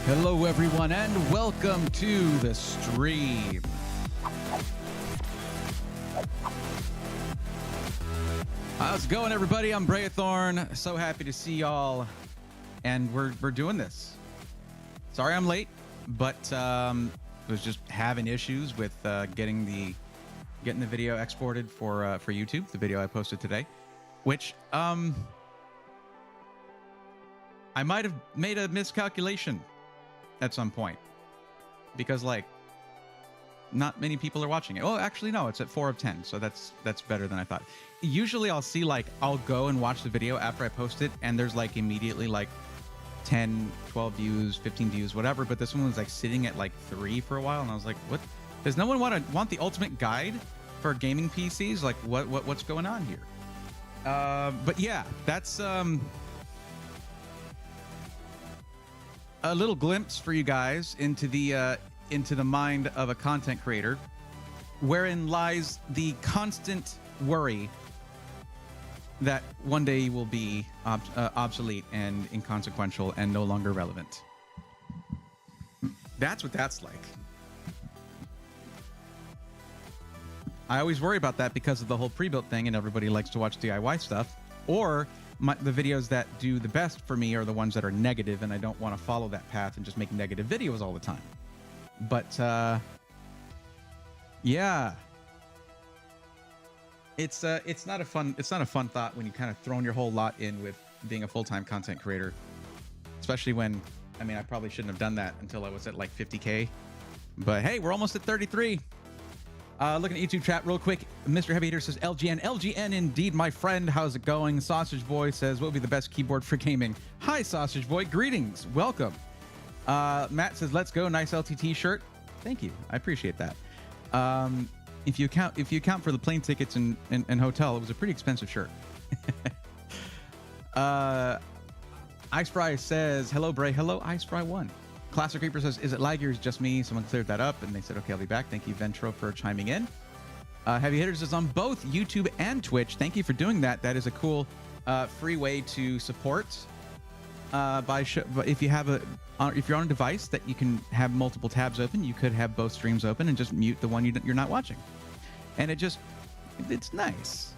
Hello everyone and welcome to the stream. How's it going everybody? I'm Brayathorn. So happy to see y'all. And we're doing this. Sorry I'm late, but was just having issues with getting the video exported for YouTube, the video I posted today, which I might have made a miscalculation at some point because like not many people are watching it. Oh, actually no, it's at 4 of 10, so that's better than I thought. Usually I'll see like I'll go and watch the video after I post it and there's like immediately like 10, 12 views, 15 views, whatever, but this one was like sitting at like 3 for a while and I was like, what? Does no one want the ultimate guide for gaming PCs? Like what's going on here? But yeah, that's a little glimpse for you guys into the mind of a content creator, wherein lies the constant worry that one day you will be obsolete and inconsequential and no longer relevant. That's what that's like. I always worry about that because of the whole pre-built thing, and everybody likes to watch DIY stuff, or the videos that do the best for me are the ones that are negative, and I don't want to follow that path and just make negative videos all the time. But yeah, it's not a fun thought when you kind of thrown your whole lot in with being a full-time content creator, especially when, I mean, I probably shouldn't have done that until I was at like 50K, but hey, we're almost at 33. Looking at YouTube chat real quick. Mr. Heavy Hitter says, LGN indeed, my friend. How's it going? Sausage Boy says, what would be the best keyboard for gaming? Hi, Sausage Boy. Greetings. Welcome. Matt says, let's go. Nice LTT shirt. Thank you. I appreciate that. If you account for the plane tickets and hotel, it was a pretty expensive shirt. Ice Fry says, hello, Bray. Hello, Ice Fry 1. Classic Reaper says, is it laggy or is it just me? Someone cleared that up and they said, okay, I'll be back. Thank you, Ventro, for chiming in. Heavy Hitters is on both YouTube and Twitch. Thank you for doing that. That is a cool free way to support. If you're on a device that you can have multiple tabs open, you could have both streams open and just mute the one you're not watching. And it's nice.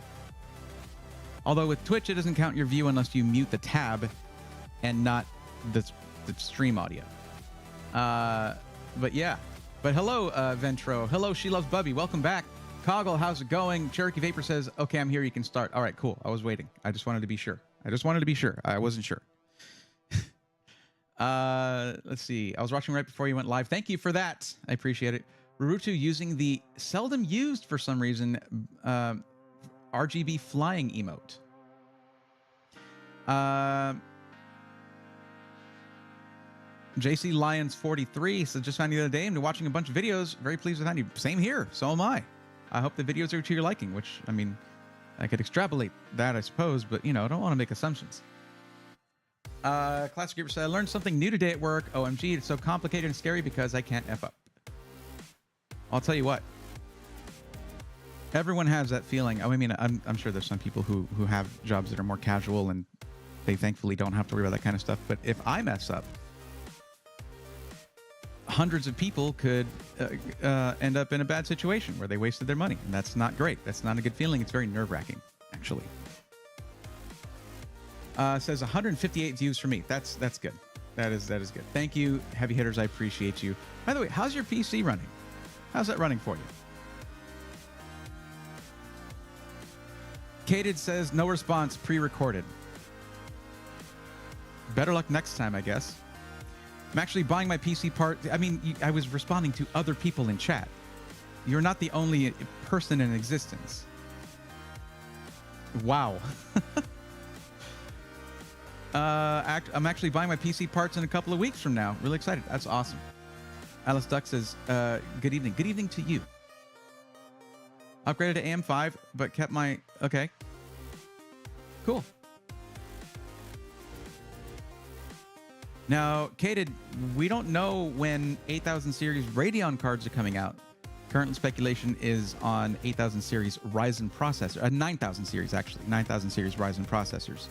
Although with Twitch, it doesn't count your view unless you mute the tab and not the stream audio. But yeah, but hello, Ventro. Hello, She Loves Bubby. Welcome back. Coggle, how's it going? Cherokee Vapor says, okay, I'm here. You can start. All right, cool. I was waiting. I just wanted to be sure. I wasn't sure. Let's see. I was watching right before you went live. Thank you for that. I appreciate it. Rurutu using the seldom used for some reason, RGB flying emote. JC Lions 43 says, just found you the other day and watching a bunch of videos. Very pleased with you. Same here. So am I. I hope the videos are to your liking, which, I mean, I could extrapolate that, I suppose, but, you know, I don't want to make assumptions. Classic Gamer said, I learned something new today at work. OMG, it's so complicated and scary because I can't F up. I'll tell you what. Everyone has that feeling. I mean, I'm sure there's some people who have jobs that are more casual and they thankfully don't have to worry about that kind of stuff. But if I mess up, hundreds of people could end up in a bad situation where they wasted their money. And that's not great. That's not a good feeling. It's very nerve-wracking, actually. Says 158 views for me. That's good. That is good. Thank you, Heavy Hitters. I appreciate you. By the way, how's your PC running? How's that running for you? Kated says, no response, pre-recorded. Better luck next time, I guess. I'm actually buying my PC part. I mean, I was responding to other people in chat. You're not the only person in existence. Wow. I'm actually buying my PC parts in a couple of weeks from now. Really excited. That's awesome. Alice Duck says, good evening. Good evening to you. Upgraded to AM5, but kept my... Okay. Cool. Now, Kated, we don't know when 8000 series Radeon cards are coming out. Current speculation is on 8000 series Ryzen processor, 9000 series actually, 9000 series Ryzen processors.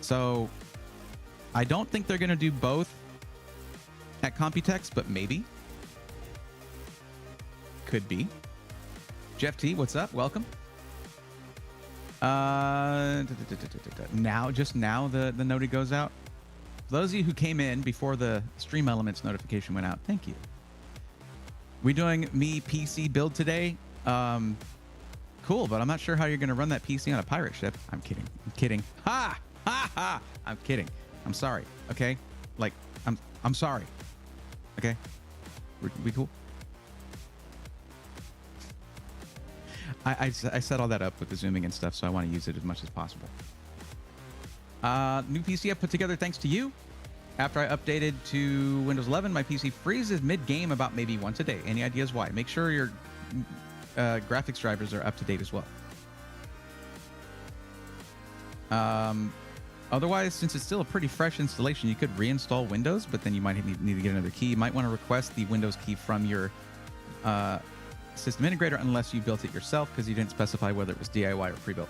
So I don't think they're going to do both at Computex, but maybe. Could be. Jeff T, what's up? Welcome. Now, just now, the noti goes out. For those of you who came in before the Stream Elements notification went out, thank you. We doing me PC build today? Cool, but I'm not sure how you're going to run that PC on a pirate ship. I'm kidding. I'm kidding. Ha! Ha ha! I'm kidding. I'm sorry. Okay? Like, I'm sorry. Okay? We cool? I set all that up with the zooming and stuff, so I want to use it as much as possible. New PC I put together thanks to you. After I updated to Windows 11, my PC freezes mid-game about maybe once a day. Any ideas why? Make sure your graphics drivers are up to date as well. Otherwise, since it's still a pretty fresh installation, you could reinstall Windows, but then you might need to get another key. You might want to request the Windows key from your system integrator unless you built it yourself, because you didn't specify whether it was DIY or pre-built.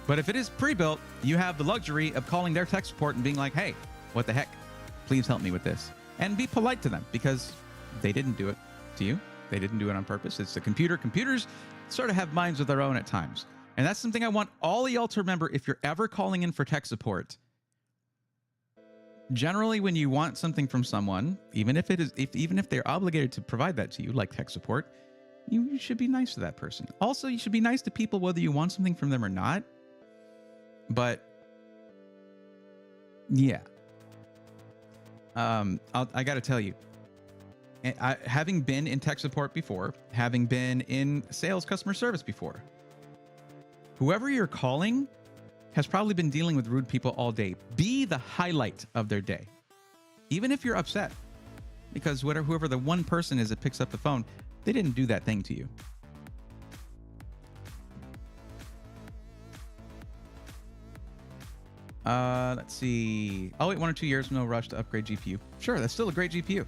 But if it is pre-built, you have the luxury of calling their tech support and being like, hey, what the heck? Please help me with this. And be polite to them, because they didn't do it to you. They didn't do it on purpose. It's the computer. Computers sort of have minds of their own at times. And that's something I want all of y'all to remember if you're ever calling in for tech support. Generally, when you want something from someone, even if they're obligated to provide that to you, like tech support, you should be nice to that person. Also, you should be nice to people whether you want something from them or not. But yeah, I got to tell you, having been in tech support before, having been in sales customer service before, whoever you're calling has probably been dealing with rude people all day. Be the highlight of their day, even if you're upset, because whoever the one person is that picks up the phone, they didn't do that thing to you. Let's see. I'll wait 1 or 2 years, no rush to upgrade GPU. Sure, that's still a great GPU.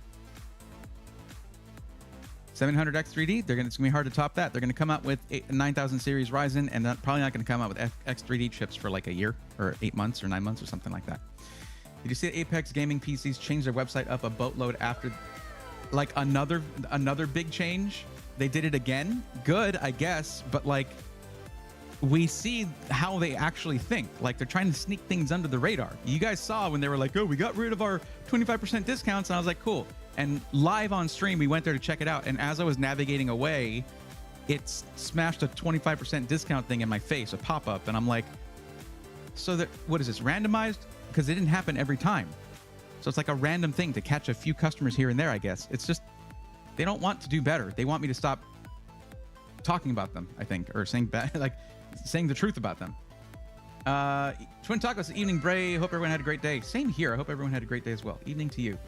700X3D, it's going to be hard to top that. They're going to come out with 9000 series Ryzen, and probably not going to come out with X3D chips for like a year or 8 months or 9 months or something like that. Did you see that Apex Gaming PCs changed their website up a boatload after like another big change? They did it again. Good, I guess, but like we see how they actually think. Like they're trying to sneak things under the radar. You guys saw when they were like, oh, we got rid of our 25% discounts, and I was like, cool. And live on stream, we went there to check it out. And as I was navigating away, it smashed a 25% discount thing in my face, a pop-up. And I'm like, so that, what is this, randomized? Because it didn't happen every time. So it's like a random thing to catch a few customers here and there, I guess. It's just, they don't want to do better. They want me to stop talking about them, I think, or saying bad, like saying the truth about them. Twin Tacos, evening, Bray. Hope everyone had a great day. Same here. I hope everyone had a great day as well. Evening to you.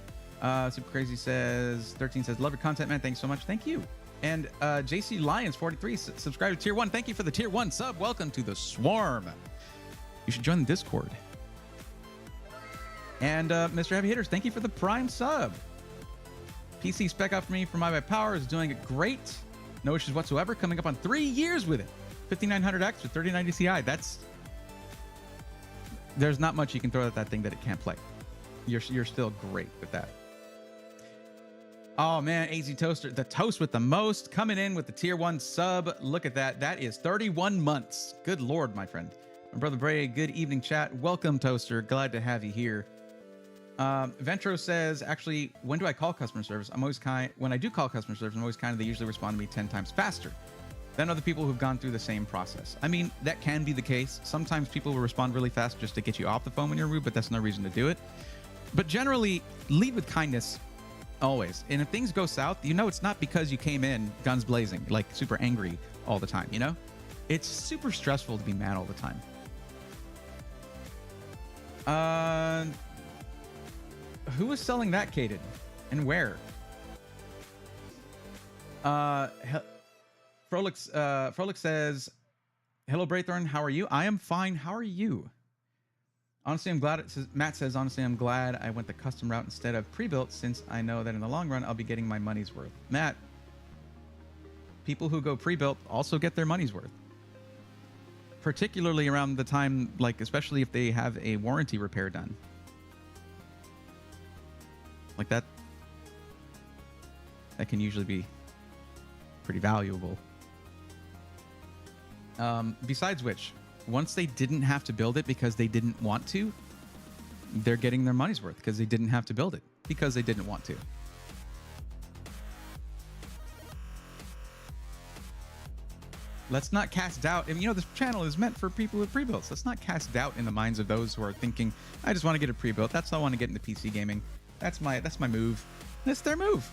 Super Crazy says, 13 says, love your content, man. Thanks so much. Thank you. And JC Lions 43 subscribe to tier 1. Thank you for the tier 1 sub. Welcome to the swarm. You should join the Discord. And Mr. Heavy Hitters, thank you for the prime sub. PC spec out for me for my power is doing it great. No issues whatsoever. Coming up on 3 years with it. 5900X or 3090 Ti. There's not much you can throw at that thing that it can't play. You're still great with that. Oh man, AZ Toaster, the toast with the most, coming in with the tier 1 sub. Look at that. That is 31 months. Good Lord, my friend. My brother Bray, good evening, chat. Welcome, Toaster. Glad to have you here. Ventro says, actually, when do I call customer service? When I do call customer service, I'm always kind of, they usually respond to me 10 times faster than other people who've gone through the same process. I mean, that can be the case. Sometimes people will respond really fast just to get you off the phone when you're rude, but that's no reason to do it. But generally, lead with kindness. Always. And if things go south, you know it's not because you came in guns blazing, like super angry all the time, you know? It's super stressful to be mad all the time. Who is selling that, Caden? And where? Frolic says, hello, Braithorn. How are you? I am fine. How are you? Honestly, I'm glad. Matt says, honestly, I'm glad I went the custom route instead of pre-built, since I know that in the long run, I'll be getting my money's worth. Matt, people who go pre-built also get their money's worth. Particularly around the time, like, especially if they have a warranty repair done. Like that, that can usually be pretty valuable. Besides which, once they didn't have to build it because they didn't want to, they're getting their money's worth because they didn't have to build it because they didn't want to. Let's not cast doubt. And, this channel is meant for people with pre-builds. Let's not cast doubt in the minds of those who are thinking, I just want to get a pre-built. That's all I want to get into PC gaming. That's my move. That's their move.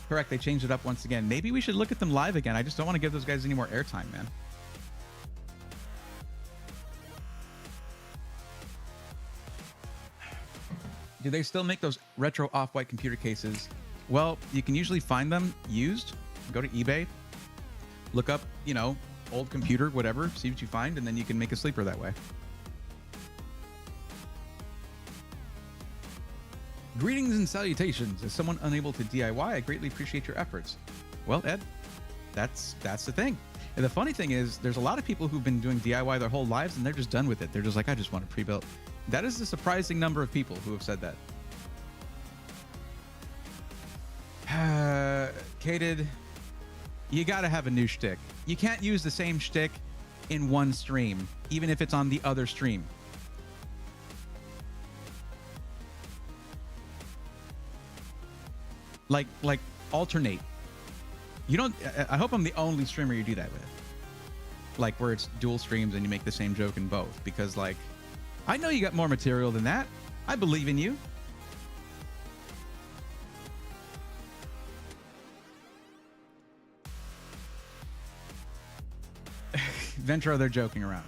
Correct. They changed it up once again. Maybe we should look at them live again. I just don't want to give those guys any more airtime, man. Do they still make those retro off-white computer cases? Well, you can usually find them used. Go to eBay, look up, old computer, whatever, see what you find, and then you can make a sleeper that way. Greetings and salutations. As someone unable to DIY, I greatly appreciate your efforts. Well, Ed, that's the thing. And the funny thing is, there's a lot of people who've been doing DIY their whole lives, and they're just done with it. They're just like, I just want a pre-built. That is a surprising number of people who have said that. Kated, you gotta have a new shtick. You can't use the same shtick in one stream, even if it's on the other stream. Like alternate. You don't. I hope I'm the only streamer you do that with. Like where it's dual streams and you make the same joke in both. Because I know you got more material than that. I believe in you. Ventro, they're joking around.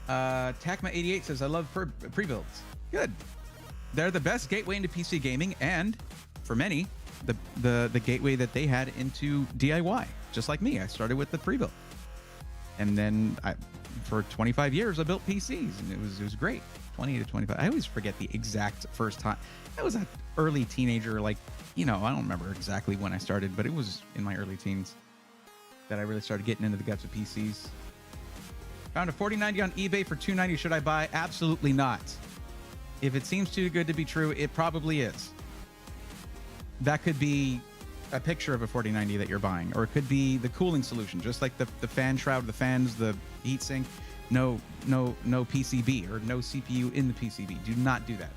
Takma88 says, I love pre-builds. Good. They're the best gateway into PC gaming, and for many, the gateway that they had into DIY. Just like me, I started with the pre-build. And then for 25 years, I built PCs, and it was great. 20 to 25. I always forget the exact first time. I was an early teenager, I don't remember exactly when I started, but it was in my early teens that I really started getting into the guts of PCs. Found a 4090 on eBay for $290. Should I buy? Absolutely not. If it seems too good to be true, it probably is. That could be a picture of a 4090 that you're buying, or it could be the cooling solution, just like the fan shroud, the fans, the heatsink. No PCB or no CPU in the PCB. Do not do that.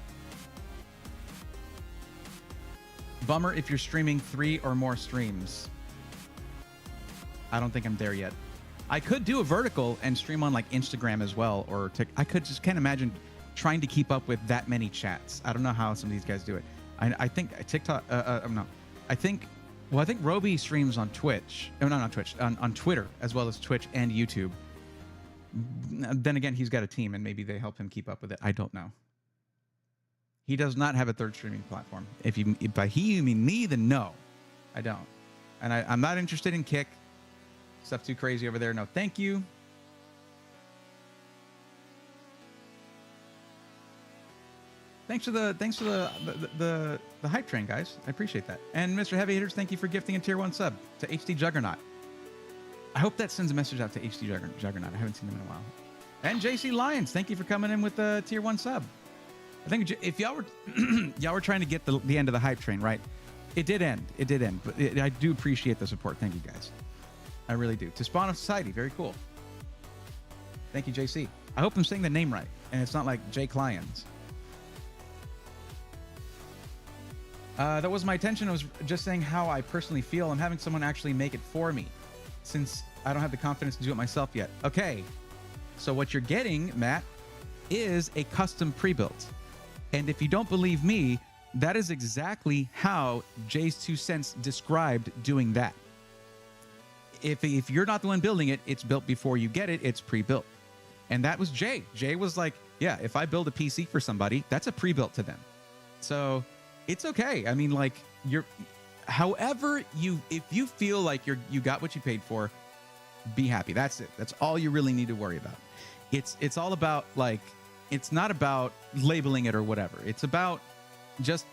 Bummer if you're streaming 3 or more streams. I don't think I'm there yet. I could do a vertical and stream on Instagram as well, or I can't imagine trying to keep up with that many chats. I don't know how some of these guys do it. I think TikTok. I think Roby streams on Twitch. No, not on Twitch. On Twitter as well as Twitch and YouTube. Then again, he's got a team, and maybe they help him keep up with it. I don't know. He does not have a third streaming platform. If by he you mean me, then no, I don't. And I'm not interested in Kick. Stuff too crazy over there. No, thank you. Thanks for the hype train, guys. I appreciate that. And Mr. Heavy Hitters, thank you for gifting a tier 1 sub to HD Juggernaut. I hope that sends a message out to HD Juggernaut. I haven't seen them in a while. And JC Lyons, thank you for coming in with a tier 1 sub. I think if y'all were trying to get the end of the hype train, right? It did end. But I do appreciate the support. Thank you, guys. I really do. To Spawn of Society, very cool. Thank you, JC. I hope I'm saying the name right, and it's not like Jake Lyons. That was my intention. I was just saying how I personally feel. I'm having someone actually make it for me, since I don't have the confidence to do it myself yet. Okay, so what you're getting, Matt, is a custom pre-built. And if you don't believe me, that is exactly how Jay's 2 cents described doing that. If you're not the one building it, it's built before you get it. It's pre-built. And that was Jay. Jay was like, yeah, if I build a PC for somebody, that's a pre-built to them. So it's okay. I mean, if you feel like you got what you paid for, be happy. That's it. That's all you really need to worry about. It's all about it's not about labeling it or whatever. It's about just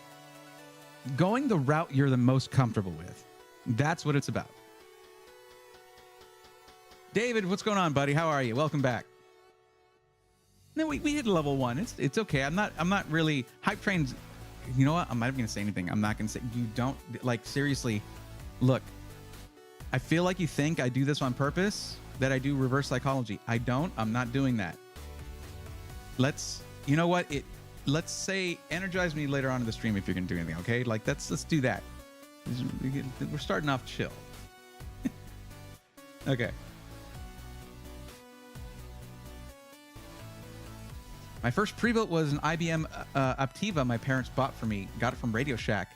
going the route you're the most comfortable with. That's what it's about. David, what's going on, buddy? How are you? Welcome back. No, we hit level 1. It's okay. I'm not really hype trains. You know what? I'm not even gonna say anything. I'm not gonna say. You don't like seriously. Look, I feel like you think I do this on purpose. That I do reverse psychology. I don't. I'm not doing that. You know what? Let's say energize me later on in the stream if you're gonna do anything. Okay? Like let's do that. We're starting off chill. Okay. My first pre-built was an IBM Aptiva my parents bought for me. Got it from Radio Shack.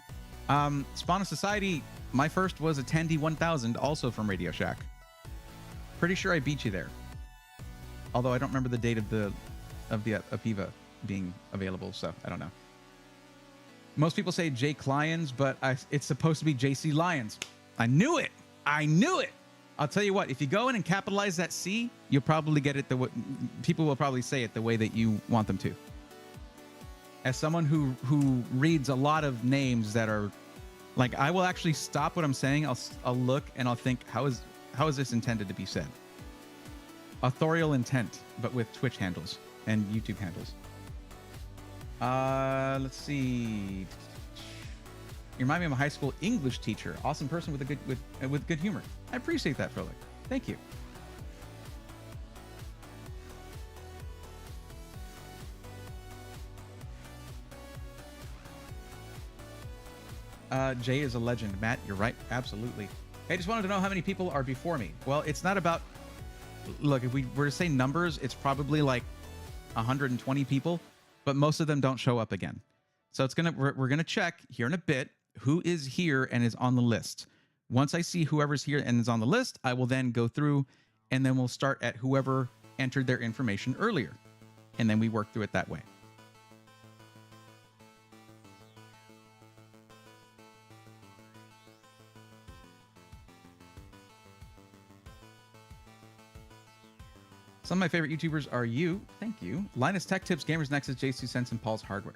Spawn of Society, my first was a Tandy 1000, also from Radio Shack. Pretty sure I beat you there. Although I don't remember the date of the Aptiva being available, so I don't know. Most people say J. Clions, but it's supposed to be JC Lions. I knew it. I knew it. I'll tell you what, if you go in and capitalize that C, you'll probably get it people will probably say it the way that you want them to. As someone who reads a lot of names that are like, I will actually stop what I'm saying. I'll look and I'll think, how is this intended to be said? Authorial intent, but with Twitch handles and YouTube handles. Let's see. You remind me of a high school English teacher. Awesome person with good humor. I appreciate that, Frolik. Thank you. Jay is a legend. Matt, you're right. Absolutely. Hey, just wanted to know how many people are before me. Well, it's not about... Look, if we were to say numbers, it's probably like 120 people, but most of them don't show up again. So we're gonna check here in a bit who is here and is on the list. Once I see whoever's here and is on the list, I will then go through and then we'll start at whoever entered their information earlier. And then we work through it that way. Some of my favorite YouTubers are you. Thank you. Linus Tech Tips, Gamers Nexus, J2 Sense, and Paul's Hardware.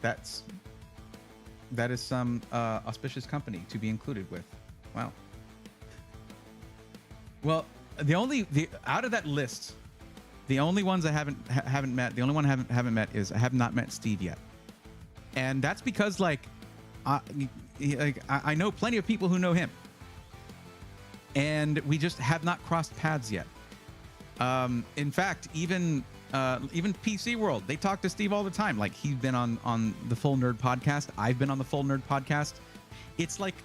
That is some auspicious company to be included with. Wow. Well, out of that list, the only ones I haven't met, the only one I haven't met is I have not met Steve yet, and that's because I know plenty of people who know him, and we just have not crossed paths yet. In fact, even PC World, they talk to Steve all the time. Like, he's been on the Full Nerd podcast. I've been on the Full Nerd podcast. It's like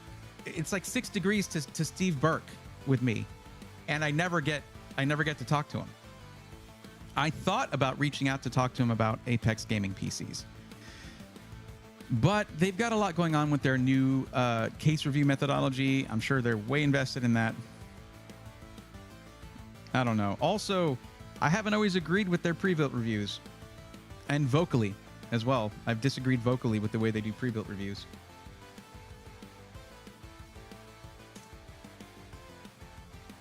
6 degrees to Steve Burke with me, and I never get to talk to him. I thought about reaching out to talk to him about Apex gaming PCs, but they've got a lot going on with their new case review methodology. I'm sure they're way invested in that. I don't know. Also, I haven't always agreed with their pre-built reviews, and vocally as well. I've disagreed vocally with the way they do pre-built reviews.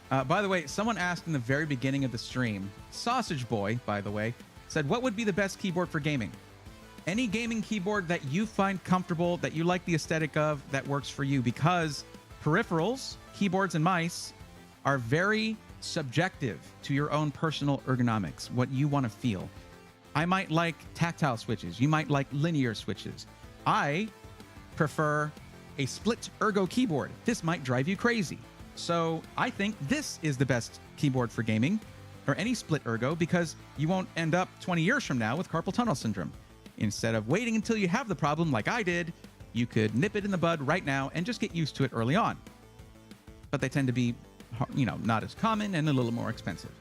By the way, someone asked in the very beginning of the stream, Sausage Boy, by the way, said, what would be the best keyboard for gaming? Any gaming keyboard that you find comfortable, that you like the aesthetic of, that works for you, because peripherals, keyboards and mice, are very subjective to your own personal ergonomics, what you want to feel. I might like tactile switches. You might like linear switches. I prefer a split ergo keyboard. This might drive you crazy. So I think this is the best keyboard for gaming, or any split ergo, because you won't end up 20 years from now with carpal tunnel syndrome. Instead of waiting until you have the problem like I did, you could nip it in the bud right now and just get used to it early on. But they tend to be, not as common and a little more expensive.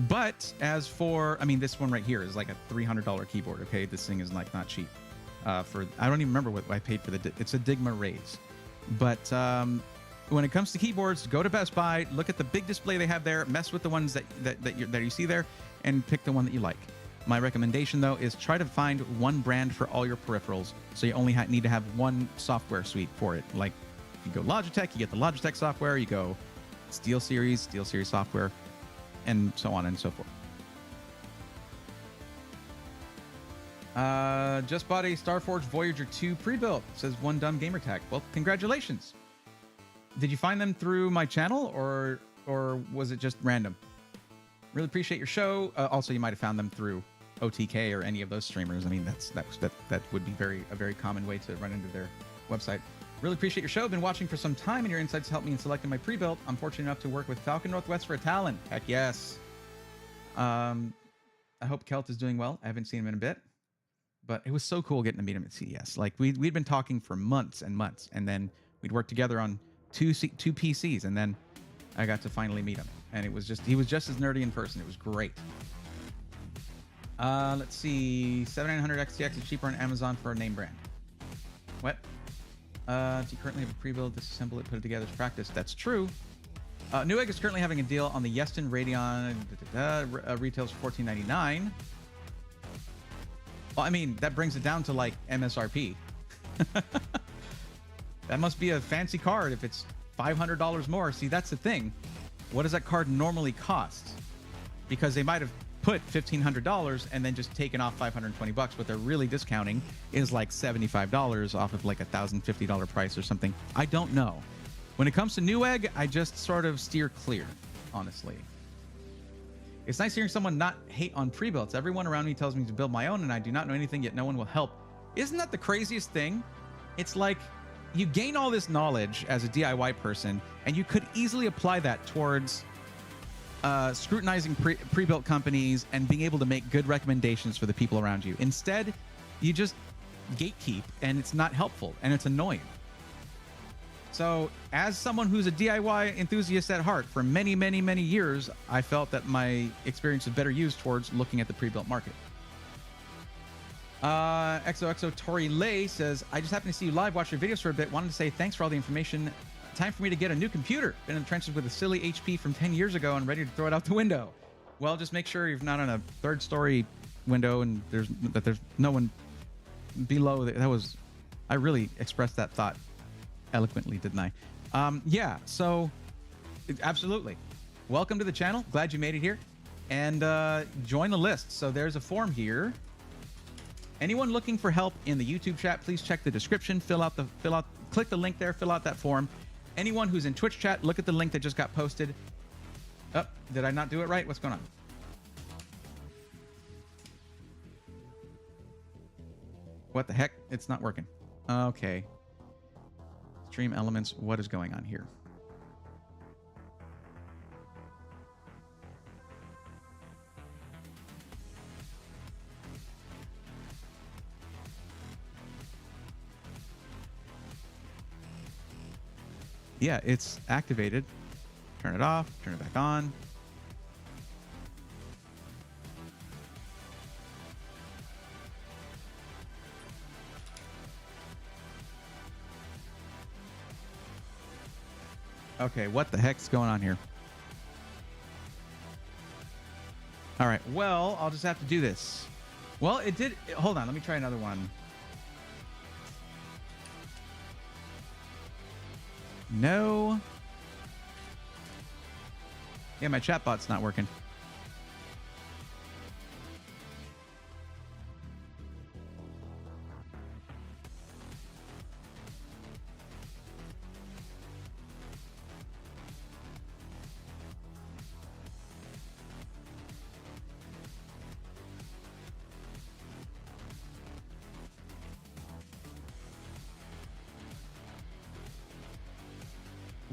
But as for, this one right here is like a $300 keyboard. Okay, this thing is like not cheap. I don't even remember what I paid for it's a Digma Raise. But when it comes to keyboards, go to Best Buy, look at the big display they have there, mess with the ones that you see there, and pick the one that you like. My recommendation, though, is try to find one brand for all your peripherals, so you only need to have one software suite for it. Like, if you go Logitech, you get the Logitech software. You go SteelSeries software, and so on and so forth. Just bought a Starforge Voyager 2 pre-built. Says One Dumb Gamer Tag. Well, congratulations. Did you find them through my channel, or was it just random? Really appreciate your show. Also, you might have found them through OTK or any of those streamers. I mean, that would be a very common way to run into their website. Really appreciate your show. Been watching for some time, and your insights helped me in selecting my pre-built. I'm fortunate enough to work with Falcon Northwest for a Talon. Heck yes. I hope Kelt is doing well. I haven't seen him in a bit, but it was so cool getting to meet him at CES. Like we'd been talking for months and months, and then we'd worked together on two PCs, and then I got to finally meet him, and he was just as nerdy in person. It was great. Let's see, 7900 XTX is cheaper on Amazon for a name brand. What? Do you currently have a pre-build? Disassemble it, put it together as practice. That's true. Newegg is currently having a deal on the Yeston Radeon. Retails for $14.99. Well, I mean, that brings it down to like MSRP. That must be a fancy card if it's $500 more. See, that's the thing. What does that card normally cost? Because they might have put $1,500 and then just taken off $520. What they're really discounting is like $75 off of like $1,050 price or something. I don't know. When it comes to Newegg, I just sort of steer clear, honestly. It's nice hearing someone not hate on pre-builds. Everyone around me tells me to build my own, and I do not know anything, yet no one will help. Isn't that the craziest thing? It's like you gain all this knowledge as a DIY person, and you could easily apply that towards scrutinizing pre-built companies and being able to make good recommendations for the people around you. Instead, you just gatekeep, and it's not helpful, and it's annoying. So, as someone who's a DIY enthusiast at heart, for many, many, many years, I felt that my experience was better used towards looking at the pre-built market. XOXO Tori Lay says, I just happened to see you live, watch your videos for a bit, wanted to say thanks for all the information. Time for me to get a new computer. Been in the trenches with a silly HP from 10 years ago and ready to throw it out the window. Well, just make sure you're not on a third story window and there's no one below. I really expressed that thought eloquently, didn't I? Yeah, so absolutely. Welcome to the channel. Glad you made it here. And join the list. So there's a form here. Anyone looking for help in the YouTube chat, please check the description, click the link there, fill out that form. Anyone who's in Twitch chat, look at the link that just got posted. Oh, did I not do it right? What's going on? What the heck? It's not working. Okay. Stream elements. What is going on here? Yeah, it's activated. Turn it off, turn it back on. Okay, what the heck's going on here? All right, well, I'll just have to do this. Well, it did. Hold on, let me try another one. No. Yeah, my chatbot's not working.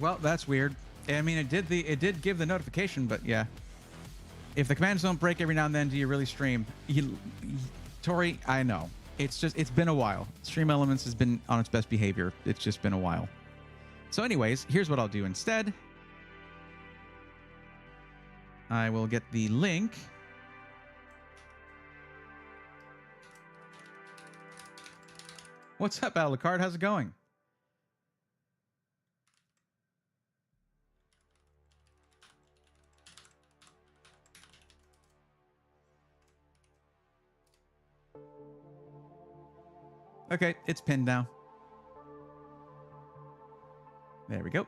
Well, that's weird. I mean, it did give the notification, but yeah. If the commands don't break every now and then, do you really stream? Tori, I know. It's been a while. Stream Elements has been on its best behavior. It's just been a while. So anyways, here's what I'll do instead. I will get the link. What's up, Alucard? How's it going? Okay, it's pinned now. There we go.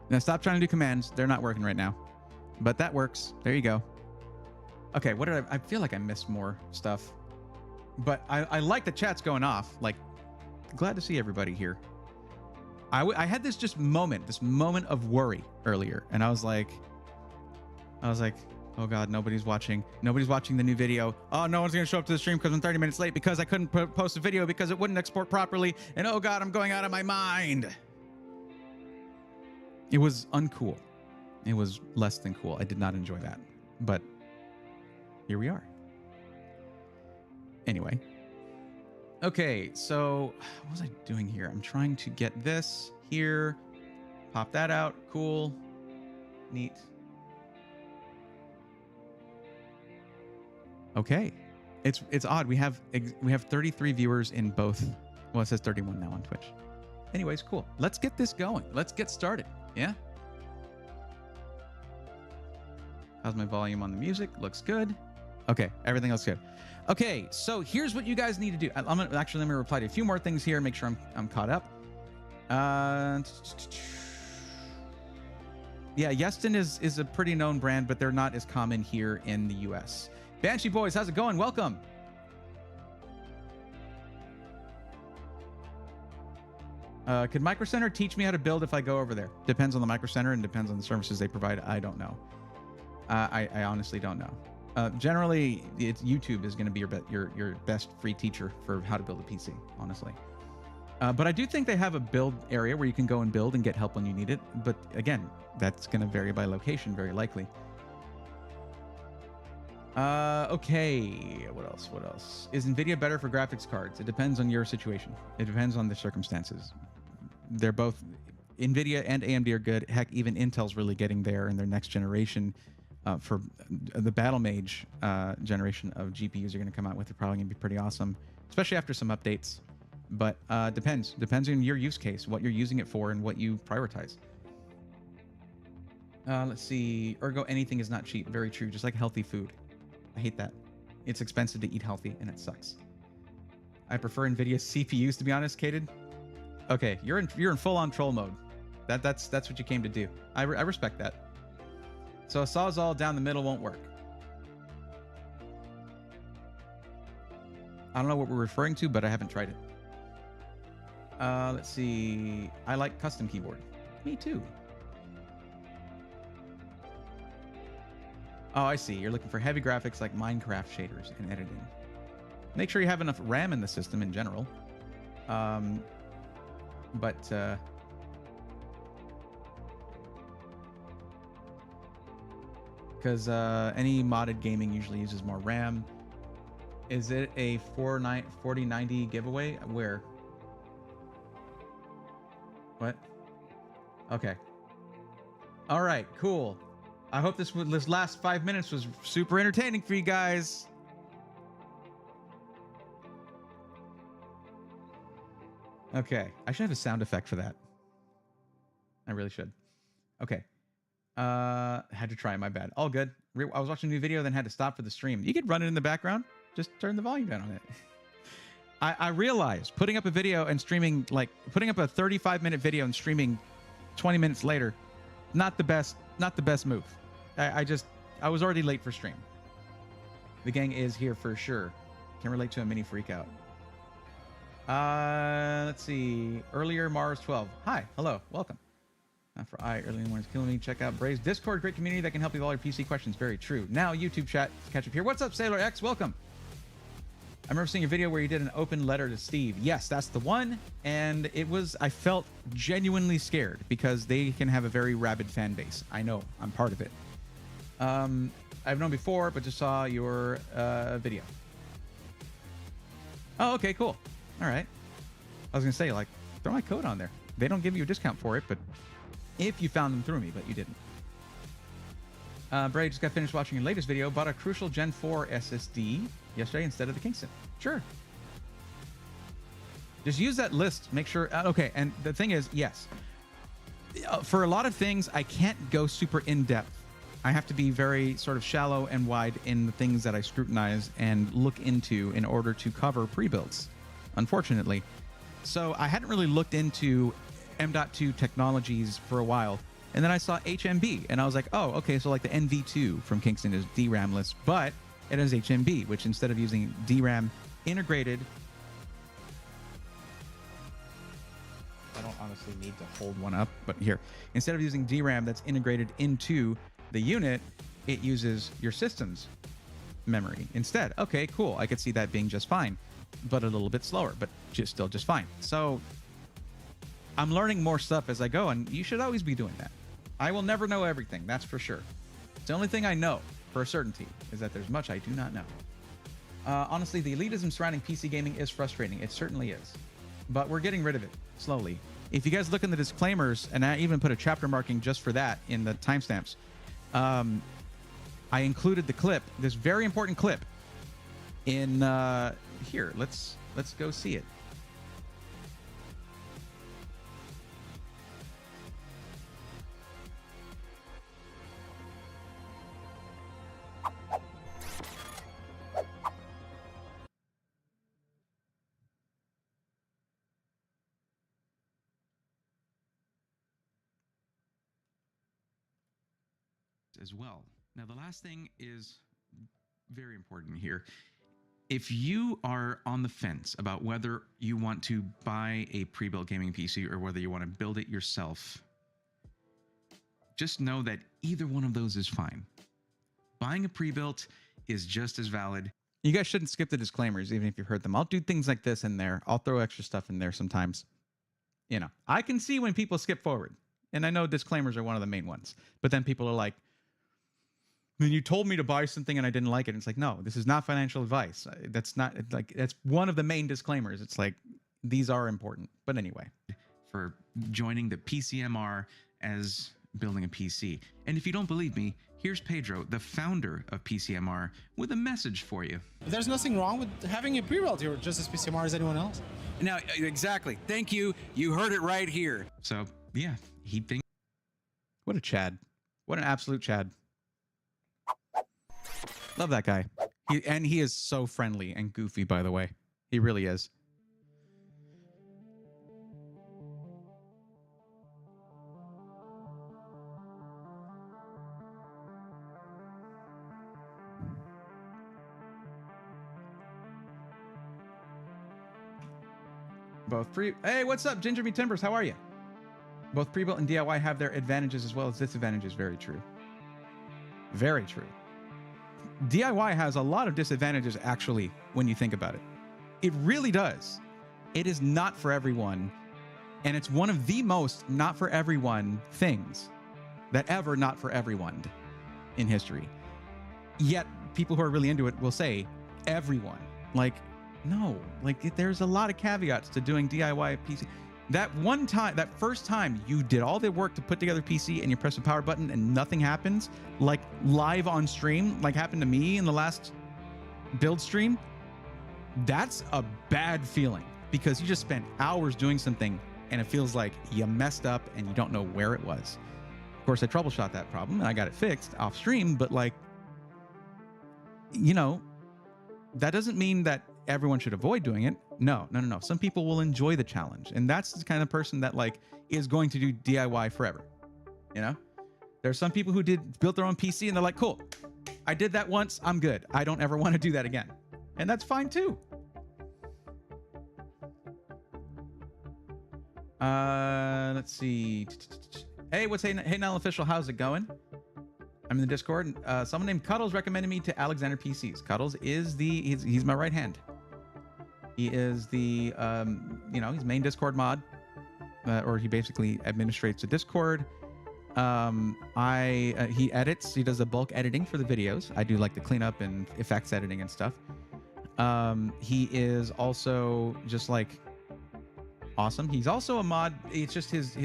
Now stop trying to do commands. They're not working right now. But that works. There you go. Okay, what did I feel like I missed more stuff. But I like the chat's going off. Like, glad to see everybody here. I had this moment of worry earlier, and I was like, oh God, nobody's watching the new video. Oh, no one's gonna show up to the stream because I'm 30 minutes late because I couldn't post a video because it wouldn't export properly. And oh God, I'm going out of my mind. It was uncool. It was less than cool. I did not enjoy that, but here we are. Anyway. Okay, so what was I doing here? I'm trying to get this here. Pop that out. Cool. Neat. Okay. It's odd. We have 33 viewers in both. Well, it says 31 now on Twitch. Anyways, cool. Let's get this going. Let's get started. Yeah? How's my volume on the music? Looks good. Okay, everything looks good. Okay, so here's what you guys need to do. Let me reply to a few more things here and make sure I'm caught up. Yeah, Yeston is a pretty known brand, but they're not as common here in the US. Banshee Boys, how's it going? Welcome. Could Micro Center teach me how to build if I go over there? Depends on the Micro Center and depends on the services they provide. I don't know. I honestly don't know. Generally, YouTube is going to be your best free teacher for how to build a PC, honestly. But I do think they have a build area where you can go and build and get help when you need it. But again, that's going to vary by location, very likely. Okay, what else? Is NVIDIA better for graphics cards? It depends on your situation. It depends on the circumstances. They're both, NVIDIA and AMD are good. Heck, even Intel's really getting there in their next generation. For the Battle Mage generation of GPUs are going to come out with, are probably going to be pretty awesome, especially after some updates. But depends on your use case, what you're using it for, and what you prioritize. Let's see. Ergo, anything is not cheap. Very true. Just like healthy food. I hate that. It's expensive to eat healthy, and it sucks. I prefer NVIDIA CPUs, to be honest, Kated. Okay, you're in full-on troll mode. That's what you came to do. I respect that. So a Sawzall down the middle won't work. I don't know what we're referring to, but I haven't tried it. Let's see. I like custom keyboard. Me too. Oh, I see. You're looking for heavy graphics like Minecraft shaders and editing. Make sure you have enough RAM in the system in general. Because any modded gaming usually uses more RAM. Is it a 4090 giveaway? Where? What? Okay. All right, cool. I hope this last 5 minutes was super entertaining for you guys. Okay, I should have a sound effect for that. I really should. Okay. Had to try, my bad. All good. I was watching a new video, then had to stop for the stream. You could run it in the background. Just turn the volume down on it. I realized putting up a video and streaming, like putting up a 35-minute video and streaming 20 minutes later, not the best move. I was already late for stream. The gang is here for sure. Can relate to a mini freak out. Let's see. Earlier, Mars 12. Hi, hello, welcome. Not for early in the morning is killing me. Check out Braze Discord, great community that can help you with all your PC questions. Very true. Now YouTube chat, catch up here. What's up, Sailor X? Welcome. I remember seeing a video where you did an open letter to Steve. Yes, that's the one. And I felt genuinely scared because they can have a very rabid fan base. I know, I'm part of it. I've known before, but just saw your video. Oh, okay, cool. All right. I was gonna say, like, throw my code on there. They don't give you a discount for it, but if you found them through me, but you didn't. Bray just got finished watching your latest video. Bought a Crucial Gen 4 SSD yesterday instead of the Kingston. Sure. Just use that list. Make sure. Okay, and the thing is, yes. For a lot of things, I can't go super in-depth. I have to be very sort of shallow and wide in the things that I scrutinize and look into in order to cover pre-builds, unfortunately. So I hadn't really looked into M.2 technologies for a while. And then I saw HMB, and I was like, oh, okay, so like the NV2 from Kingston is DRAM-less, but it has HMB, which instead of using DRAM integrated... I don't honestly need to hold one up, but here, instead of using DRAM that's integrated into the unit, it uses your system's memory instead. Okay, cool. I could see that being just fine, but a little bit slower, but still just fine. So I'm learning more stuff as I go, and you should always be doing that. I will never know everything, that's for sure. It's the only thing I know for a certainty is that there's much I do not know. Honestly, the elitism surrounding PC gaming is frustrating. It certainly is. But we're getting rid of it slowly. If you guys look in the disclaimers, and I even put a chapter marking just for that in the timestamps, I included the clip, this very important clip, in here. Let's go see it. As well. Now, the last thing is very important here. If you are on the fence about whether you want to buy a pre-built gaming PC or whether you want to build it yourself, just know that either one of those is fine. Buying a pre-built is just as valid. You guys shouldn't skip the disclaimers, even if you've heard them. I'll do things like this in there. I'll throw extra stuff in there sometimes. You know, I can see when people skip forward, and I know disclaimers are one of the main ones, but then people are like, then you told me to buy something and I didn't like it. And it's like, no, this is not financial advice. That's not like, that's one of the main disclaimers. It's like, these are important. But anyway, for joining the PCMR as building a PC. And if you don't believe me, here's Pedro, the founder of PCMR, with a message for you. There's nothing wrong with having a pre-built. You're just as PCMR as anyone else. Now, exactly. Thank you. You heard it right here. So yeah, he thinks. What a Chad. What an absolute Chad. Love that guy. He is so friendly and goofy, by the way. He really is. Hey, what's up, Ginger Me Timbers? How are you? Both pre-built and DIY have their advantages as well as disadvantages. Very true. Very true. DIY has a lot of disadvantages, actually, when you think about it. It really does. It is not for everyone, and it's one of the most not for everyone things that ever not for everyone in history. Yet, people who are really into it will say, everyone. Like, no. Like, there's a lot of caveats to doing DIY PC. That one time, that first time you did all the work to put together PC and you press the power button and nothing happens, like live on stream, like happened to me in the last build stream, that's a bad feeling because you just spent hours doing something and it feels like you messed up and you don't know where it was. Of course, I troubleshot that problem and I got it fixed off stream, but like, you know, that doesn't mean that everyone should avoid doing it. No. Some people will enjoy the challenge. And that's the kind of person that like is going to do DIY forever. You know, there's some people who built their own PC and they're like, cool, I did that once. I'm good. I don't ever want to do that again. And that's fine too. Let's see. Hey, hey Nell Official, how's it going? I'm in the Discord. Someone named Cuddles recommended me to Alexander PCs. Cuddles is he's my right hand. He is the, you know, he's main Discord mod, or he basically administrates the Discord. He edits, he does the bulk editing for the videos. I do like the cleanup and effects editing and stuff. He is also just like awesome. He's also a mod. It's just his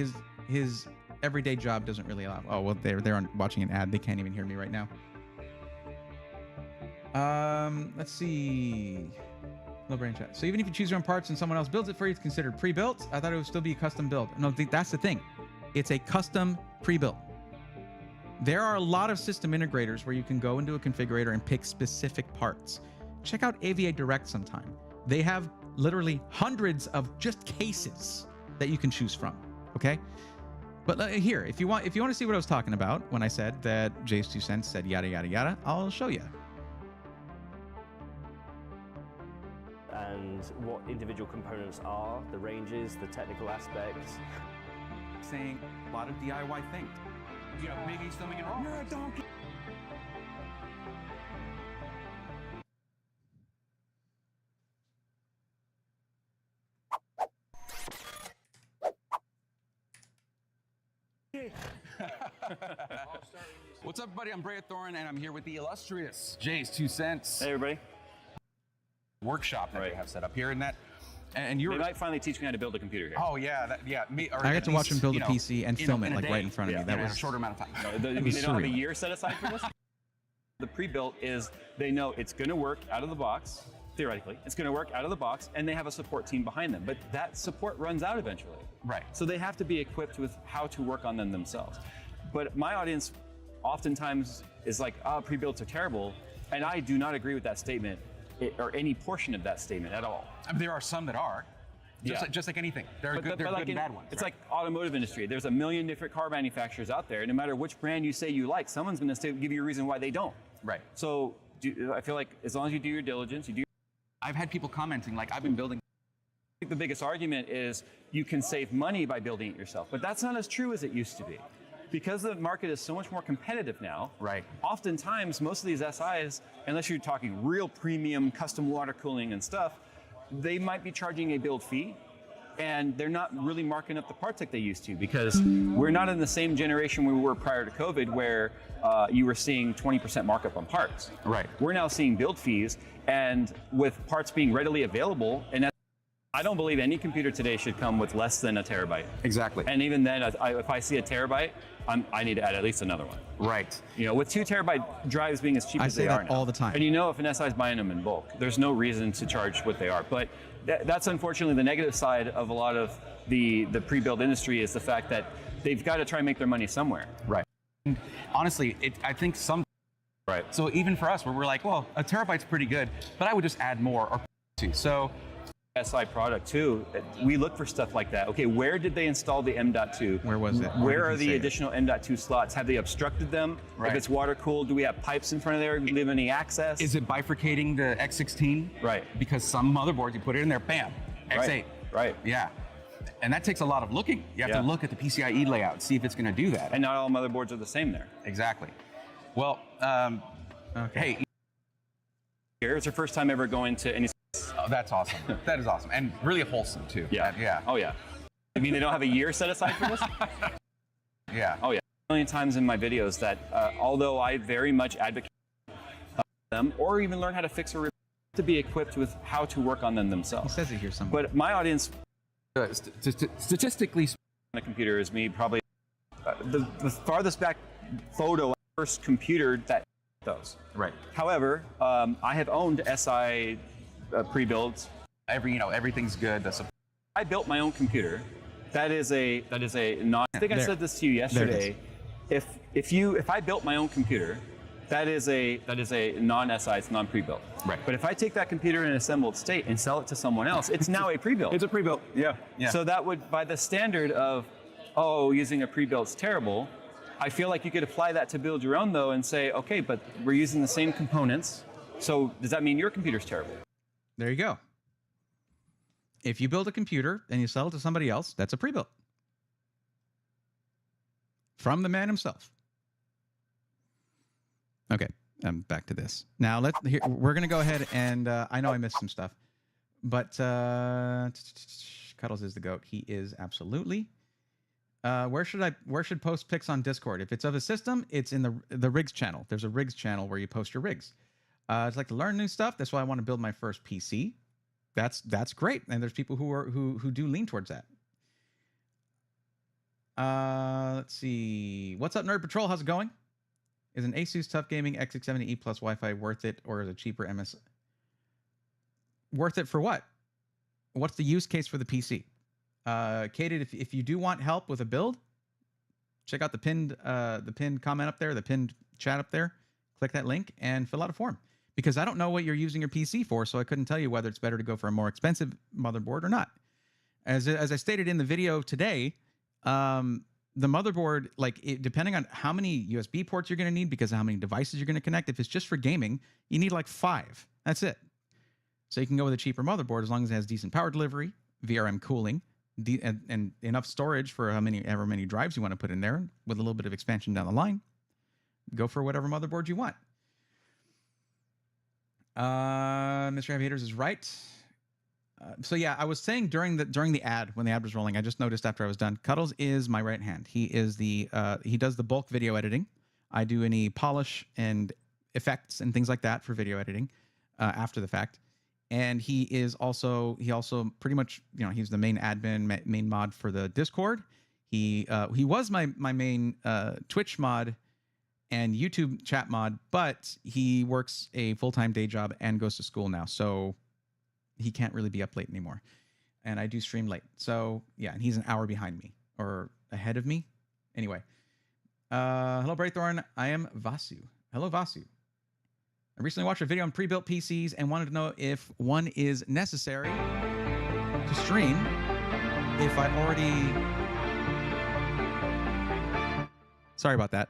everyday job doesn't really allow. Oh, well, they're watching an ad. They can't even hear me right now. Let's see. No brain chat. So even if you choose your own parts and someone else builds it for you, it's considered pre-built. I thought it would still be a custom build. No, that's the thing. It's a custom pre-built. There are a lot of system integrators where you can go into a configurator and pick specific parts. Check out AVA Direct sometime. They have literally hundreds of just cases that you can choose from. Okay. But here, if you want to see what I was talking about when I said that Jay's 2 cents said yada yada yada, I'll show you. And what individual components are, the ranges, the technical aspects. saying a lot of DIY things. You know, maybe he's filming it wrong. You're a donkey. What's up, buddy? I'm Brea Thorne, and I'm here with the illustrious Jay's 2 Cents. Hey, everybody. Workshop that Right. we have set up here, and you're. They might finally teach me how to build a computer here. Oh yeah, me. Or I at get to watch least, him build you a know, PC and film it in a like day. right in front of me. Yeah, That in was a shorter amount of time. No, they was don't have a surreal. year set aside for this. The pre-built is they know it's going to work out of the box, theoretically. It's going to work out of the box, and they have a support team behind them. But that support runs out eventually. Right. So they have to be equipped with how to work on them themselves. But my audience oftentimes is like, oh, pre-builts are terrible. And I do not agree with that statement or any portion of that statement at all. I mean, there are some that are. Just like anything. There are good, like and bad ones. It's right? like automotive industry. There's a million different car manufacturers out there. No matter which brand you say you like, someone's going to give you a reason why they don't. Right. So I feel like as long as you do your diligence, you do. I've had people commenting like, I've been building. I think the biggest argument is you can save money by building it yourself, but that's not as true as it used to be. Because the market is so much more competitive now, Right. Oftentimes, most of these SIs, unless you're talking real premium custom water cooling and stuff, they might be charging a build fee, and they're not really marking up the parts like they used to, because we're not in the same generation we were prior to COVID, where you were seeing 20% markup on parts. Right. We're now seeing build fees, and with parts being readily available, and I don't believe any computer today should come with less than a terabyte. Exactly. And even then, if I see a terabyte, I need to add at least another one. Right. You know, with 2 terabyte drives being as cheap I as say they that are now. all the time. And you know, if an SI is buying them in bulk, there's no reason to charge what they are. But that's unfortunately the negative side of a lot of the pre-built industry, is the fact that they've got to try and make their money somewhere. Right. And honestly, I think some. Right. So even for us, where we're like, well, a terabyte's pretty good, but I would just add more or two. So. SI product too, we look for stuff like that. Okay, where did they install the M.2? Where was it? Where did are he the say it? additional M.2 slots? Have they obstructed them? Right. If it's water cooled, do we have pipes in front of there? Do we have any access? Is it bifurcating the X16? Right. Because some motherboards, you put it in there, bam, X8. Right. Yeah. And that takes a lot of looking. You have Yeah. to look at the PCIe layout, see if it's going to do that. And not all motherboards are the same there. Exactly. Well, hey, It's your first time ever going to any. oh, that's awesome. That is awesome. And really wholesome, too. Yeah. Yeah. Oh yeah. I mean, they don't have a year set aside for this. Yeah. Oh yeah. A million times in my videos that although I very much advocate them, or even learn how to fix or repair, to be equipped with how to work on them He themselves. says it here somewhere. But my audience Statistically, on a computer is me probably the farthest back photo first computer that those. right. However, I have owned SI pre-builds. Everything's good. That's a, I built my own computer. That is a non. I think I There. said this to you yesterday. If I built my own computer, that is a non-SI, it's non-pre-built. Right. But if I take that computer in an assembled state and sell it to someone else, it's now a pre-built. it's a pre-built. Yeah. So that would, by the standard of, using a pre-built's terrible, I feel like you could apply that to build your own though and say, okay, but we're using the same components. So does that mean your computer's terrible? There you go. If you build a computer and you sell it to somebody else, that's a pre-built. From the man himself. Okay, back to this. Now we're gonna go ahead and I know I missed some stuff, but Cuddles is the goat. He is absolutely. Where should post pics on Discord? If it's of a system, it's in the rigs channel. There's a rigs channel where you post your rigs. It's like to learn new stuff. That's why I want to build my first PC. That's great, and there's people who do lean towards that. Let's see. What's up, Nerd Patrol? How's it going? Is an Asus TUF Gaming X670E plus Wi-Fi worth it, or is a cheaper MS? Worth it for what? What's the use case for the PC? Kated, if you do want help with a build, check out the pinned comment up there, the pinned chat up there. Click that link and fill out a form. Because I don't know what you're using your PC for, so I couldn't tell you whether it's better to go for a more expensive motherboard or not. As I stated in the video today, the motherboard, depending on how many USB ports you're going to need, because of how many devices you're going to connect, if it's just for gaming, you need like 5. That's it. So you can go with a cheaper motherboard as long as it has decent power delivery, VRM cooling, and enough storage for however many drives you want to put in there, with a little bit of expansion down the line, go for whatever motherboard you want. Mr. Heavy Hitters is right. So yeah, I was saying during the ad, when the ad was rolling, I just noticed after I was done, Cuddles is my right hand. He is the he does the bulk video editing. I do any polish and effects and things like that for video editing after the fact. And he also pretty much, he's the main admin, main mod for the Discord. He was my main Twitch mod and YouTube chat mod, but he works a full-time day job and goes to school now, so he can't really be up late anymore. And I do stream late, so yeah, and he's an hour behind me, or ahead of me. Anyway, hello Braythorn, I am Vasu. Hello Vasu. I recently watched a video on pre-built PCs and wanted to know if one is necessary to stream if I already... Sorry about that.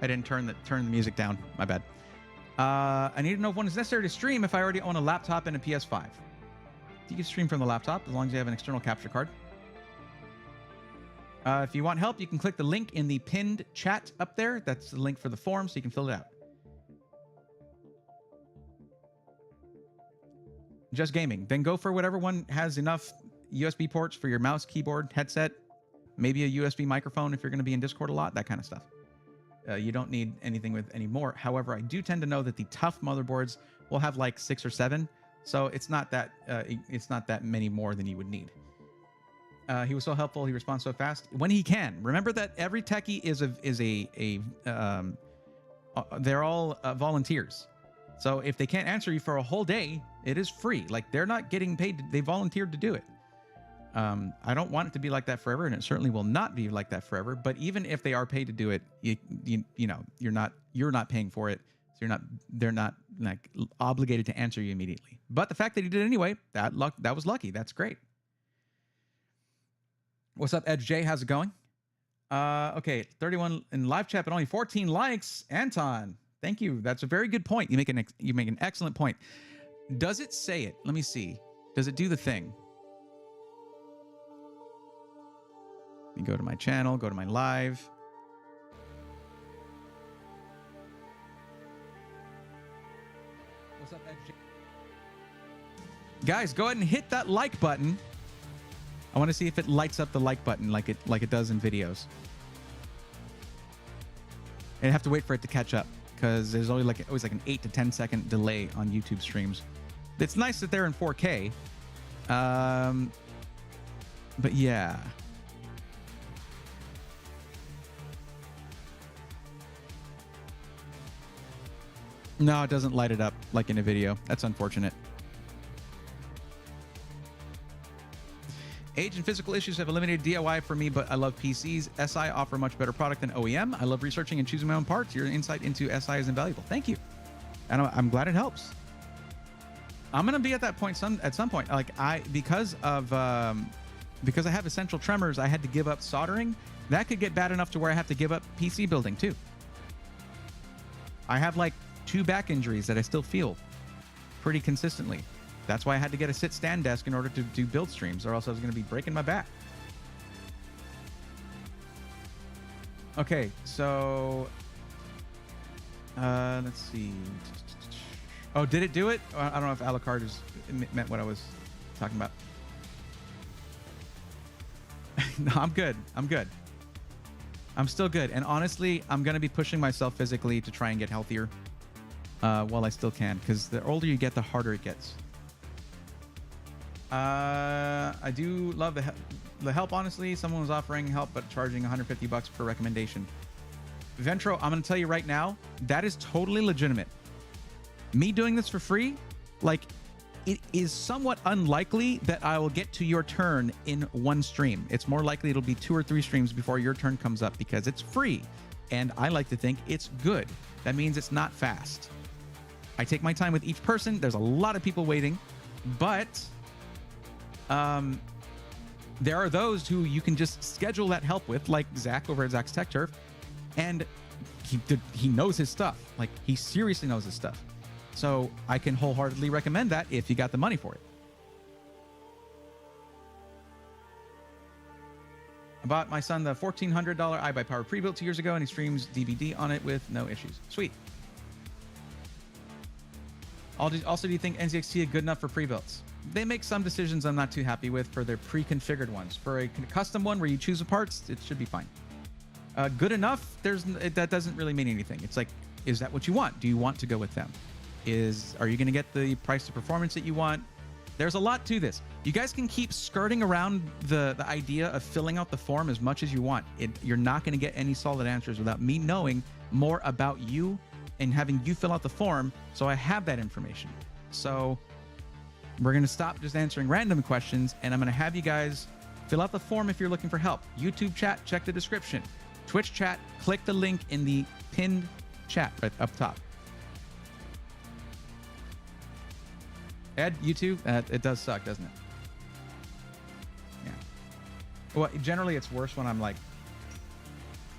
I didn't turn the music down. My bad. I need to know if one is necessary to stream if I already own a laptop and a PS5. You can stream from the laptop as long as you have an external capture card. If you want help, you can click the link in the pinned chat up there. That's the link for the form, so you can fill it out. Just gaming. Then go for whatever one has enough USB ports for your mouse, keyboard, headset, maybe a USB microphone if you're going to be in Discord a lot, that kind of stuff. You don't need anything with any more. However, I do tend to know that the tough motherboards will have like 6 or 7, so it's not that many more than you would need. He was so helpful. He responds so fast when he can. Remember that every techie they're all volunteers. So if they can't answer you for a whole day, it is free. Like, they're not getting paid. They volunteered to do it. I don't want it to be like that forever, and it certainly will not be like that forever. But even if they are paid to do it, you're not paying for it. So they're not like obligated to answer you immediately. But the fact that he did it anyway, that was lucky. That's great. What's up, Edge J? How's it going? Okay, 31 in live chat, but only 14 likes. Anton, thank you. That's a very good point. You make an excellent point. Does it say it? Let me see. Does it do the thing? Let me go to my channel, go to my live. What's up, Edge? Guys, go ahead and hit that like button. I want to see if it lights up the like button like it does in videos. And I have to wait for it to catch up because there's always like an 8 to 10 second delay on YouTube streams. It's nice that they're in 4K. But yeah. No, it doesn't light it up like in a video. That's unfortunate. Age and physical issues have eliminated DIY for me, but I love PCs. SI offer a much better product than OEM. I love researching and choosing my own parts. Your insight into SI is invaluable. Thank you. And I'm glad it helps. I'm going to be at that point at some point. Like because I have essential tremors, I had to give up soldering. That could get bad enough to where I have to give up PC building too. I have like 2 back injuries that I still feel pretty consistently. That's why I had to get a sit-stand desk in order to do build streams, or else I was going to be breaking my back. Okay, so let's see. Oh, did it do it? I don't know if Alucard meant what I was talking about. No, I'm good. I'm good. I'm still good. And honestly, I'm going to be pushing myself physically to try and get healthier while I still can, because the older you get, the harder it gets. I do love the help, honestly. Someone was offering help, but charging $150 per recommendation. Ventro, I'm going to tell you right now, that is totally legitimate. Me doing this for free, like, it is somewhat unlikely that I will get to your turn in one stream. It's more likely it'll be 2 or 3 streams before your turn comes up, because it's free. And I like to think it's good. That means it's not fast. I take my time with each person. There's a lot of people waiting, but there are those who you can just schedule that help with, like Zach over at Zach's Tech Turf, and he knows his stuff. Like, he seriously knows his stuff. So I can wholeheartedly recommend that if you got the money for it. I bought my son the $1,400 iBuyPower pre-built 2 years ago, and he streams DVD on it with no issues. Sweet. Also, do you think NZXT is good enough for pre-builts? They make some decisions I'm not too happy with for their pre-configured ones. For a custom one where you choose the parts, it should be fine. Good enough, that doesn't really mean anything. It's like, is that what you want? Do you want to go with them? Are you going to get the price to performance that you want? There's a lot to this. You guys can keep skirting around the idea of filling out the form as much as you want. You're not going to get any solid answers without me knowing more about you and having you fill out the form, so I have that information. So we're going to stop just answering random questions, and I'm going to have you guys fill out the form if you're looking for help. YouTube chat, check the description. Twitch chat, click the link in the pinned chat right up top. Ed, you too? It does suck, doesn't it? Yeah. Well, generally it's worse when I'm like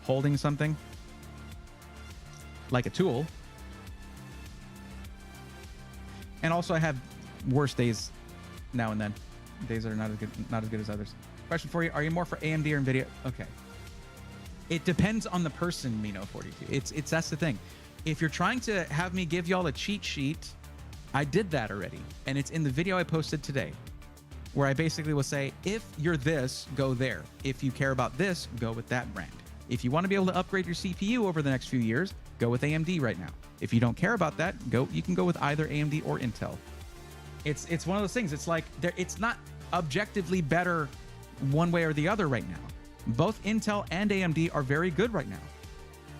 holding something like a tool. And also I have worse days now and then. Days that are not as good as others. Question for you, are you more for AMD or NVIDIA? Okay. It depends on the person, Mino42. That's the thing. If you're trying to have me give y'all a cheat sheet, I did that already. And it's in the video I posted today, where I basically will say, if you're this, go there. If you care about this, go with that brand. If you want to be able to upgrade your CPU over the next few years, go with AMD right now. If you don't care about that, you can go with either AMD or Intel. It's one of those things. It's like it's not objectively better one way or the other right now. Both Intel and AMD are very good right now.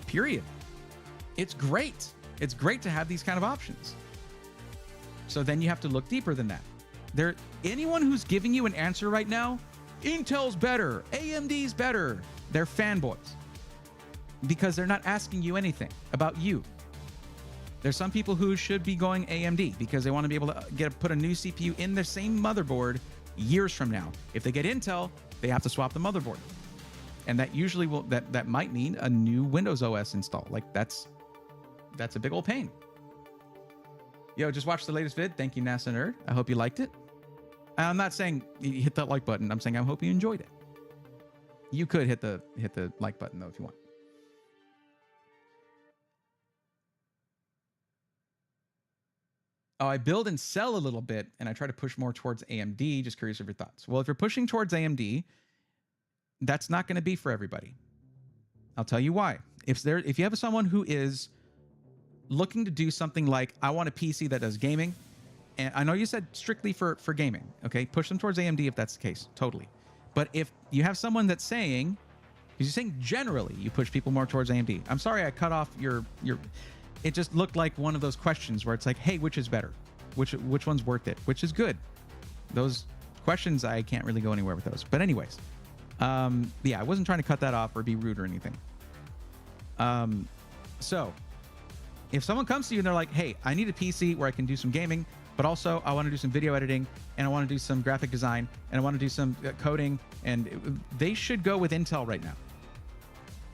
Period. It's great. It's great to have these kind of options. So then you have to look deeper than that. Anyone who's giving you an answer right now, Intel's better, AMD's better, they're fanboys. Because they're not asking you anything about you. There's some people who should be going AMD because they want to be able to put a new CPU in their same motherboard years from now. If they get Intel, they have to swap the motherboard. And that usually that might mean a new Windows OS install. Like that's a big old pain. Yo, just watched the latest vid. Thank you, NASA Nerd. I hope you liked it. I'm not saying you hit that like button. I'm saying I hope you enjoyed it. You could hit the like button though if you want. Oh, I build and sell a little bit, and I try to push more towards AMD. Just curious of your thoughts. Well, if you're pushing towards AMD, that's not going to be for everybody. I'll tell you why. If you have someone who is looking to do something like, I want a PC that does gaming, and I know you said strictly for gaming, okay? Push them towards AMD if that's the case, totally. But if you have someone that's saying, because you're saying generally you push people more towards AMD. I'm sorry I cut off your. It just looked like one of those questions where it's like, hey, which is better? Which one's worth it? Which is good? Those questions, I can't really go anywhere with those. But anyways, yeah, I wasn't trying to cut that off or be rude or anything. So if someone comes to you and they're like, hey, I need a PC where I can do some gaming, but also I want to do some video editing and I want to do some graphic design and I want to do some coding, and they should go with Intel right now,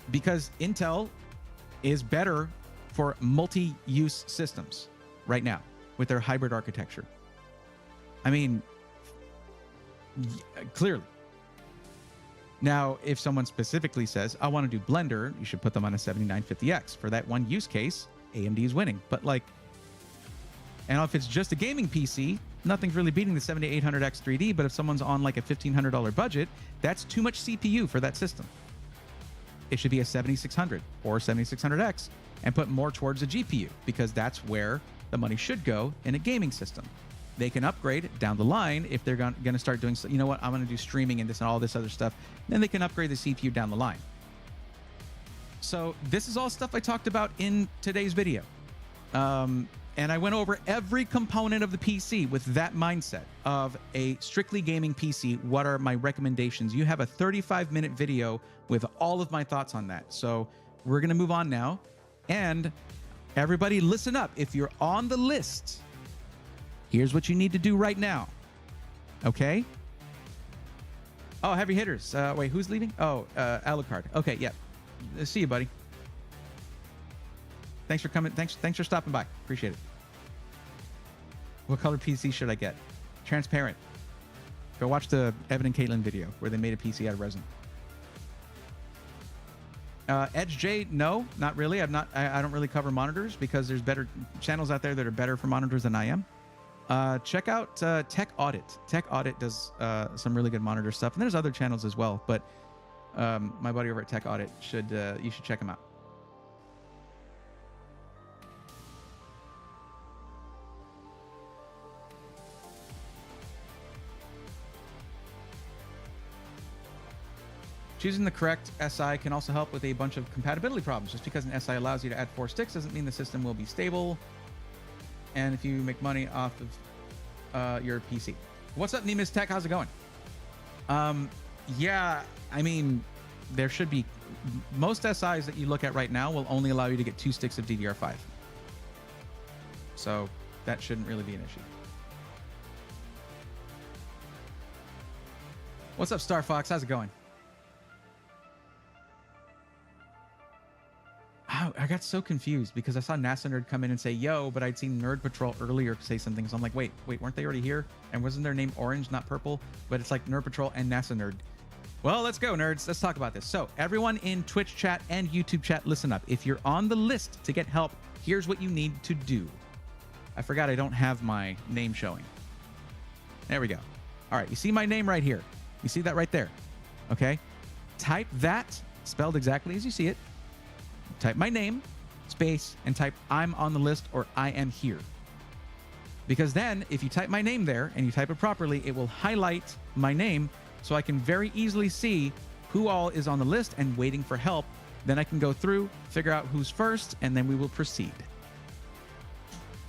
because Intel is better for multi-use systems right now with their hybrid architecture. I mean, clearly. Now, if someone specifically says, I want to do Blender, you should put them on a 7950X. For that one use case, AMD is winning. But like, and if it's just a gaming PC, nothing's really beating the 7800X 3D, but if someone's on like a $1,500 budget, that's too much CPU for that system. It should be a 7600 or 7600X and put more towards a GPU, because that's where the money should go in a gaming system. They can upgrade down the line if they're going to start doing, you know what, I'm going to do streaming and this and all this other stuff. Then they can upgrade the CPU down the line. So this is all stuff I talked about in today's video. And I went over every component of the PC with that mindset of a strictly gaming PC. What are my recommendations? You have a 35-minute video with all of my thoughts on that. So we're going to move on now. And everybody listen up. If you're on the list, here's what you need to do right now. Okay? Oh, heavy hitters. Wait, who's leaving? Oh, Alucard. Okay, yeah. See you, buddy. Thanks for coming. Thanks for stopping by. Appreciate it. What color PC should I get? Transparent. Go watch the Evan and Caitlin video where they made a PC out of resin. Edge J, no, not really. I don't really cover monitors because there's better channels out there that are better for monitors than I am. Check out Tech Audit. Tech Audit does some really good monitor stuff, and there's other channels as well. But my buddy over at Tech Audit you should check him out. Choosing the correct SI can also help with a bunch of compatibility problems. Just because an SI allows you to add 4 sticks doesn't mean the system will be stable. And if you make money off of your PC. What's up, Nemus Tech? How's it going? Yeah, I mean, there should be... Most SIs that you look at right now will only allow you to get 2 sticks of DDR5. So that shouldn't really be an issue. What's up, Star Fox? How's it going? I got so confused because I saw NASA Nerd come in and say, yo, but I'd seen Nerd Patrol earlier say something. So I'm like, wait, weren't they already here? And wasn't their name orange, not purple? But it's like Nerd Patrol and NASA Nerd. Well, let's go, nerds. Let's talk about this. So everyone in Twitch chat and YouTube chat, listen up. If you're on the list to get help, here's what you need to do. I forgot I don't have my name showing. There we go. All right, you see my name right here. You see that right there? Okay. Type that, spelled exactly as you see it. Type my name, space, and type I'm on the list or I am here. Because then if you type my name there and you type it properly, it will highlight my name so I can very easily see who all is on the list and waiting for help. Then I can go through, figure out who's first, and then we will proceed.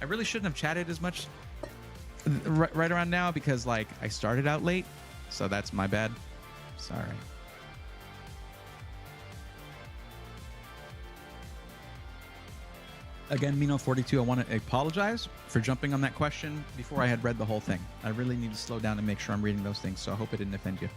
I really shouldn't have chatted as much right around now because like I started out late, so that's my bad. Sorry. Again, Mino42, I want to apologize for jumping on that question before I had read the whole thing. I really need to slow down and make sure I'm reading those things, so I hope it didn't offend you.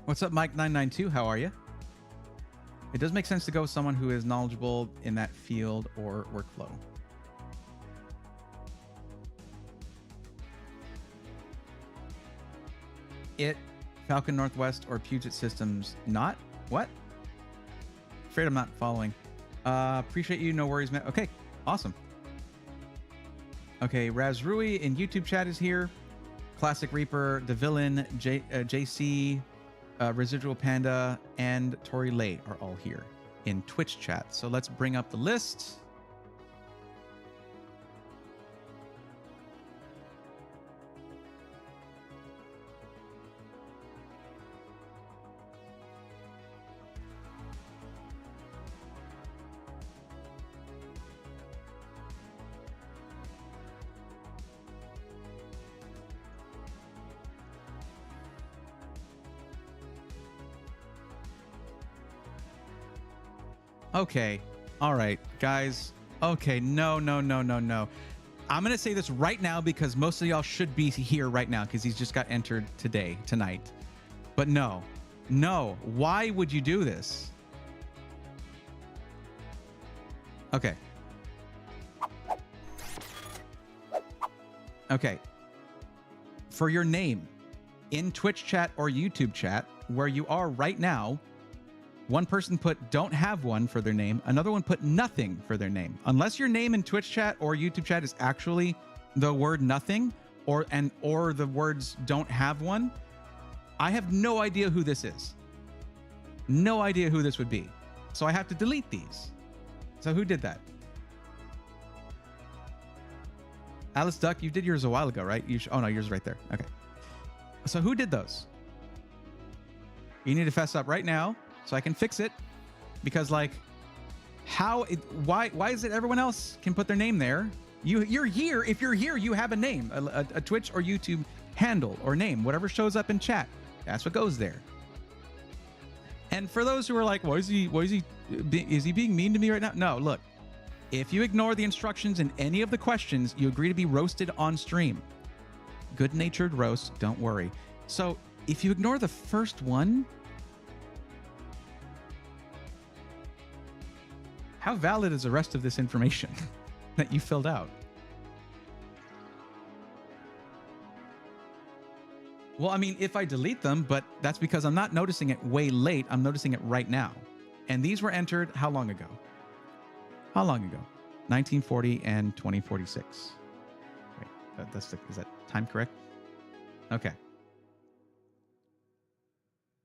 What's up, Mike992? How are you? It does make sense to go with someone who is knowledgeable in that field or workflow. Falcon Northwest or Puget Systems not? What? Afraid I'm not following. Appreciate you. No worries, man. Okay, awesome. Okay, Razrui in YouTube chat is here. Classic Reaper, The Villain, JC, Residual Panda, and Tori Lay are all here in Twitch chat. So let's bring up the list. Okay. All right, guys. Okay. No. I'm going to say this right now because most of y'all should be here right now because he's just got entered tonight. But no. Why would you do this? Okay. For your name in Twitch chat or YouTube chat, where you are right now, one person put don't have one for their name. Another one put nothing for their name. Unless your name in Twitch chat or YouTube chat is actually the word nothing or the words don't have one, I have no idea who this is. No idea who this would be. So I have to delete these. So who did that? Alice Duck, you did yours a while ago, right? Oh no, yours is right there. Okay. So who did those? You need to fess up right now so I can fix it. Because like, why is it everyone else can put their name there? You're here. If you're here, you have a name, a Twitch or YouTube handle or name, whatever shows up in chat. That's what goes there. And for those who are like, is he being mean to me right now? No, look, if you ignore the instructions in any of the questions, you agree to be roasted on stream. Good-natured roast, don't worry. So if you ignore the first one, how valid is the rest of this information that you filled out? Well, I mean, if I delete them, but that's because I'm not noticing it way late. I'm noticing it right now. And these were entered how long ago? How long ago? 1940 and 2046. Wait, is that time correct? Okay.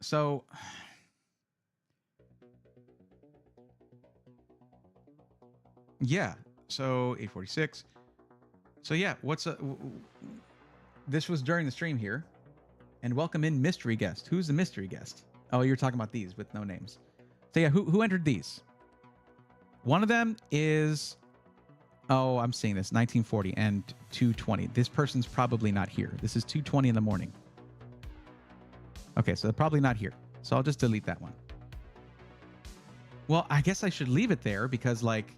So, yeah. So 846. So yeah, this was during the stream here. And welcome in mystery guest. Who's the mystery guest? Oh, you're talking about these with no names. So yeah, who entered these? One of them is, oh, I'm seeing this, 1940 and 220. This person's probably not here. This is 2:20 in the morning. Okay, so they're probably not here. So I'll just delete that one. Well, I guess I should leave it there because like,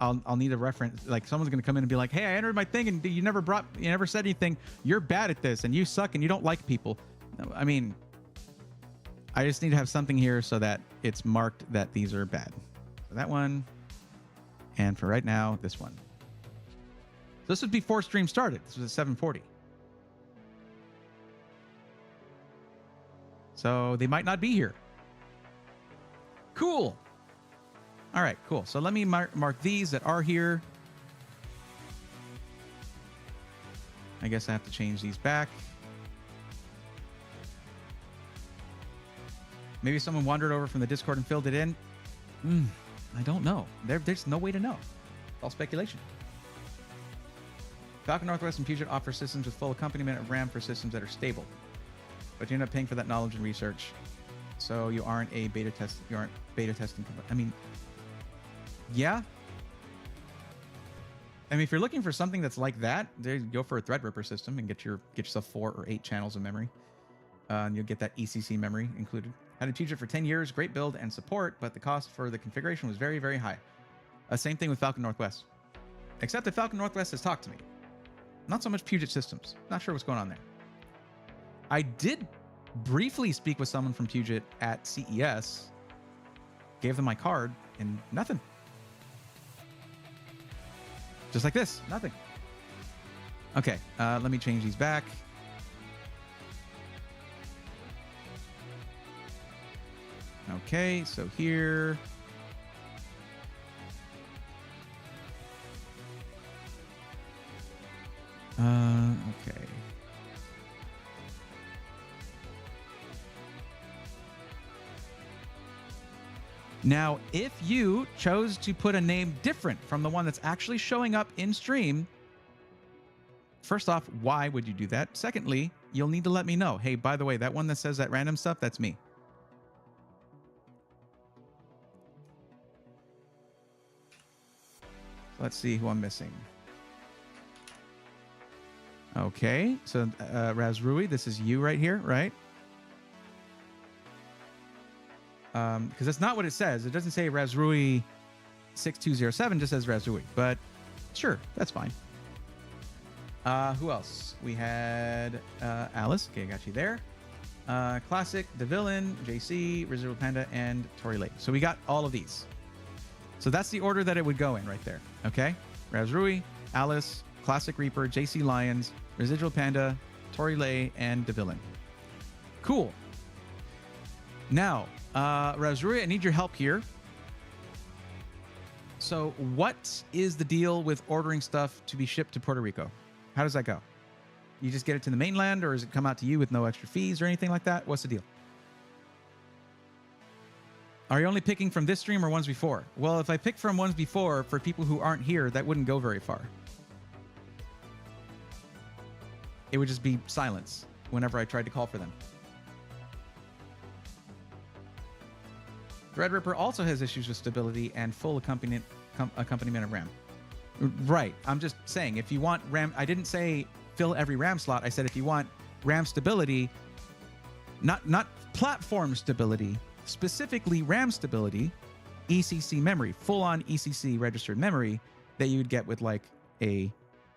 I'll need a reference. Like someone's going to come in and be like, hey, I entered my thing and you never said anything. You're bad at this and you suck and you don't like people. No, I mean, I just need to have something here so that it's marked that these are bad. So that one. And for right now, this one. This was before stream started. This was at 7:40. So they might not be here. Cool. All right, cool. So let me mark these that are here. I guess I have to change these back. Maybe someone wandered over from the Discord and filled it in. I don't know. There's no way to know. It's all speculation. Falcon Northwest and Puget offer systems with full accompaniment of RAM for systems that are stable. But you end up paying for that knowledge and research. So you aren't a beta test. You aren't beta testing. I mean, yeah. I mean, if you're looking for something that's like that, go for a Threadripper system and get yourself 4 or 8 channels of memory. And you'll get that ECC memory included. Had a Puget for 10 years, great build and support, but the cost for the configuration was very, very high. Same thing with Falcon Northwest. Except that Falcon Northwest has talked to me. Not so much Puget Systems. Not sure what's going on there. I did briefly speak with someone from Puget at CES. Gave them my card and nothing. Just like this, nothing. Okay, let me change these back. Okay, so here. Okay. Now, if you chose to put a name different from the one that's actually showing up in stream, first off, why would you do that? Secondly, you'll need to let me know. Hey, by the way, that one that says that random stuff, that's me. Let's see who I'm missing. Okay, so Razrui, this is you right here, right? Because that's not what it says. It doesn't say Razrui 6207, just says Razrui. But sure, that's fine. Who else? We had Alice. Okay, I got you there. Classic, The Villain, JC, Residual Panda, and Tory Lake. So we got all of these. So that's the order that it would go in right there. Okay? Razrui, Alice, Classic Reaper, JC Lions, Residual Panda, Tory Lay, and The Villain. Cool. Now, Razrui, I need your help here. So what is the deal with ordering stuff to be shipped to Puerto Rico? How does that go? You just get it to the mainland, or does it come out to you with no extra fees or anything like that? What's the deal? Are you only picking from this stream or ones before? Well, if I pick from ones before for people who aren't here, that wouldn't go very far. it would just be silence whenever I tried to call for them. Threadripper also has issues with stability and full accompaniment of RAM. Right. I'm just saying, if you want RAM, I didn't say fill every RAM slot. I said if you want RAM stability, not platform stability, specifically RAM stability, ECC memory, full-on ECC registered memory that you would get with like a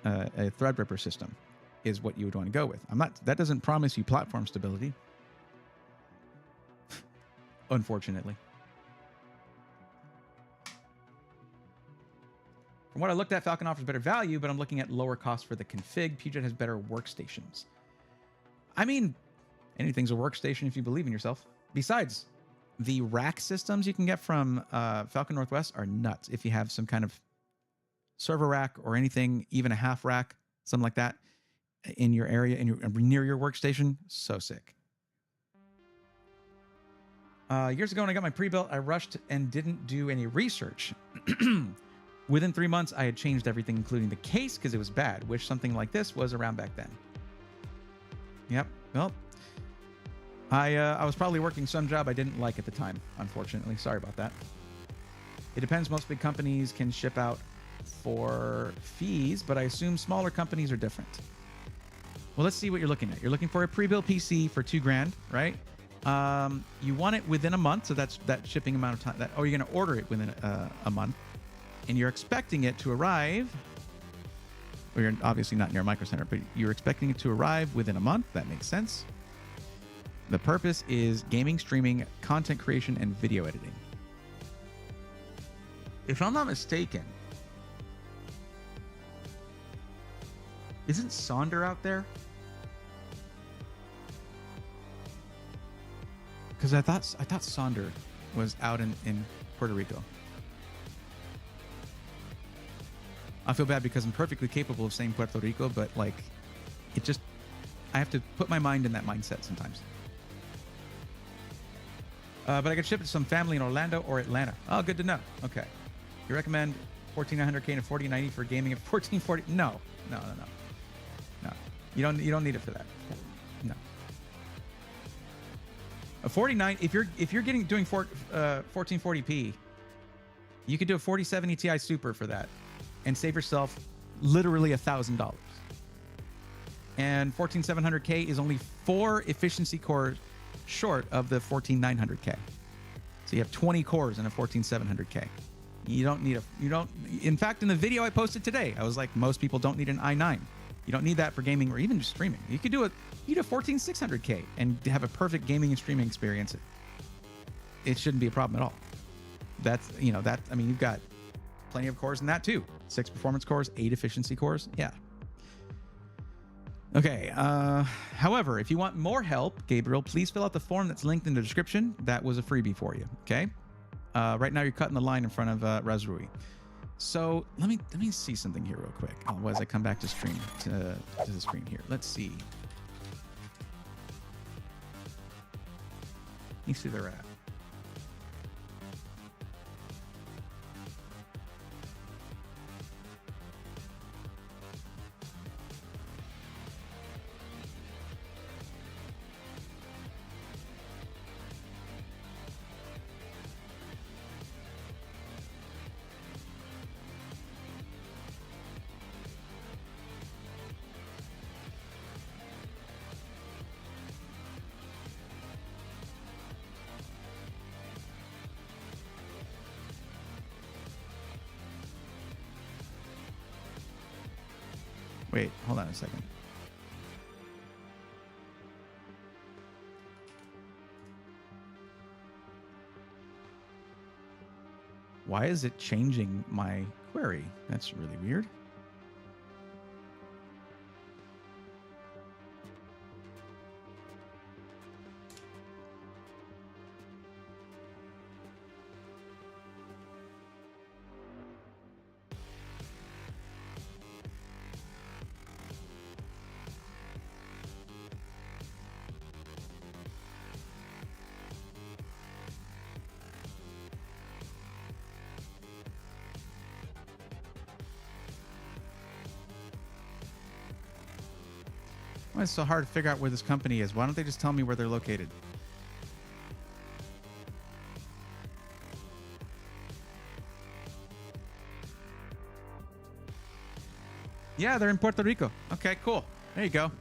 Threadripper system is what you would want to go with. That doesn't promise you platform stability. Unfortunately. From what I looked at, Falcon offers better value, but I'm looking at lower cost for the config. Puget has better workstations. I mean, anything's a workstation if you believe in yourself. Besides, the rack systems you can get from Falcon Northwest are nuts. If you have some kind of server rack or anything, even a half rack, something like that, in your area, near your workstation, so sick. Years ago when I got my pre-built, I rushed and didn't do any research. Within 3 months, I had changed everything, including the case, because it was bad. Wish something like this was around back then. Yep. Well, I was probably working some job I didn't like at the time, unfortunately. Sorry about that. It depends. Most big companies can ship out for fees, but I assume smaller companies are different. Well, let's see what you're looking at. You're looking for a pre-built PC for $2,000, right? You want it within a month, so that's that shipping amount of time. You're going to order it within a month. And you're expecting it to arrive, well, you're obviously not near a Micro Center, but you're expecting it to arrive within a month. That makes sense. The purpose is gaming, streaming, content creation, and video editing. If I'm not mistaken, isn't Sonder out there? Because I thought Sonder was out in Puerto Rico. I feel bad because I'm perfectly capable of saying Puerto Rico, but like, I have to put my mind in that mindset sometimes. But I could ship it to some family in Orlando or Atlanta. Oh, good to know. Okay. You recommend 14900K to 4090 for gaming at 1440? No. You don't need it for that. No. A 49, if you're doing 1440p, you could do a 4070 Ti Super for that and save yourself literally $1,000. And 14700K is only 4 efficiency cores short of the 14900K. So you have 20 cores in a 14700K. In fact, in the video I posted today, I was like, most people don't need an i9. You don't need that for gaming or even just streaming. You could do a 14600K and have a perfect gaming and streaming experience. It shouldn't be a problem at all. You've got plenty of cores in that too. 6 performance cores, 8 efficiency cores. Yeah. Okay. However, if you want more help, Gabriel, please fill out the form that's linked in the description. That was a freebie for you. Okay. Right now you're cutting the line in front of Razrui. So let me see something here real quick. As I come back to stream to the screen here. Let's see. Let me see where they're at. Wait, hold on a second. Why is it changing my query? That's really weird. Why is it so hard to figure out where this company is? Why don't they just tell me where they're located? Yeah, they're in Puerto Rico. Okay, cool. There you go.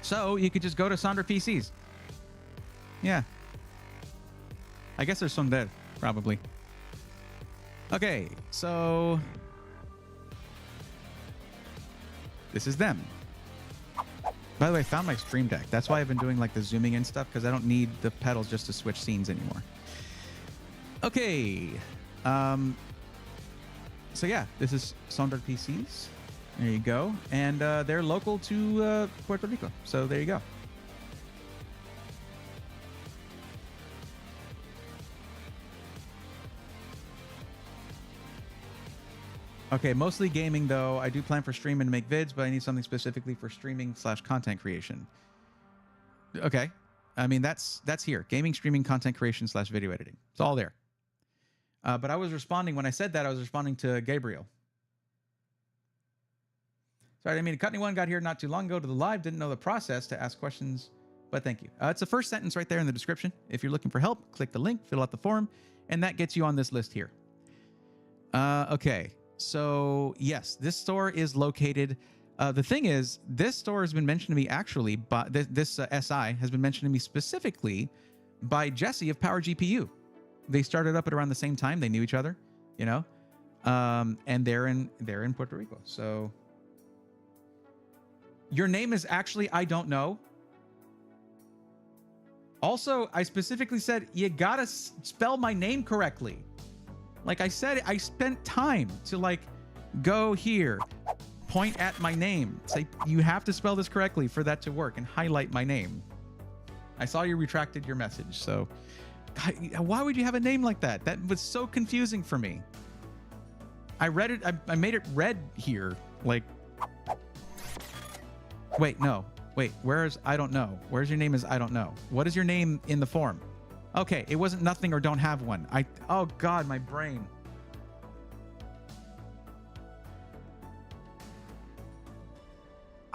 So you could just go to Sonder PCs. Yeah. I guess there's some there, probably. Okay, so this is them. By the way, I found my stream deck. That's why I've been doing like the zooming in stuff, because I don't need the pedals just to switch scenes anymore. Okay. So yeah, this is Sonder PCs. There you go. And they're local to Puerto Rico. So there you go. Okay, mostly gaming though. I do plan for stream and make vids, but I need something specifically for streaming / content creation. Okay. I mean, that's here. Gaming, streaming, content creation / video editing. It's all there. But I was responding, when I said that, I was responding to Gabriel. Sorry, I didn't mean to cut anyone. Got here not too long ago to the live. Didn't know the process to ask questions, but thank you. It's the first sentence right there in the description. If you're looking for help, click the link, fill out the form, and that gets you on this list here. Okay, so yes, this store is located. The thing is, this store has been mentioned to me actually, but this SI has been mentioned to me specifically by Jesse of Power GPU. They started up at around the same time. They knew each other, you know, and they're in Puerto Rico. So your name is actually, I don't know. Also, I specifically said, you gotta spell my name correctly. Like I said, I spent time to like go here, point at my name, say, you have to spell this correctly for that to work, and highlight my name. I saw you retracted your message, so why would you have a name like that? That was so confusing for me. I read it, I made it red here, like, wait, no, wait, where's, I don't know. Where's your name is, I don't know. What is your name in the form? Okay, it wasn't nothing or don't have one. Oh God, my brain.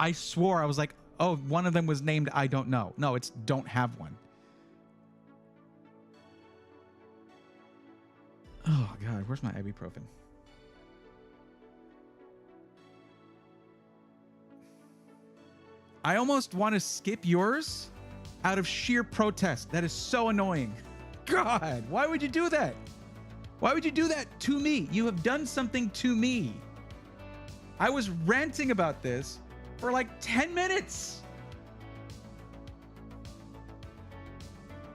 I swore, I was like, oh, one of them was named I don't know. No, it's don't have one. Oh God, where's my ibuprofen? I almost want to skip yours out of sheer protest. That is so annoying. God, why would you do that? Why would you do that to me? You have done something to me. I was ranting about this for like 10 minutes.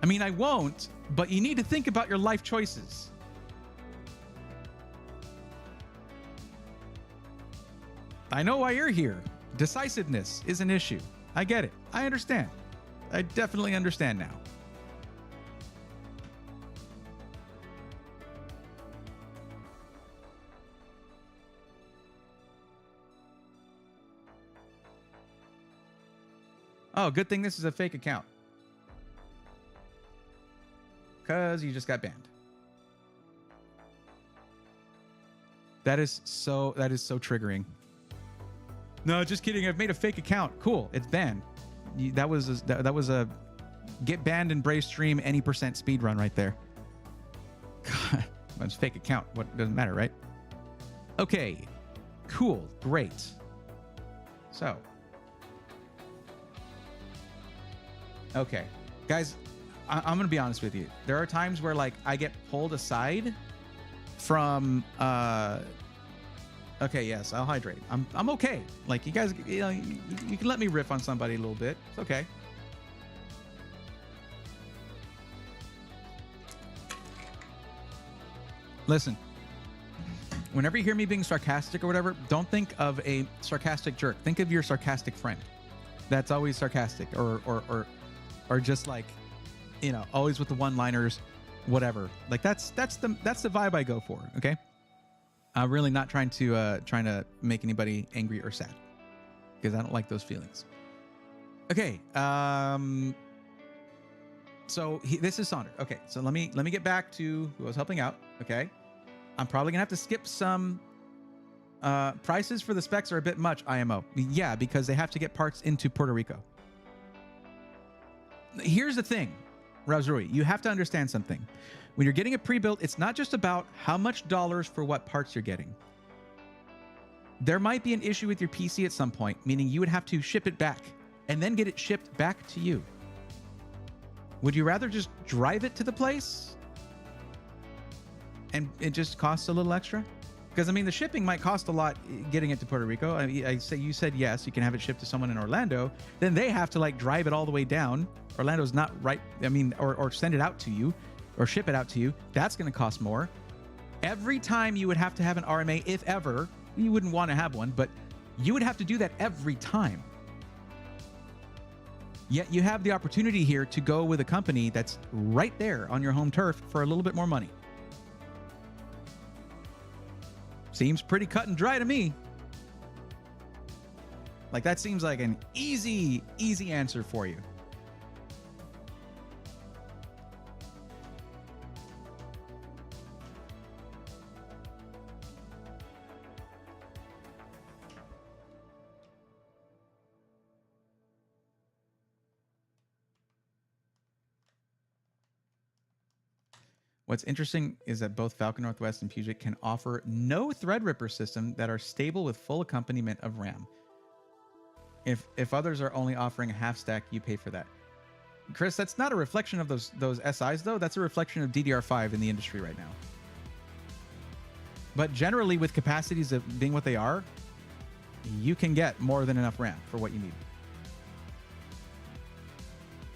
I mean, I won't, but you need to think about your life choices. I know why you're here. Decisiveness is an issue. I get it. I understand. I definitely understand now. Oh, good thing this is a fake account. Because you just got banned. That is so triggering. No, just kidding. I've made a fake account. Cool. It's banned. That was a get banned in Brave stream any % speed run right there. God, it's a fake account. What doesn't matter, right? Okay. Cool. Great. So. Okay. Guys, I'm going to be honest with you. There are times where like I get pulled aside from okay, yes, I'll hydrate. I'm okay. Like you guys, you know, you can let me riff on somebody a little bit. It's okay. Listen, whenever you hear me being sarcastic or whatever, don't think of a sarcastic jerk. Think of your sarcastic friend. That's always sarcastic or just like, you know, always with the one-liners, whatever. Like that's the vibe I go for. Okay. I'm really not trying to make anybody angry or sad because I don't like those feelings. Okay. So this is Sonder. Okay. So let me get back to who I was helping out. Okay. I'm probably gonna have to skip some Prices for the specs are a bit much, IMO. Yeah, because they have to get parts into Puerto Rico. Here's the thing, Razrui, you have to understand something. When you're getting a pre-built, it's not just about how much dollars for what parts you're getting. There might be an issue with your PC at some point, meaning you would have to ship it back and then get it shipped back to you. Would you rather just drive it to the place and it just costs a little extra? Because I mean, the shipping might cost a lot getting it to Puerto Rico. I say you said yes, you can have it shipped to someone in Orlando. Then they have to like drive it all the way down. Orlando's not right. I mean, or send it out to you or ship it out to you. That's going to cost more. Every time you would have to have an RMA, if ever. You wouldn't want to have one, but you would have to do that every time. Yet you have the opportunity here to go with a company that's right there on your home turf for a little bit more money. Seems pretty cut and dry to me. Like that seems like an easy answer for you. What's interesting is that both Falcon Northwest and Puget can offer no Threadripper system that are stable with full accompaniment of RAM. If others are only offering a half stack, you pay for that. Chris, that's not a reflection of those SIs though. That's a reflection of DDR5 in the industry right now. But generally with capacities of being what they are, you can get more than enough RAM for what you need.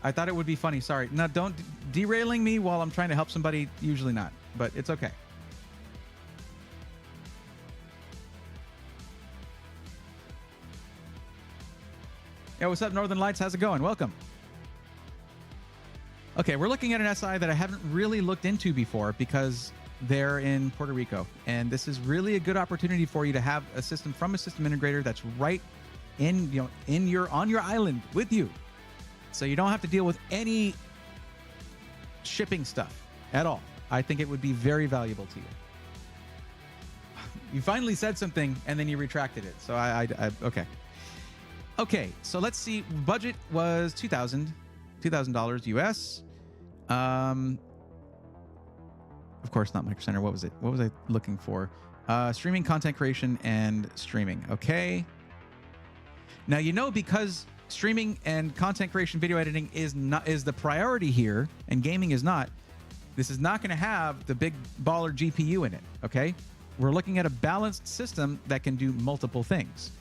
I thought it would be funny. Sorry. No, don't derailing me while I'm trying to help somebody. Usually not, but it's okay. Yeah, what's up, Northern Lights? How's it going? Welcome. Okay, we're looking at an SI that I haven't really looked into before because they're in Puerto Rico, and this is really a good opportunity for you to have a system from a system integrator that's right in, on your island with you. So you don't have to deal with any shipping stuff at all. I think it would be very valuable to you. You finally said something and then you retracted it. So okay. Okay, so let's see. Budget was $2,000 US. Of course, not Micro Center. What was it? What was I looking for? Streaming, content creation, and streaming. Okay. Now, because streaming and content creation, video editing is the priority here, and gaming is not. This is not going to have the big baller GPU in it. Okay, we're looking at a balanced system that can do multiple things.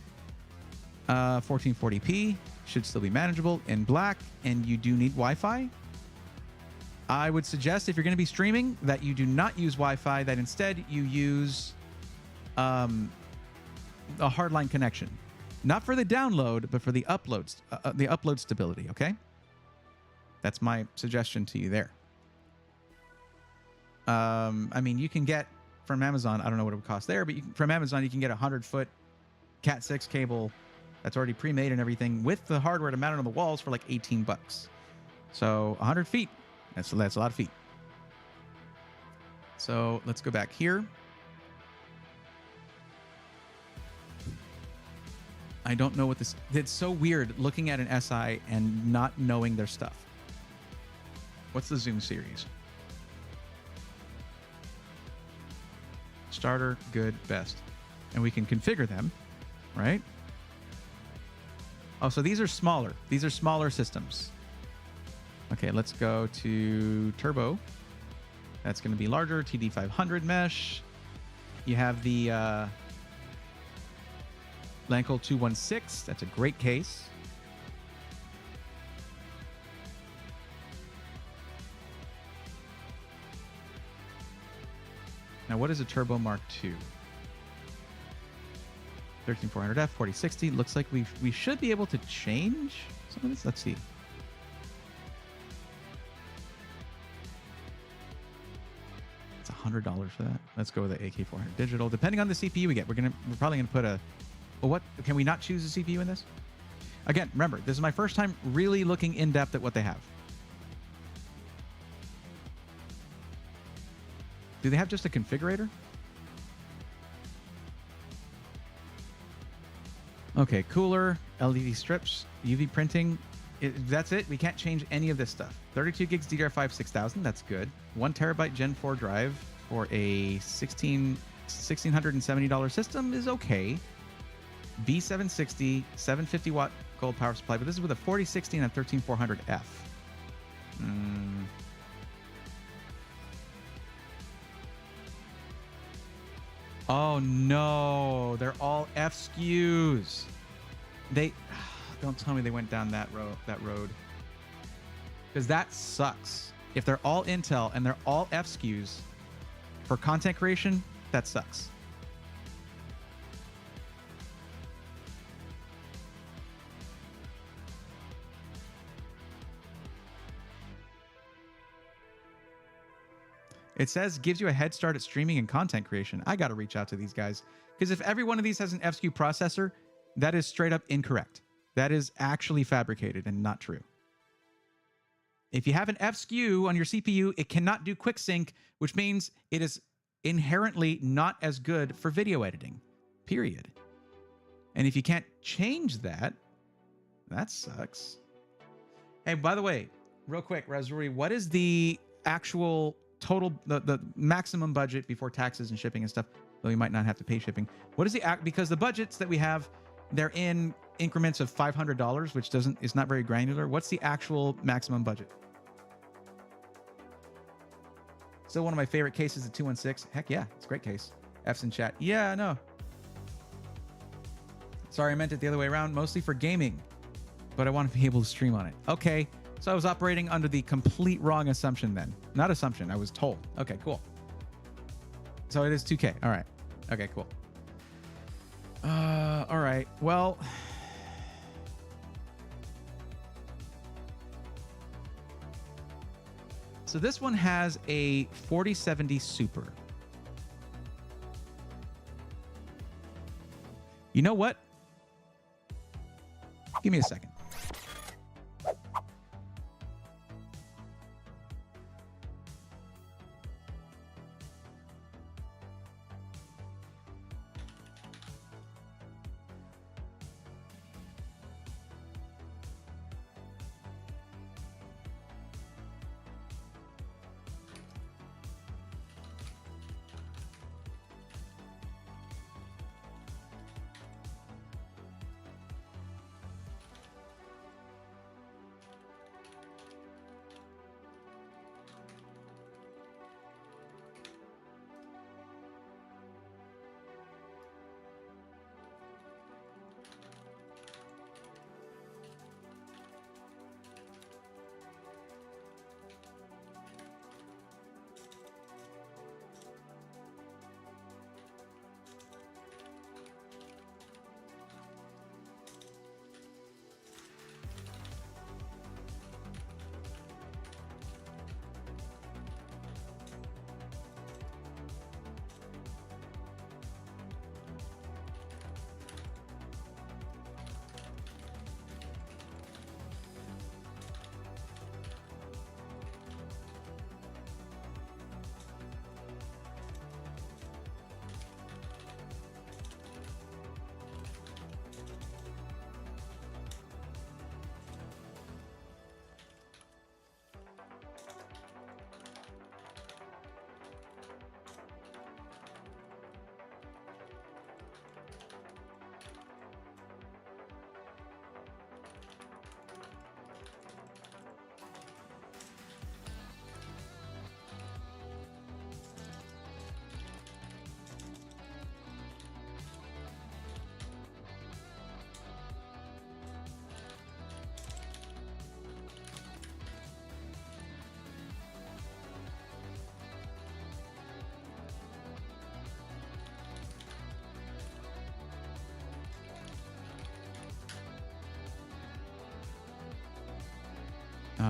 1440p should still be manageable in black, and you do need Wi-Fi. I would suggest if you're going to be streaming that you do not use Wi-Fi, that instead you use a hardline connection. Not for the download, but for the upload stability, okay? That's my suggestion to you there. I mean, you can get from Amazon, I don't know what it would cost there, but from Amazon, you can get a 100-foot Cat6 cable that's already pre-made and everything with the hardware to mount it on the walls for like 18 bucks. So 100 feet, that's a lot of feet. So let's go back here. I don't know what this... It's so weird looking at an SI and not knowing their stuff. What's the Zoom series? Starter, good, best. And we can configure them, right? Oh, so these are smaller. These are smaller systems. Okay, let's go to Turbo. That's going to be larger. TD500 mesh. You have the Lanco 216. That's a great case. Now, what is a Turbo Mark II? 13400F, 4060. Looks like we should be able to change some of this. Let's see. It's $100 for that. Let's go with the AK400 digital. Depending on the CPU we get, we're probably gonna put a. Well, what can we not choose a CPU in this? Again, remember, this is my first time really looking in depth at what they have. Do they have just a configurator? Okay, cooler, LED strips, UV printing. That's it. We can't change any of this stuff. 32 gigs DDR5 6000. That's good. 1 terabyte Gen 4 drive for a $1,670 system is okay. B760, 750 watt gold power supply, but this is with a 4060 and a 13400F. Oh no, they're all F SKUs. They don't tell me they went down that road. Because that sucks. If they're all Intel and they're all F SKUs for content creation, that sucks. It says gives you a head start at streaming and content creation. I got to reach out to these guys because if every one of these has an F SKU processor, that is straight up incorrect. That is actually fabricated and not true. If you have an F SKU on your CPU, it cannot do quick sync, which means it is inherently not as good for video editing, period. And if you can't change that, that sucks. Hey, by the way, real quick, Razuri, what is the actual total, the maximum budget before taxes and shipping and stuff, though you might not have to pay shipping? What is the because the budgets that we have, they're in increments of $500, which is not very granular. What's the actual maximum budget? Still one of my favorite cases, the 216. Heck yeah, it's a great case. F's in chat. Yeah, no. Sorry, I meant it the other way around. Mostly for gaming, but I want to be able to stream on it. Okay, so I was operating under the complete wrong assumption then. Not assumption, I was told. Okay, cool. So it is 2K. All right. Okay, cool. All right. Well, so this one has a 4070 Super. You know what? Give me a second.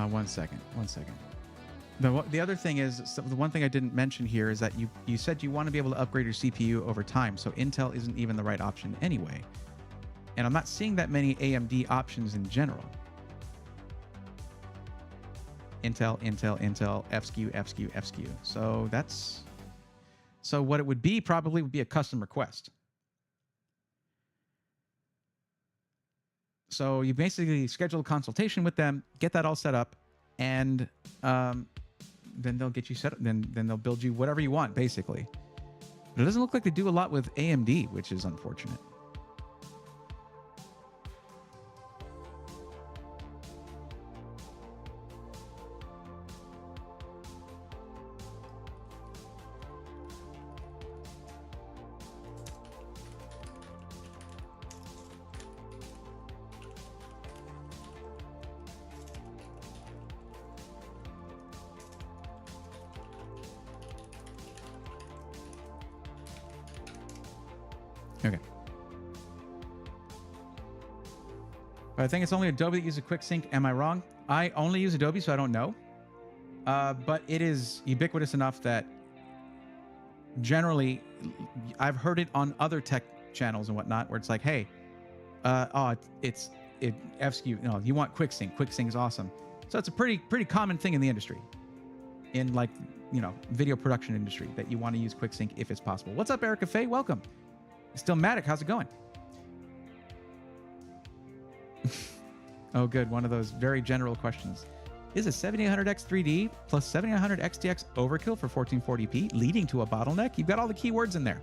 One second. The other thing is, so the one thing I didn't mention here is that you said you want to be able to upgrade your CPU over time, so Intel isn't even the right option anyway. And I'm not seeing that many AMD options in general. Intel, FSKU. So what it would be probably would be a custom request. So you basically schedule a consultation with them, get that all set up, and then they'll get you set up. Then they'll build you whatever you want, basically. But it doesn't look like they do a lot with AMD, which is unfortunate. Okay. But I think it's only Adobe that uses QuickSync. Am I wrong? I only use Adobe, so I don't know. But it is ubiquitous enough that generally I've heard it on other tech channels and whatnot, where it's like, hey, it FSCU, you know, you want QuickSync. QuickSync is awesome. So it's a pretty common thing in the industry, in like, you know, video production industry, that you want to use QuickSync if it's possible. What's up, Erica Faye? Welcome. Still Matic, how's it going? Oh, good. One of those very general questions. Is a 7800X 3D plus 7900 XTX overkill for 1440p, leading to a bottleneck? You've got all the keywords in there.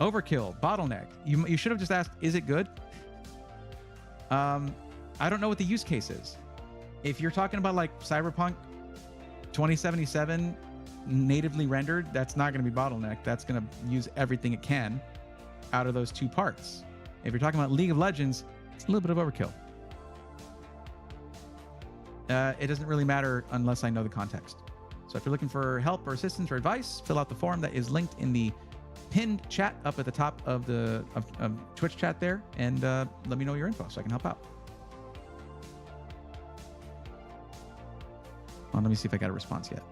Overkill, bottleneck. You should have just asked, is it good? I don't know what the use case is. If you're talking about like Cyberpunk 2077 natively rendered, that's not going to be bottleneck. That's going to use everything it can out of those two parts. If you're talking about League of Legends, it's a little bit of overkill. It doesn't really matter unless I know the context. So if you're looking for help or assistance or advice, fill out the form that is linked in the pinned chat up at the top of the Twitch chat there, and let me know your info so I can help out. Oh, let me see if I got a response yet.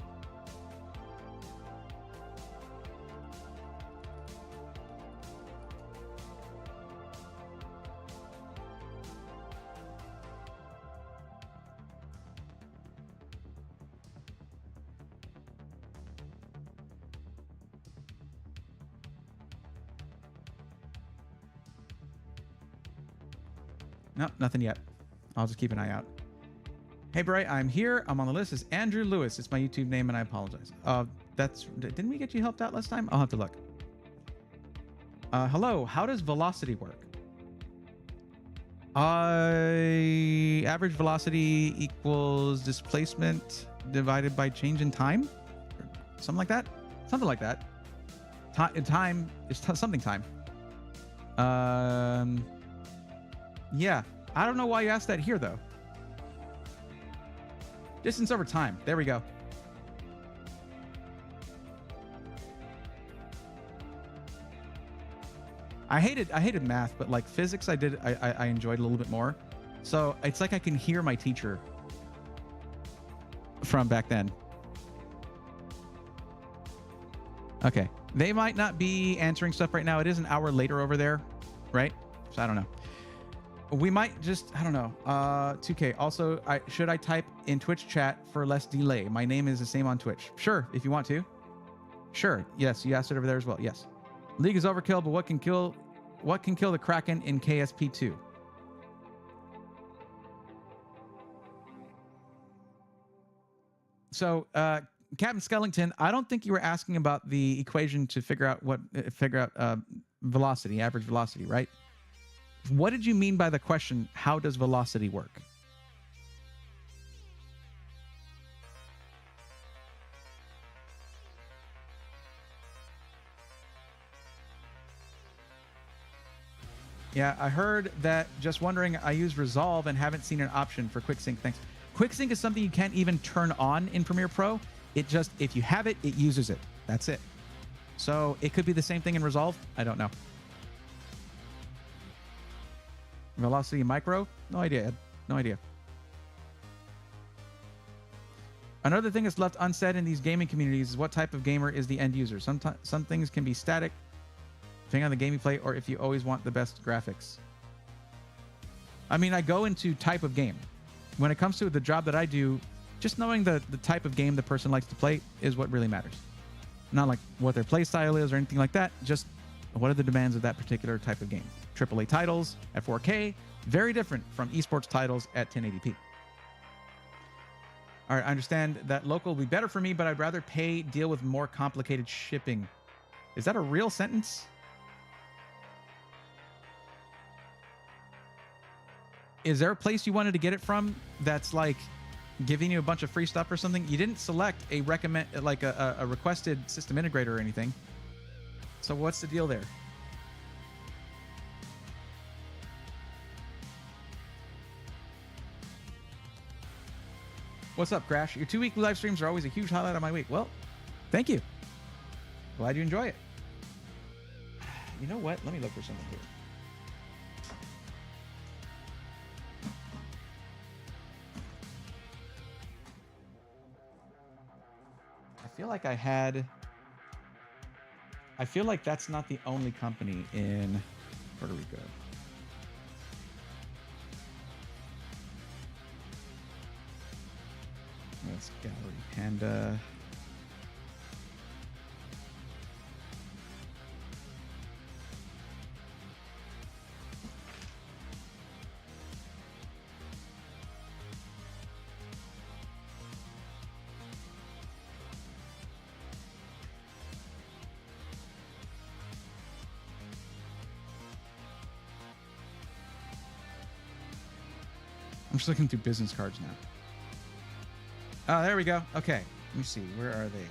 No, nothing yet. I'll just keep an eye out. Hey, Bray, I'm here. I'm on the list. It's Andrew Lewis. It's my YouTube name, and I apologize. Didn't we get you helped out last time? I'll have to look. Hello. How does velocity work? Average velocity equals displacement divided by change in time? Or something like that? Something like that. Time is something time. Yeah. I don't know why you asked that here, though. Distance over time. There we go. I hated math, but like physics, I enjoyed a little bit more. So it's like I can hear my teacher from back then. Okay. They might not be answering stuff right now. It is an hour later over there, right? So I don't know. We might just, I don't know. 2K. Also, should I type in Twitch chat for less delay? My name is the same on Twitch. Sure, if you want to. Sure. Yes, you asked it over there as well. Yes. League is overkill, but what can kill the Kraken in KSP2? So, Captain Skellington, I don't think you were asking about the equation to figure out velocity, average velocity, right? What did you mean by the question, how does velocity work? Yeah, I heard that. Just wondering, I use Resolve and haven't seen an option for QuickSync. Thanks. QuickSync is something you can't even turn on in Premiere Pro. It just, if you have it, it uses it. That's it. So it could be the same thing in Resolve. I don't know. Velocity micro? No idea, Ed. No idea. Another thing that's left unsaid in these gaming communities is what type of gamer is the end user. Some things can be static, depending on the game you play, or if you always want the best graphics. I mean, I go into type of game. When it comes to the job that I do, just knowing the type of game the person likes to play is what really matters. Not like what their play style is or anything like that. Just What are the demands of that particular type of game? AAA titles at 4K, very different from esports titles at 1080p. All right, I understand that local will be better for me, but I'd rather deal with more complicated shipping. Is that a real sentence? Is there a place you wanted to get it from that's like giving you a bunch of free stuff or something? You didn't select a a requested system integrator or anything. So what's the deal there? What's up, Crash? Your 2 weekly live streams are always a huge highlight of my week. Well, thank you. Glad you enjoy it. You know what? Let me look for something here. I feel like that's not the only company in Puerto Rico. That's Gallery Panda. I'm just looking through business cards now. Oh, there we go. Okay. Let me see. Where are they?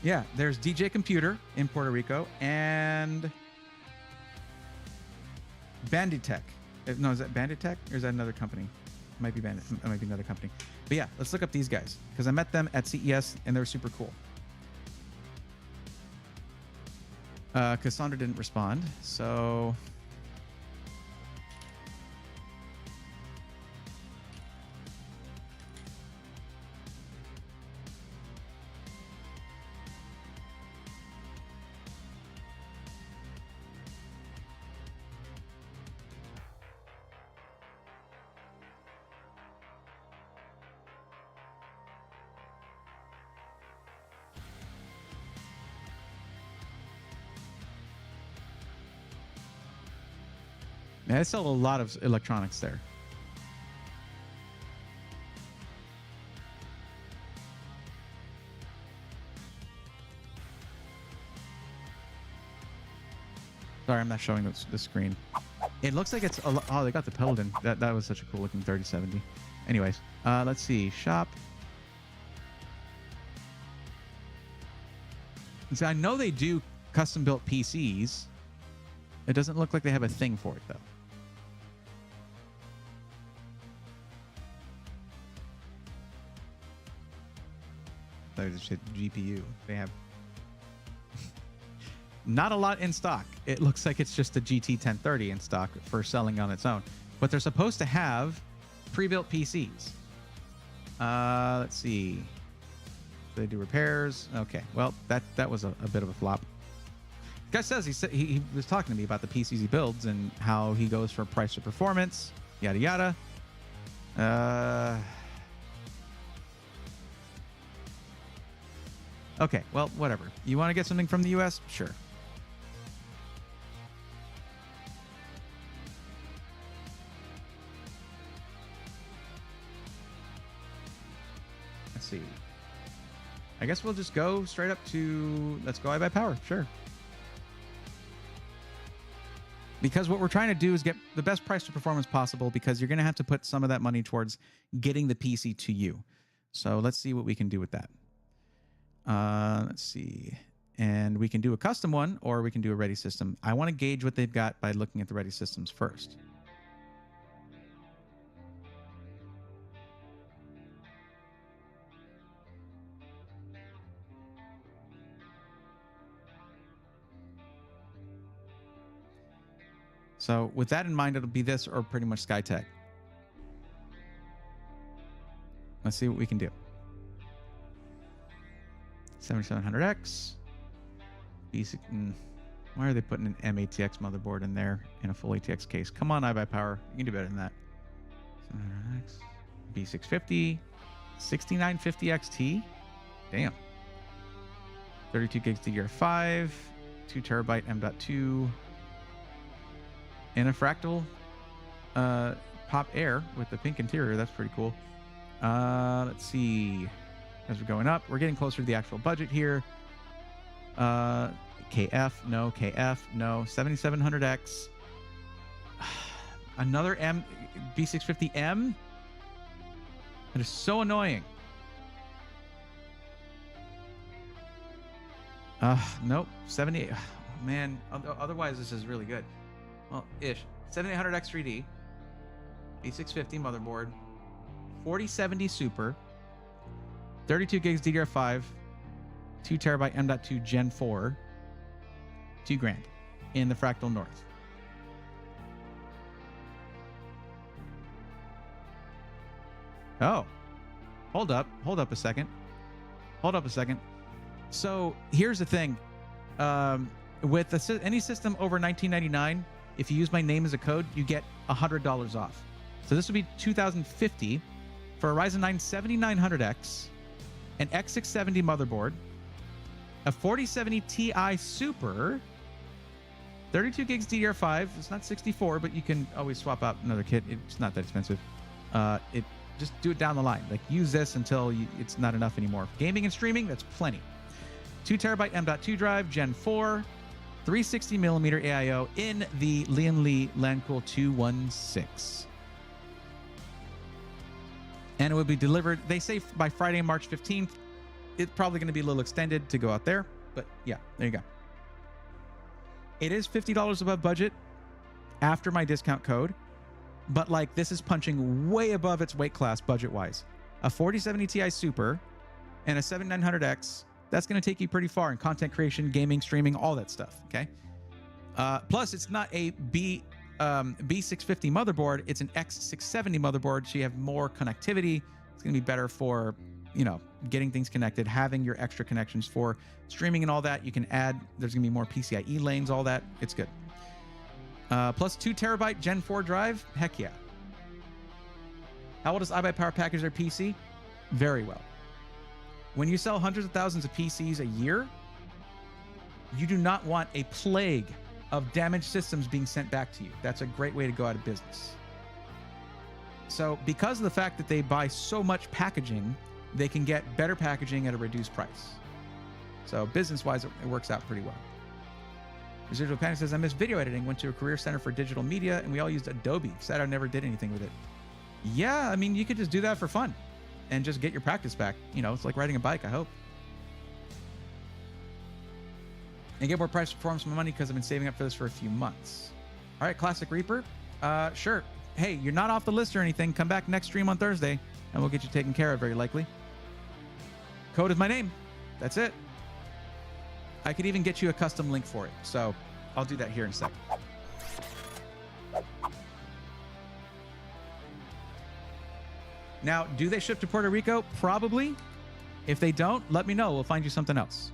Yeah, there's DJ Computer in Puerto Rico and Banditech. No, is that Banditech or is that another company? It might be Bandit. It might be another company. But yeah, let's look up these guys because I met them at CES and they were super cool. Cassandra didn't respond, so yeah, they sell a lot of electronics there. Sorry, I'm not showing the screen. It looks like it's a lot. Oh, they got the Peloton. That was such a cool looking 3070. Anyways, let's see. Shop. So I know they do custom built PCs. It doesn't look like they have a thing for it though. There's a GPU. They have not a lot in stock. It looks like it's just a GT 1030 in stock for selling on its own. But they're supposed to have pre-built PCs. Let's see. They do repairs. Okay. Well, that was a bit of a flop. The guy says he was talking to me about the PCs he builds and how he goes for price to performance, yada yada. Okay, well, whatever. You want to get something from the US? Sure. Let's see. I guess we'll just go straight up to, let's go iBuyPower. Sure. Because what we're trying to do is get the best price to performance possible because you're going to have to put some of that money towards getting the PC to you. So let's see what we can do with that. Let's see. And we can do a custom one or we can do a ready system. I want to gauge what they've got by looking at the ready systems first. So with that in mind, it'll be this or pretty much Skytech. Let's see what we can do. 7700X. Why are they putting an M-ATX motherboard in there in a full ATX case? Come on, iBuyPower. You can do better than that. 700X. B650. 6950 XT. Damn. 32 gigs DDR5, 2 terabyte M.2, and a fractal Pop Air with the pink interior. That's pretty cool. Let's see. As we're going up, we're getting closer to the actual budget here. KF, no. KF, no. 7700X. Another B650M. That is so annoying. Nope. 78. Oh, man. Otherwise, this is really good. Well, ish. 7800X 3D. B650 motherboard. 4070 Super. 32 gigs DDR5. 2 terabyte M.2 Gen 4. $2,000 in the Fractal North. Oh, hold up a second. So here's the thing. With any system over $1999, if you use my name as a code, you get $100 off. So this would be $2,050 for a Ryzen 9 7900X, an X670 motherboard, a 4070 Ti Super, 32 gigs DDR5. It's not 64, but you can always swap out another kit. It's not that expensive. Just do it down the line. Like, use this until it's not enough anymore. Gaming and streaming, that's plenty. 2 terabyte M.2 drive, Gen 4, 360 millimeter AIO in the Lian Li Lancool 216. And it will be delivered, they say, by Friday, March 15th. It's probably going to be a little extended to go out there, but yeah, there you go. It is $50 above budget after my discount code, but like, this is punching way above its weight class budget-wise. A 4070 Ti Super and a 7900X, that's going to take you pretty far in content creation, gaming, streaming, all that stuff, okay? Plus, it's not a B650 motherboard. It's an X670 motherboard, so you have more connectivity. It's going to be better for, you know, getting things connected, having your extra connections for streaming and all that. You can add, there's going to be more PCIe lanes, all that. It's good. Plus 2 terabyte Gen 4 drive. Heck yeah. How well does iBuyPower package their PC? Very well. When you sell hundreds of thousands of PCs a year, you do not want a plague of damaged systems being sent back to you. That's a great way to go out of business. So because of the fact that they buy so much packaging, they can get better packaging at a reduced price. So business-wise, it works out pretty well. Residual Panic says, I miss video editing, went to a career center for digital media, and we all used Adobe. Sad I never did anything with it. Yeah, I mean, you could just do that for fun and just get your practice back. You know, it's like riding a bike, I hope. And get more price performance for my money because I've been saving up for this for a few months. All right, Classic Reaper. Sure. Hey, you're not off the list or anything. Come back next stream on Thursday, and we'll get you taken care of, very likely. Code is my name. That's it. I could even get you a custom link for it. So I'll do that here in a second. Now, do they ship to Puerto Rico? Probably. If they don't, let me know. We'll find you something else.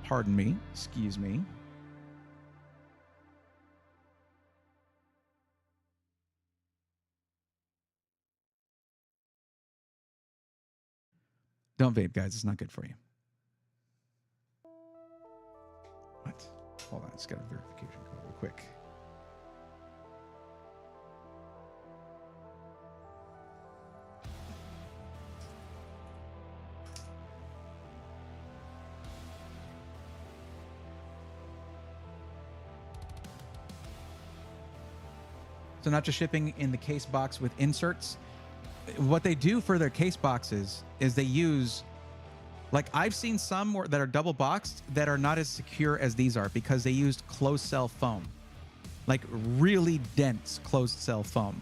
Pardon me. Excuse me. Don't vape, guys. It's not good for you. What? Hold on. I just got a verification code real quick. So not just shipping in the case box with inserts. What they do for their case boxes is they use, like, I've seen some that are double boxed that are not as secure as these are because they used closed cell foam, like really dense closed cell foam.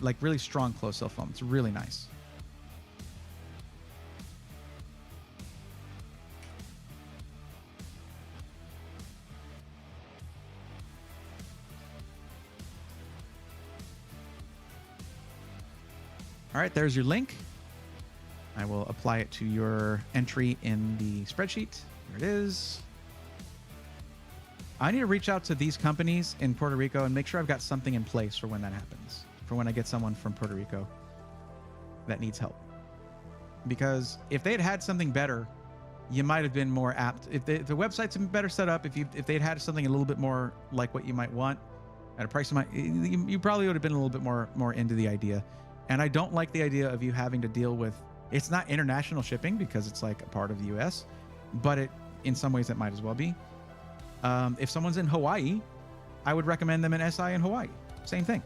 Like really strong closed cell foam. It's really nice. All right, there's your link. I will apply it to your entry in the spreadsheet. Here it is. I need to reach out to these companies in Puerto Rico and make sure I've got something in place for when that happens. For when I get someone from Puerto Rico that needs help. Because if they'd had something better, you might have been more apt. If the website's been better set up, if they'd had something a little bit more like what you might want at a price you probably would have been a little bit more into the idea. And I don't like the idea of you having to deal with, it's not international shipping because it's like a part of the US, but in some ways it might as well be. If someone's in Hawaii, I would recommend them an SI in Hawaii. Same thing.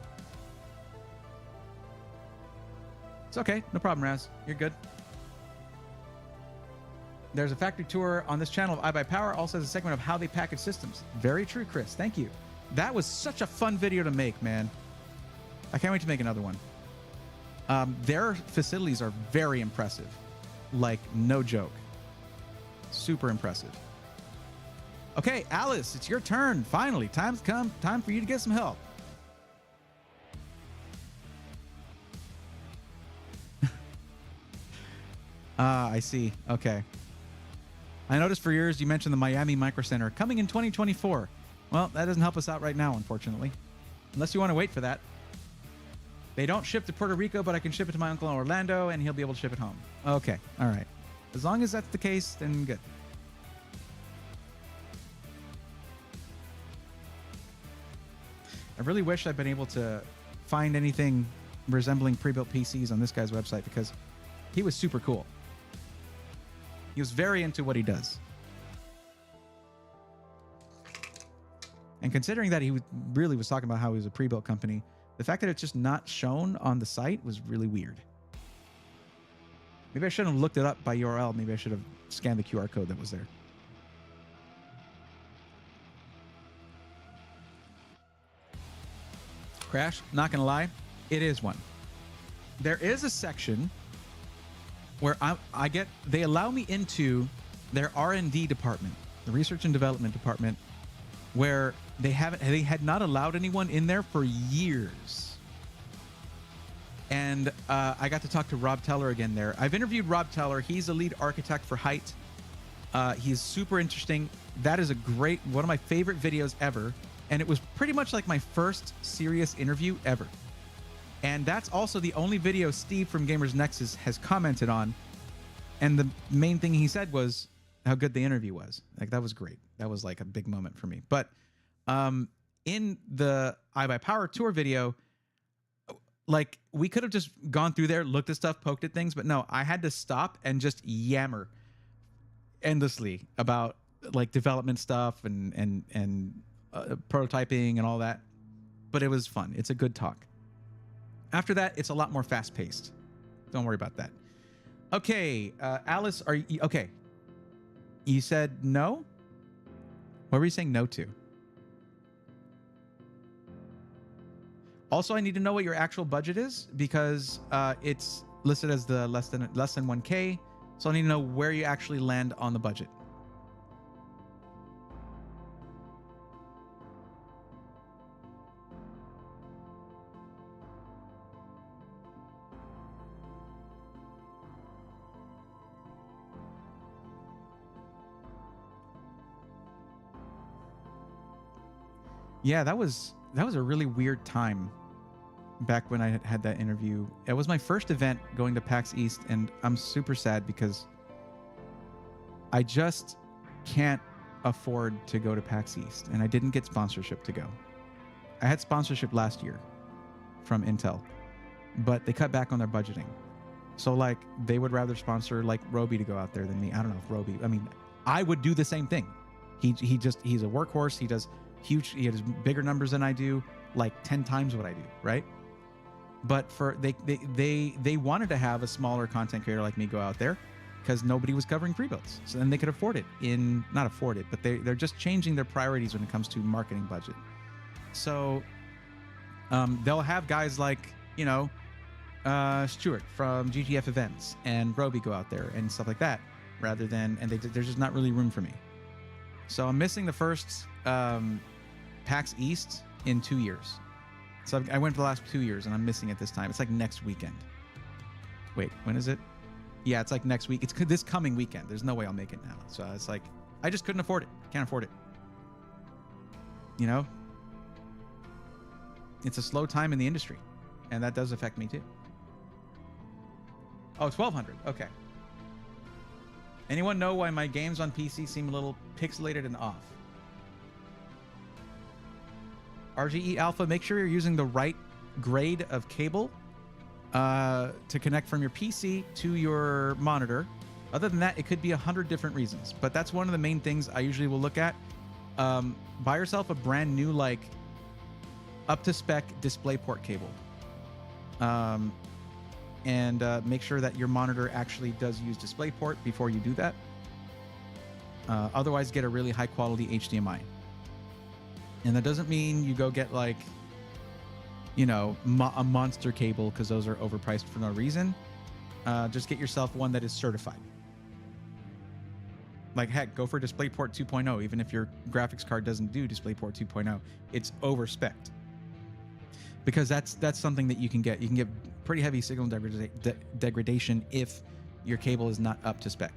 It's okay. No problem, Raz. You're good. There's a factory tour on this channel of iBuyPower. Also has a segment of how they package systems. Very true, Chris. Thank you. That was such a fun video to make, man. I can't wait to make another one. Their facilities are very impressive. Like, no joke. Super impressive. Okay, Alice, it's your turn. Finally, time's come. Time for you to get some help. I see. Okay. I noticed for years you mentioned the Miami Micro Center coming in 2024. Well, that doesn't help us out right now, unfortunately. Unless you want to wait for that. They don't ship to Puerto Rico, but I can ship it to my uncle in Orlando, and he'll be able to ship it home. Okay. All right. As long as that's the case, then good. I really wish I'd been able to find anything resembling pre-built PCs on this guy's website because he was super cool. He was very into what he does. And considering that he really was talking about how he was a pre-built company, the fact that it's just not shown on the site was really weird. Maybe I shouldn't have looked it up by URL. Maybe I should have scanned the QR code that was there. Crash, not gonna lie, it is one. There is a section where they allow me into their R&D department, the research and development department, where they had not allowed anyone in there for years. And I got to talk to Rob Teller again there. I've interviewed Rob Teller. He's a lead architect for Height. He's super interesting. That is one of my favorite videos ever. And it was pretty much like my first serious interview ever. And that's also the only video Steve from Gamers Nexus has commented on. And the main thing he said was how good the interview was. Like, that was great. That was like a big moment for me. But in the iBuyPower tour video, like, we could have just gone through there, looked at stuff, poked at things, but no, I had to stop and just yammer endlessly about like development stuff and prototyping and all that. But it was fun. It's a good talk. After that, it's a lot more fast-paced. Don't worry about that. Okay, Alice, are you okay? You said no? What were you saying no to? Also, I need to know what your actual budget is because it's listed as the less than 1K. So I need to know where you actually land on the budget. Yeah, that was a really weird time back when I had that interview. It was my first event going to PAX East, and I'm super sad because I just can't afford to go to PAX East, and I didn't get sponsorship to go. I had sponsorship last year from Intel, but they cut back on their budgeting. So like they would rather sponsor like Roby to go out there than me. I don't know if Roby, I mean, I would do the same thing. He's a workhorse. He does bigger numbers than I do, like 10 times what I do, right? But they wanted to have a smaller content creator like me go out there because nobody was covering pre-builds. So then they could afford it not afford it, but they're just changing their priorities when it comes to marketing budget. So they'll have guys like, Stuart from GTF Events and Roby go out there and stuff like that rather than, and there's just not really room for me. So I'm missing the first PAX East in 2 years. So I went for the last 2 years and I'm missing it this time. It's like next weekend. Wait, when is it? Yeah, it's like next week. It's this coming weekend. There's no way I'll make it now. So it's like, I just couldn't afford it. Can't afford it. You know? It's a slow time in the industry. And that does affect me too. Oh, 1200. Okay. Anyone know why my games on PC seem a little pixelated and off? RGE Alpha, make sure you're using the right grade of cable to connect from your PC to your monitor. Other than that, it could be 100 different reasons, but that's one of the main things I usually will look at. Buy yourself a brand new, like, up to spec DisplayPort cable. And make sure that your monitor actually does use DisplayPort before you do that. Otherwise, get a really high quality HDMI. And that doesn't mean you go get, like, you know, a monster cable, because those are overpriced for no reason. Just get yourself one that is certified. Like, heck, go for DisplayPort 2.0, even if your graphics card doesn't do DisplayPort 2.0. It's over-spec'd. Because that's something that you can get. You can get pretty heavy signal degradation if your cable is not up to spec.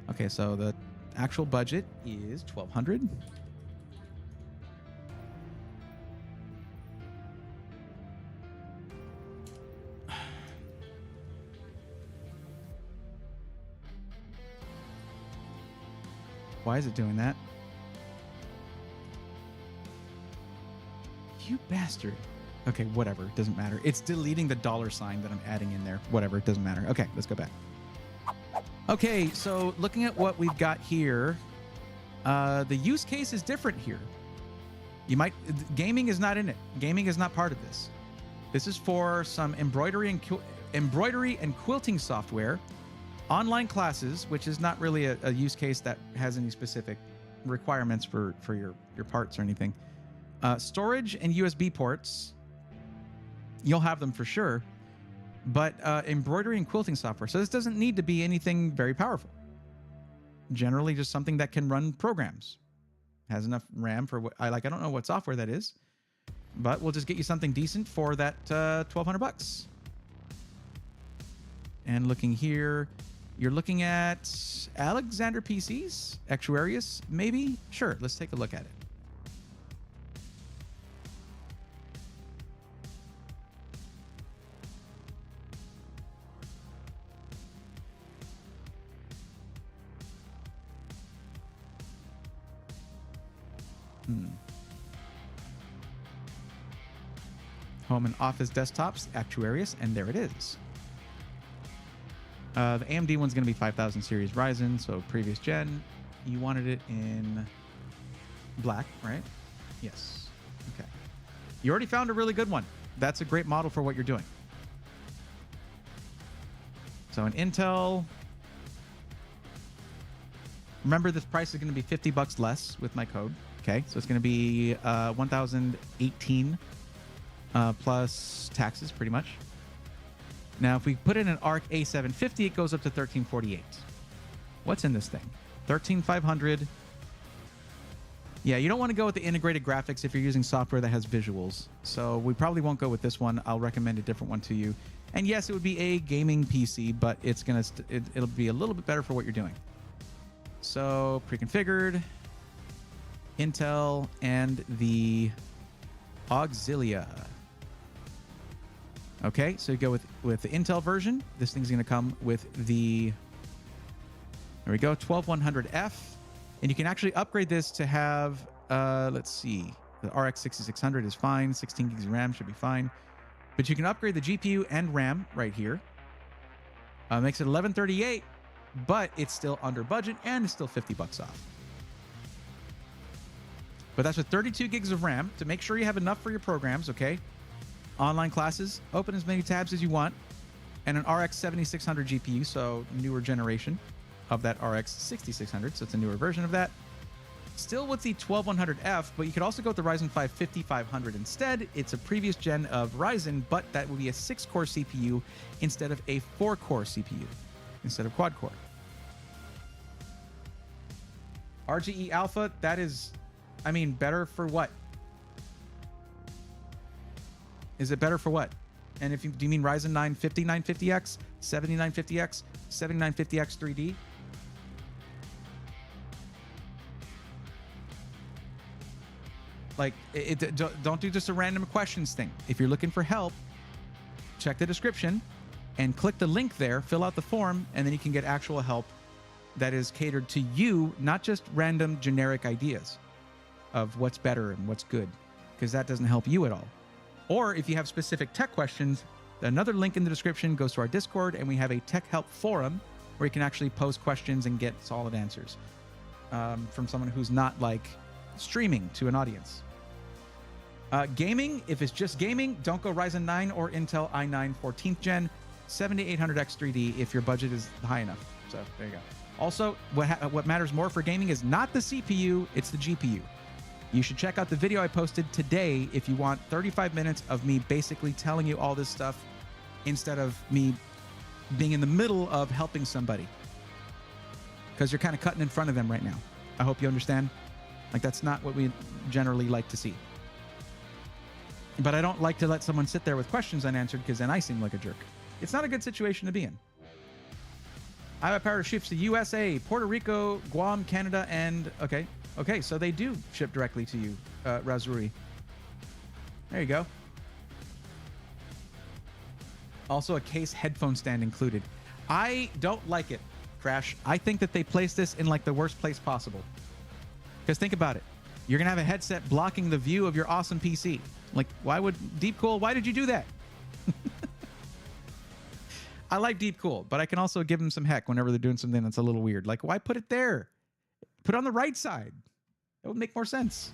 Okay, so the actual budget is $1,200. Why is it doing that? You bastard. Okay, whatever. It doesn't matter. It's deleting the $sign that I'm adding in there. Whatever. It doesn't matter. Okay, let's go back. Okay, so looking at what we've got here, the use case is different here. You might... Gaming is not in it. Gaming is not part of this. This is for some embroidery and quilting software, online classes, which is not really a use case that has any specific requirements for your parts or anything. Storage and USB ports, you'll have them for sure, but embroidery and quilting software. So this doesn't need to be anything very powerful. Generally just something that can run programs. Has enough RAM for what I like. I don't know what software that is, but we'll just get you something decent for that $1,200. And looking here, you're looking at Alexander PCs, Actuarius, maybe? Sure, let's take a look at it. Home and office desktops, Actuarius, and there it is. The AMD one's going to be 5000 series Ryzen, so previous gen. You wanted it in black, right? Yes. Okay. You already found a really good one. That's a great model for what you're doing. So an Intel. Remember, this price is going to be $50 less with my code. Okay, so it's going to be 1018 plus taxes, pretty much. Now, if we put in an ARC A750, it goes up to 1348. What's in this thing? 13500. Yeah, you don't want to go with the integrated graphics if you're using software that has visuals. So we probably won't go with this one. I'll recommend a different one to you. And yes, it would be a gaming PC, but it's gonna it'll be a little bit better for what you're doing. So pre-configured, Intel, and the Auxilia. Okay, so you go with the Intel version. This thing's going to come with the, there we go, 12100F. And you can actually upgrade this to have, let's see, the RX 6600 is fine. 16 gigs of RAM should be fine. But you can upgrade the GPU and RAM right here. Makes it 1138, but it's still under budget and it's still $50 off. But that's with 32 gigs of RAM to make sure you have enough for your programs, okay? Online classes, open as many tabs as you want, and an RX 7600 GPU, so newer generation of that RX 6600, so it's a newer version of that. Still with the 12100F, but you could also go with the Ryzen 5 5500 instead. It's a previous gen of Ryzen, but that will be a 6-core CPU instead of a 4-core CPU, instead of quad-core. RGE Alpha, that is, I mean, better for what? Is it better for what? And if you do you mean Ryzen 9 5950X, 7950X, 7950X 3D? Like, don't do just a random questions thing. If you're looking for help, check the description and click the link there, fill out the form, and then you can get actual help that is catered to you, not just random generic ideas of what's better and what's good, because that doesn't help you at all. Or if you have specific tech questions, another link in the description goes to our Discord, and we have a tech help forum where you can actually post questions and get solid answers from someone who's not like streaming to an audience. Gaming, if it's just gaming, don't go Ryzen 9 or Intel i9 14th gen, 7800X 3D if your budget is high enough. So there you go. Also, what matters more for gaming is not the CPU, it's the GPU. You should check out the video I posted today if you want 35 minutes of me basically telling you all this stuff instead of me being in the middle of helping somebody. Because you're kind of cutting in front of them right now. I hope you understand. Like, that's not what we generally like to see. But I don't like to let someone sit there with questions unanswered because then I seem like a jerk. It's not a good situation to be in. I have power ships to USA, Puerto Rico, Guam, Canada, and... Okay, so they do ship directly to you, Razuri. There you go. Also a case headphone stand included. I don't like it, Crash. I think that they placed this in like the worst place possible. Because think about it. You're going to have a headset blocking the view of your awesome PC. Like, why would Deepcool, why did you do that? I like Deepcool, but I can also give them some heck whenever they're doing something that's a little weird. Like, why put it there? Put it on the right side. That would make more sense.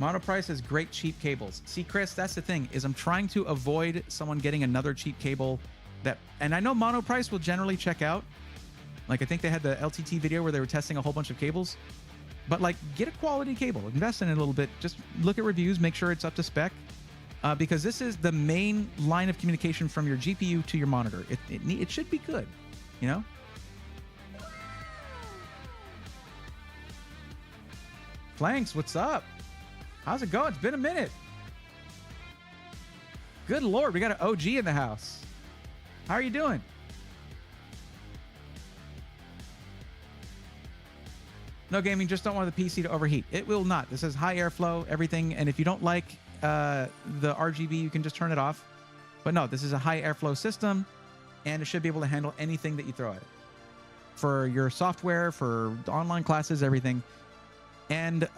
Monoprice has great cheap cables. See, Chris, that's the thing, is I'm trying to avoid someone getting another cheap cable that, and I know Monoprice will generally check out. Like, I think they had the LTT video where they were testing a whole bunch of cables. But, like, get a quality cable. Invest in it a little bit. Just look at reviews. Make sure it's up to spec. Because this is the main line of communication from your GPU to your monitor. It should be good, you know? Flanks, what's up? How's it going? It's been a minute. Good Lord, we got an OG in the house. How are you doing? No gaming, just don't want the PC to overheat. It will not. This is high airflow, everything. And if you don't like the RGB, you can just turn it off. But no, this is a high airflow system, and it should be able to handle anything that you throw at it. For your software, for online classes, everything. And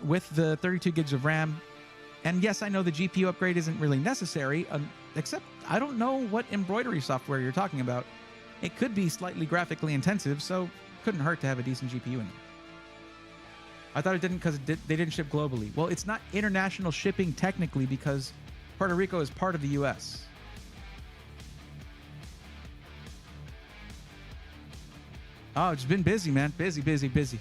with the 32 gigs of RAM, and yes, I know the GPU upgrade isn't really necessary, except I don't know what embroidery software you're talking about. It could be slightly graphically intensive, so couldn't hurt to have a decent GPU in there. I thought it didn't because they didn't ship globally. Well, it's not international shipping technically because Puerto Rico is part of the U.S. Oh, it's been busy, man. Busy.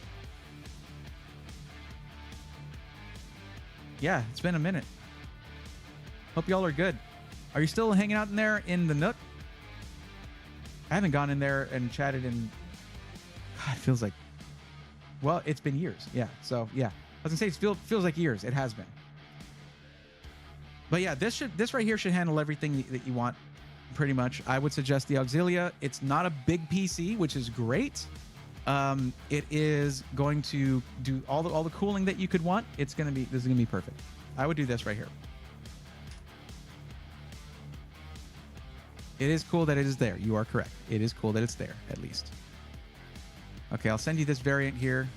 Yeah, it's been a minute. Hope y'all are good. Are you still hanging out in there in the Nook? I haven't gone in there and chatted in... God, it feels like... Well, it's been years. Yeah, so yeah. I was gonna say it feels like years. It has been. But yeah, this right here should handle everything that you want, pretty much. I would suggest the Auxilia. It's not a big PC, which is great. It is going to do all the cooling that you could want. This is gonna be perfect. I would do this right here. It is cool that it is there. You are correct. It is cool that it's there, at least. Okay, I'll send you this variant here.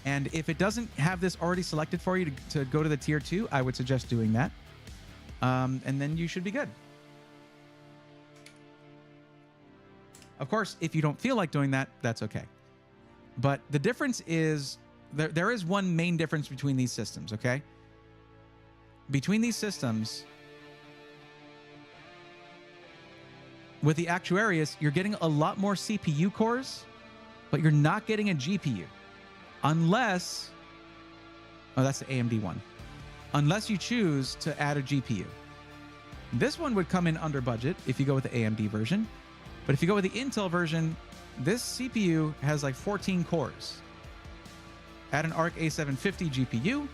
And if it doesn't have this already selected for you to go to the tier 2, I would suggest doing that. And then you should be good. Of course, if you don't feel like doing that, that's okay. But the difference is, there is one main difference between these systems, okay? Between these systems... With the Actuarius, you're getting a lot more CPU cores, but you're not getting a GPU. Unless... Oh, that's the AMD one. Unless you choose to add a GPU. This one would come in under budget if you go with the AMD version. But if you go with the Intel version, this CPU has like 14 cores. at an Arc A750 GPU,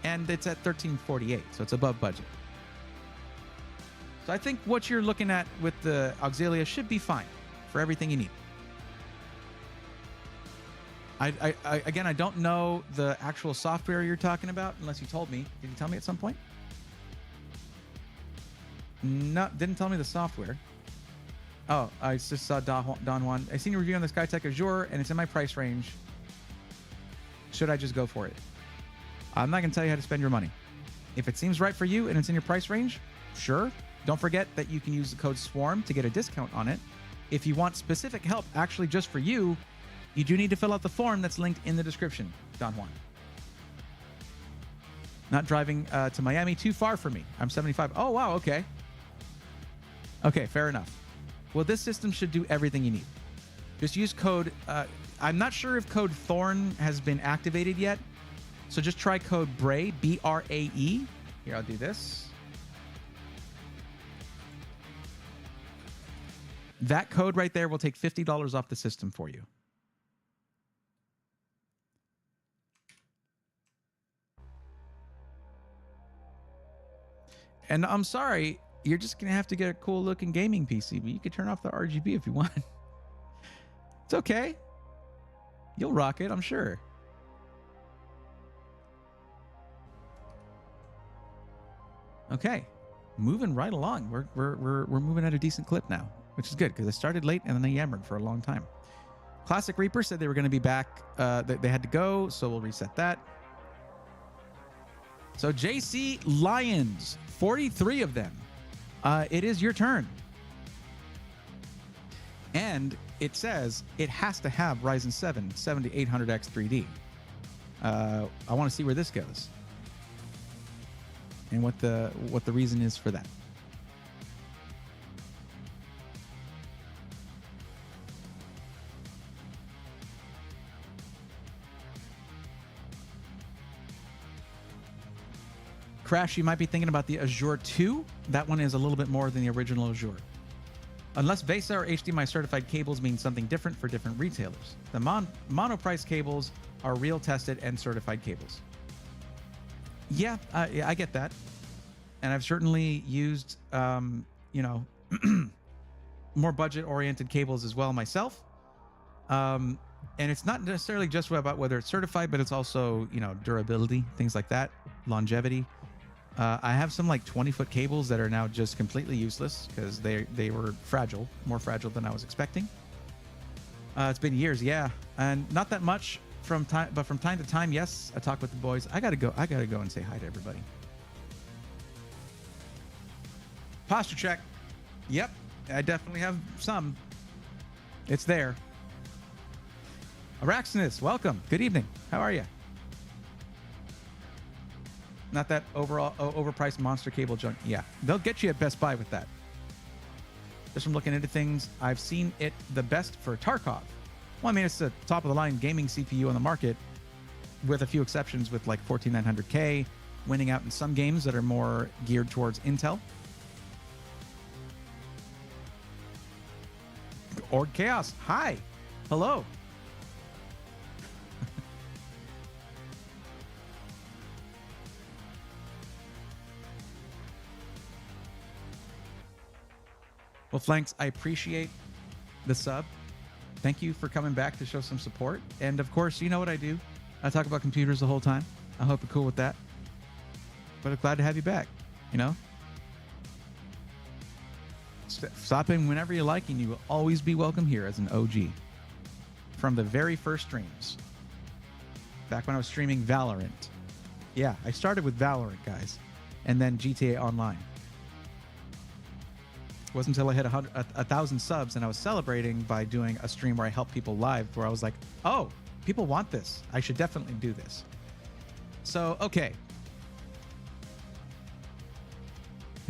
and it's at 1348, so it's above budget. So I think what you're looking at with the Auxilia should be fine for everything you need. Again, I don't know the actual software you're talking about unless you told me. Did you tell me at some point? No, didn't tell me the software. Oh, I just saw Don Juan. I seen a review on the Skytech Azure, and it's in my price range. Should I just go for it? I'm not going to tell you how to spend your money. If it seems right for you and it's in your price range, sure. Don't forget that you can use the code SWARM to get a discount on it. If you want specific help actually just for you, you do need to fill out the form that's linked in the description, Don Juan. Not driving to Miami, too far for me. I'm 75. Oh, wow, okay. Okay, fair enough. Well, this system should do everything you need. Just use code... I'm not sure if code Thorn has been activated yet, so just try code BRAE, B-R-A-E. Here, I'll do this. That code right there will take $50 off the system for you. And I'm sorry, you're just going to have to get a cool-looking gaming PC, but you can turn off the RGB if you want. It's okay. You'll rock it, I'm sure. Okay, moving right along. We're moving at a decent clip now, which is good because I started late and then I yammered for a long time. Classic Reaper said they were going to be back. They had to go, so we'll reset that. So JC Lions, 43 of them. It is your turn. And it says it has to have Ryzen 7 7800X 3D. I want to see where this goes and what the reason is for that. Crash, you might be thinking about the Azure 2. That one is a little bit more than the original Azure. Unless VESA or HDMI certified cables mean something different for different retailers. The monoprice cables are real tested and certified cables. Yeah, I get that. And I've certainly used, more budget-oriented cables as well myself. And it's not necessarily just about whether it's certified, but it's also, durability, things like that, longevity. I have some like 20-foot cables that are now just completely useless because they were fragile, more fragile than I was expecting. It's been years, yeah, and not that much but from time to time, yes, I talk with the boys. I gotta go and say hi to everybody. Posture check. Yep, I definitely have some. It's there. Araxinus, welcome. Good evening. How are you? Not that overpriced monster cable junk. Yeah, they'll get you at Best Buy with that. Just from looking into things, I've seen it the best for Tarkov. Well, I mean, it's the top of the line gaming CPU on the market, with a few exceptions with like 14900K, winning out in some games that are more geared towards Intel. Org Chaos, hi. Hello. Well, Flanks, I appreciate the sub. Thank you for coming back to show some support. And of course, you know what I do. I talk about computers the whole time. I hope you're cool with that. But I'm glad to have you back, Stop in whenever you like, and you will always be welcome here as an OG. From the very first streams. Back when I was streaming Valorant. Yeah, I started with Valorant, guys. And then GTA Online. It wasn't until I hit 1,000 subs and I was celebrating by doing a stream where I help people live, where I was like, oh, people want this. I should definitely do this. So, okay.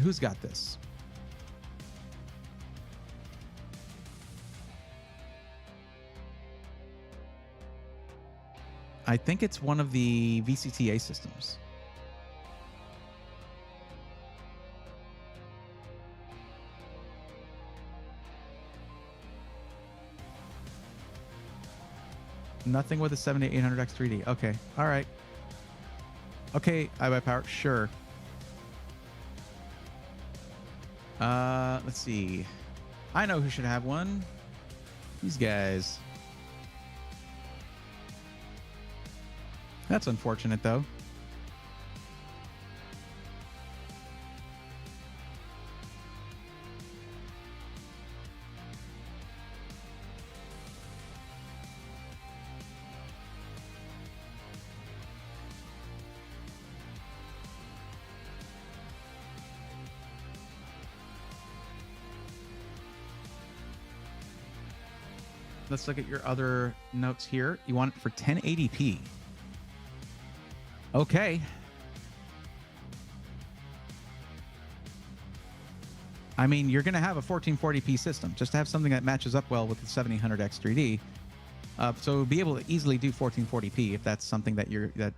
Who's got this? I think it's one of the VCTA systems. Nothing with a 7800X 3D. Okay. All right. Okay, iBuyPower. Sure. Let's see. I know who should have one. These guys. That's unfortunate, though. Let's look at your other notes here. You want it for 1080p. Okay. I mean, you're going to have a 1440p system just to have something that matches up well with the 7800X 3D. So be able to easily do 1440p if that's something that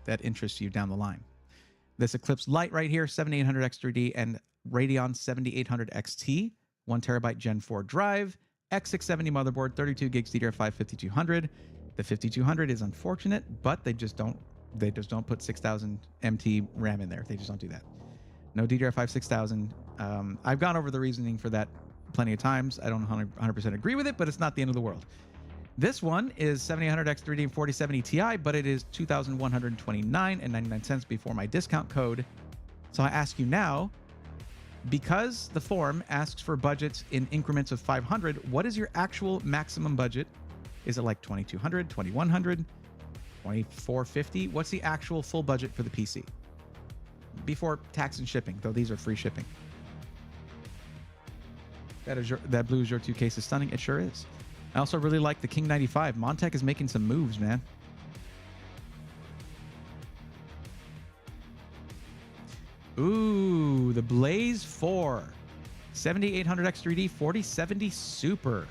that interests you down the line. This Eclipse Lite right here, 7800X 3D and Radeon 7800 XT, 1 terabyte Gen 4 drive, X670 motherboard, 32 gigs DDR5 5200. The 5200 is unfortunate, but they just don't put 6000 MT RAM in there. They just don't do that. No DDR5 6000. I've gone over the reasoning for that plenty of times. I don't 100% agree with it, but it's not the end of the world. This one is 7800X 3D and 4070 Ti, but it is $2,129.99 before my discount code. So I ask you now, because the forum asks for budgets in increments of 500, what is your actual maximum budget? Is it like 2200, 2100, 2450? What's the actual full budget for the PC? Before tax and shipping, though these are free shipping. That blue is your 2 case is stunning. It sure is. I also really like the King 95. Montech is making some moves, man. Ooh, the Blaze 4. 7800X 3D, 4070 Super.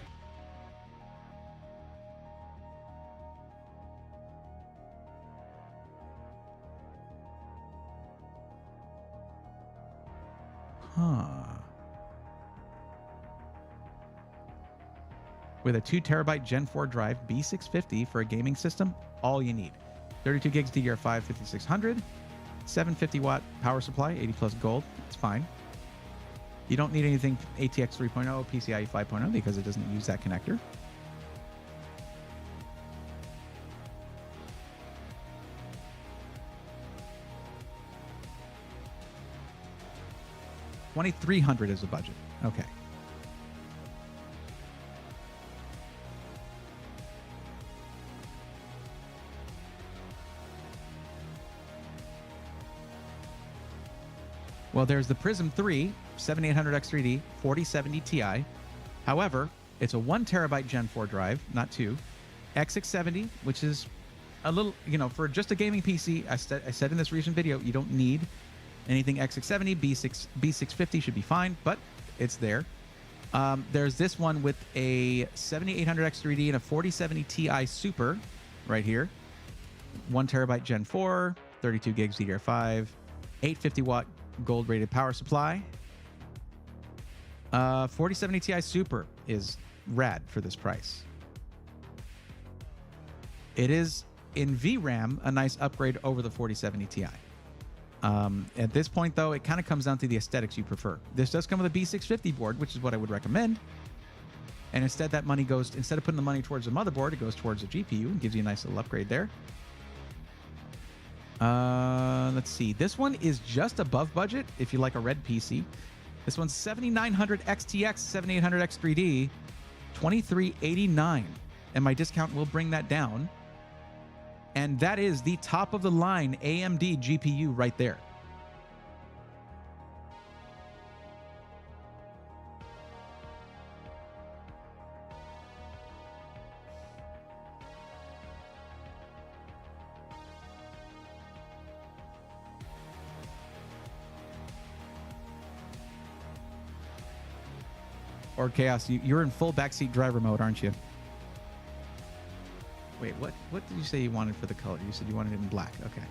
Huh. With a 2 terabyte Gen 4 drive, B650 for a gaming system, all you need. 32 gigs DDR5 5600, 750 watt power supply, 80 plus gold. It's fine. You don't need anything ATX 3.0, PCIe 5.0 because it doesn't use that connector. $2,300 is the budget. Okay. Well, there's the Prism 3, 7800X 3D, 4070 Ti. However, it's a 1 terabyte Gen 4 drive, not 2. X670, which is a little, for just a gaming PC, I said in this recent video, you don't need anything X670. B650 should be fine, but it's there. There's this one with a 7800X 3D and a 4070 Ti Super right here. 1 terabyte Gen 4, 32 gigs DDR5, 850 watt gold rated power supply. 4070 Ti Super is rad for this price. It is in VRAM a nice upgrade over the 4070 Ti. At this point, though, it kind of comes down to the aesthetics you prefer. This does come with a B650 board, which is what I would recommend. And instead, that money goes, instead of putting the money towards the motherboard, it goes towards the GPU and gives you a nice little upgrade there. Let's see. This one is just above budget if you like a red PC. This one's 7900 XTX 7800X 3D, $2,389, and my discount will bring that down. And that is the top of the line AMD GPU right there. Or Chaos, you're in full backseat driver mode, aren't you? Wait, what did you say you wanted for the color? You said you wanted it in black. Okay.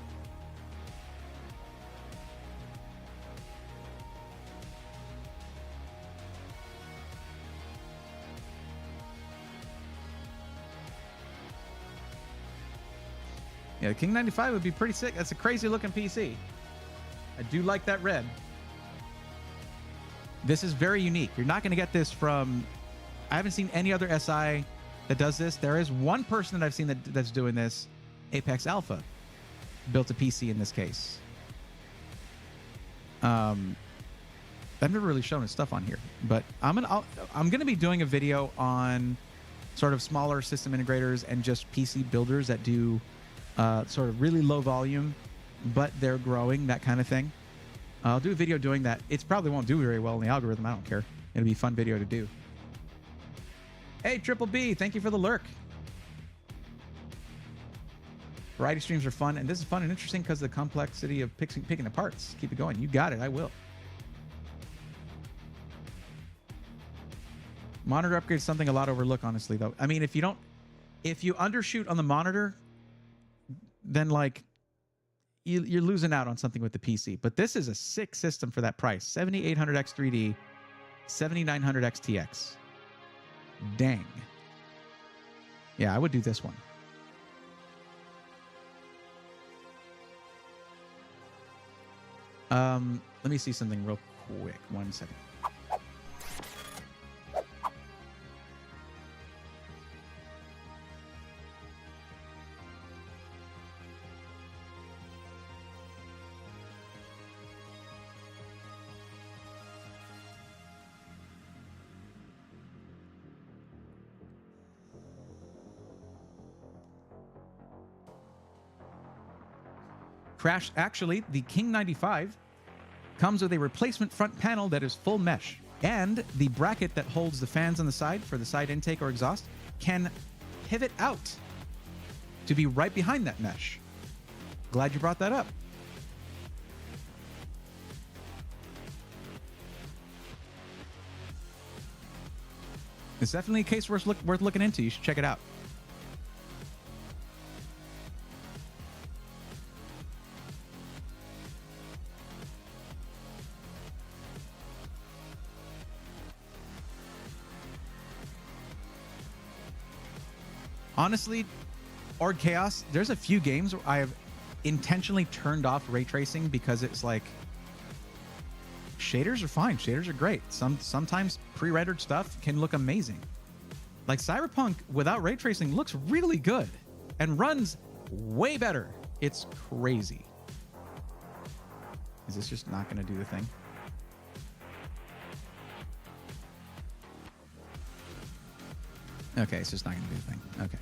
Yeah, the King 95 would be pretty sick. That's a crazy looking PC. I do like that red. This is very unique. You're not going to get this from... I haven't seen any other SI that does this. There is one person that I've seen that's doing this. Apex Alpha built a PC in this case. I've never really shown his stuff on here, but I'm gonna be doing a video on sort of smaller system integrators and just PC builders that do sort of really low volume, but they're growing, that kind of thing. I'll do a video doing that. It probably won't do very well in the algorithm. I don't care. It'll be a fun video to do. Hey, Triple B, thank you for the lurk. Variety streams are fun, and this is fun and interesting because of the complexity of picking the parts. Keep it going. You got it. I will. Monitor upgrade is something a lot overlook, honestly, though. I mean, if you undershoot on the monitor, then like you're losing out on something with the PC. But this is a sick system for that price. 7800X 3D, 7900X TX. Dang. Yeah, I would do this one. Let me see something real quick. 1 second. Crash, actually, the King 95 comes with a replacement front panel that is full mesh, and the bracket that holds the fans on the side for the side intake or exhaust can pivot out to be right behind that mesh. Glad you brought that up. It's definitely a case worth looking into. You should check it out. Honestly, Org Chaos, there's a few games where I have intentionally turned off ray tracing because it's like, shaders are fine. Shaders are great. Sometimes pre-rendered stuff can look amazing. Like Cyberpunk without ray tracing looks really good and runs way better. It's crazy. Is this just not going to do the thing? Okay, it's just not going to do the thing. Okay.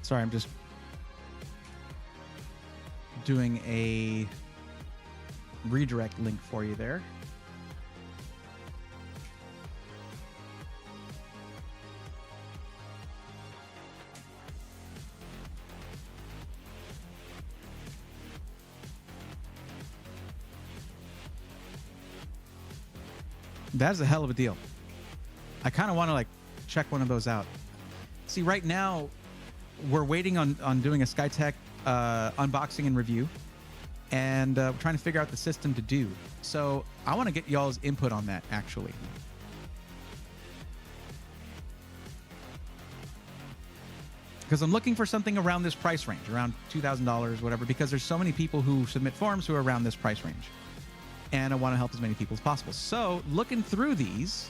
Sorry, I'm just doing a redirect link for you there. That's a hell of a deal. I kind of want to like check one of those out. See, right now, we're waiting on doing a Skytech unboxing and review, and we're trying to figure out the system to do. So I want to get y'all's input on that, actually. Because I'm looking for something around this price range, around $2,000, whatever, because there's so many people who submit forms who are around this price range. And I want to help as many people as possible. So looking through these...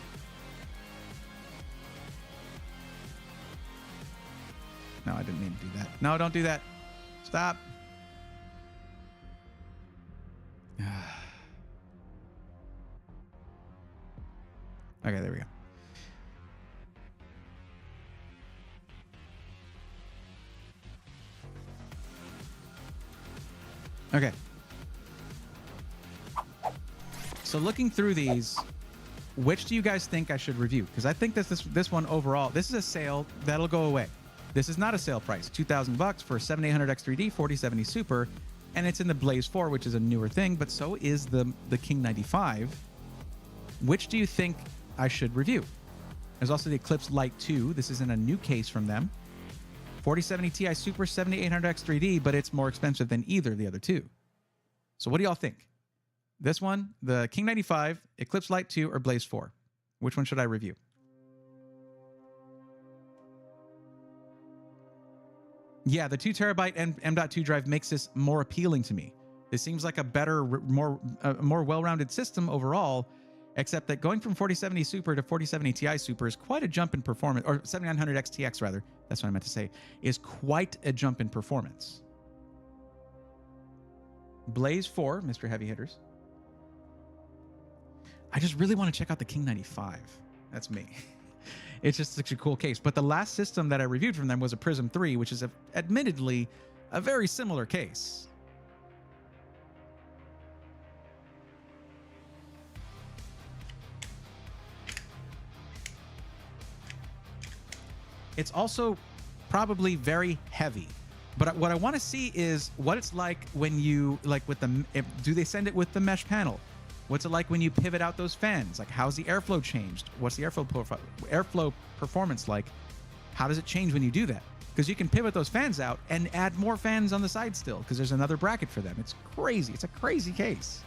No, I didn't mean to do that. No, don't do that. Stop. Okay, there we go. Okay. So looking through these, which do you guys think I should review? Because I think this one overall, this is a sale that'll go away. This is not a sale price, $2,000 for a 7800X3D 4070 Super, and it's in the Blaze 4, which is a newer thing, but so is the King 95. Which do you think I should review? There's also the Eclipse Lite 2. This is in a new case from them. 4070 Ti Super 7800X3D, but it's more expensive than either of the other two. So what do y'all think? This one, the King 95, Eclipse Lite 2, or Blaze 4? Which one should I review? Yeah, the 2 terabyte M.2 drive makes this more appealing to me. This seems like a better, more well-rounded system overall, except that going from 4070 Super to 4070 Ti Super is quite a jump in performance, or 7900X TX rather, that's what I meant to say, is quite a jump in performance. Blaze 4, Mr. Heavy Hitters. I just really want to check out the King 95. That's me. It's just such a cool case. But the last system that I reviewed from them was a Prism 3, which is admittedly a very similar case. It's also probably very heavy. But what I want to see is what it's like when you, like with the, do they send it with the mesh panel? What's it like when you pivot out those fans? Like, how's the airflow changed? What's the airflow performance like? How does it change when you do that? Because you can pivot those fans out and add more fans on the side still, because there's another bracket for them. It's crazy. It's a crazy case.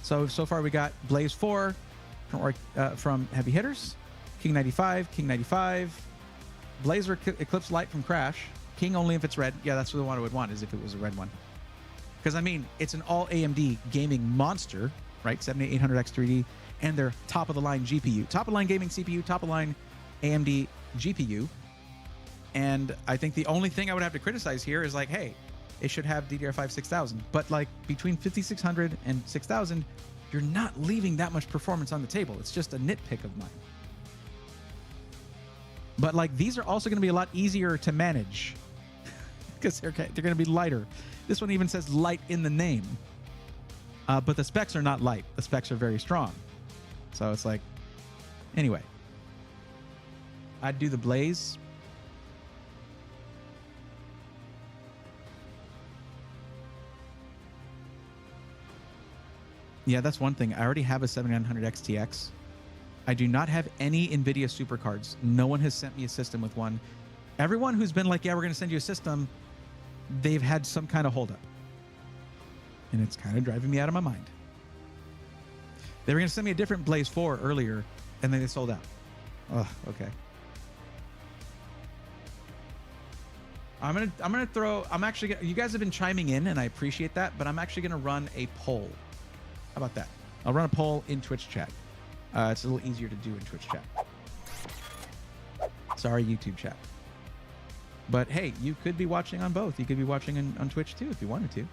So far we got Blaze 4 from Heavy Hitters, King 95, Blazer Eclipse Lite from Crash, King only if it's red. Yeah, that's what the one I would want, is if it was a red one. Because, I mean, it's an all AMD gaming monster, right? 7800X3D, and their top-of-the-line GPU. Top-of-the-line gaming CPU, top-of-the-line AMD GPU. And I think the only thing I would have to criticize here is, like, hey, it should have DDR5 6000. But, like, between 5600 and 6000, you're not leaving that much performance on the table. It's just a nitpick of mine. But, like, these are also going to be a lot easier to manage because they're going to be lighter. This one even says light in the name. But the specs are not light. The specs are very strong. So it's like, anyway. I'd do the Blaze. Yeah, that's one thing. I already have a 7900X TX. I do not have any NVIDIA supercards. No one has sent me a system with one. Everyone who's been like, yeah, we're going to send you a system, they've had some kind of holdup. And it's kind of driving me out of my mind. They were going to send me a different Blaze 4 earlier, and then they sold out. Oh, okay. I'm actually gonna, you guys have been chiming in, and I appreciate that, but I'm actually going to run a poll. How about that? I'll run a poll in Twitch chat. It's a little easier to do in Twitch chat. Sorry, YouTube chat. But hey, you could be watching on both. You could be watching on Twitch too if you wanted to.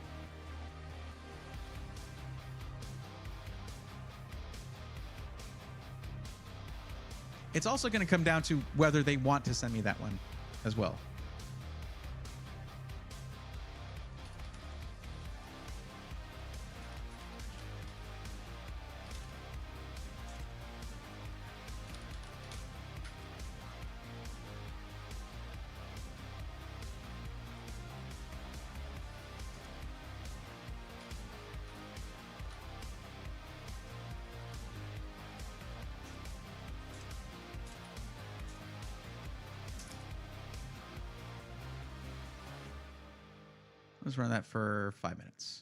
It's also going to come down to whether they want to send me that one as well. Let's run that for 5 minutes.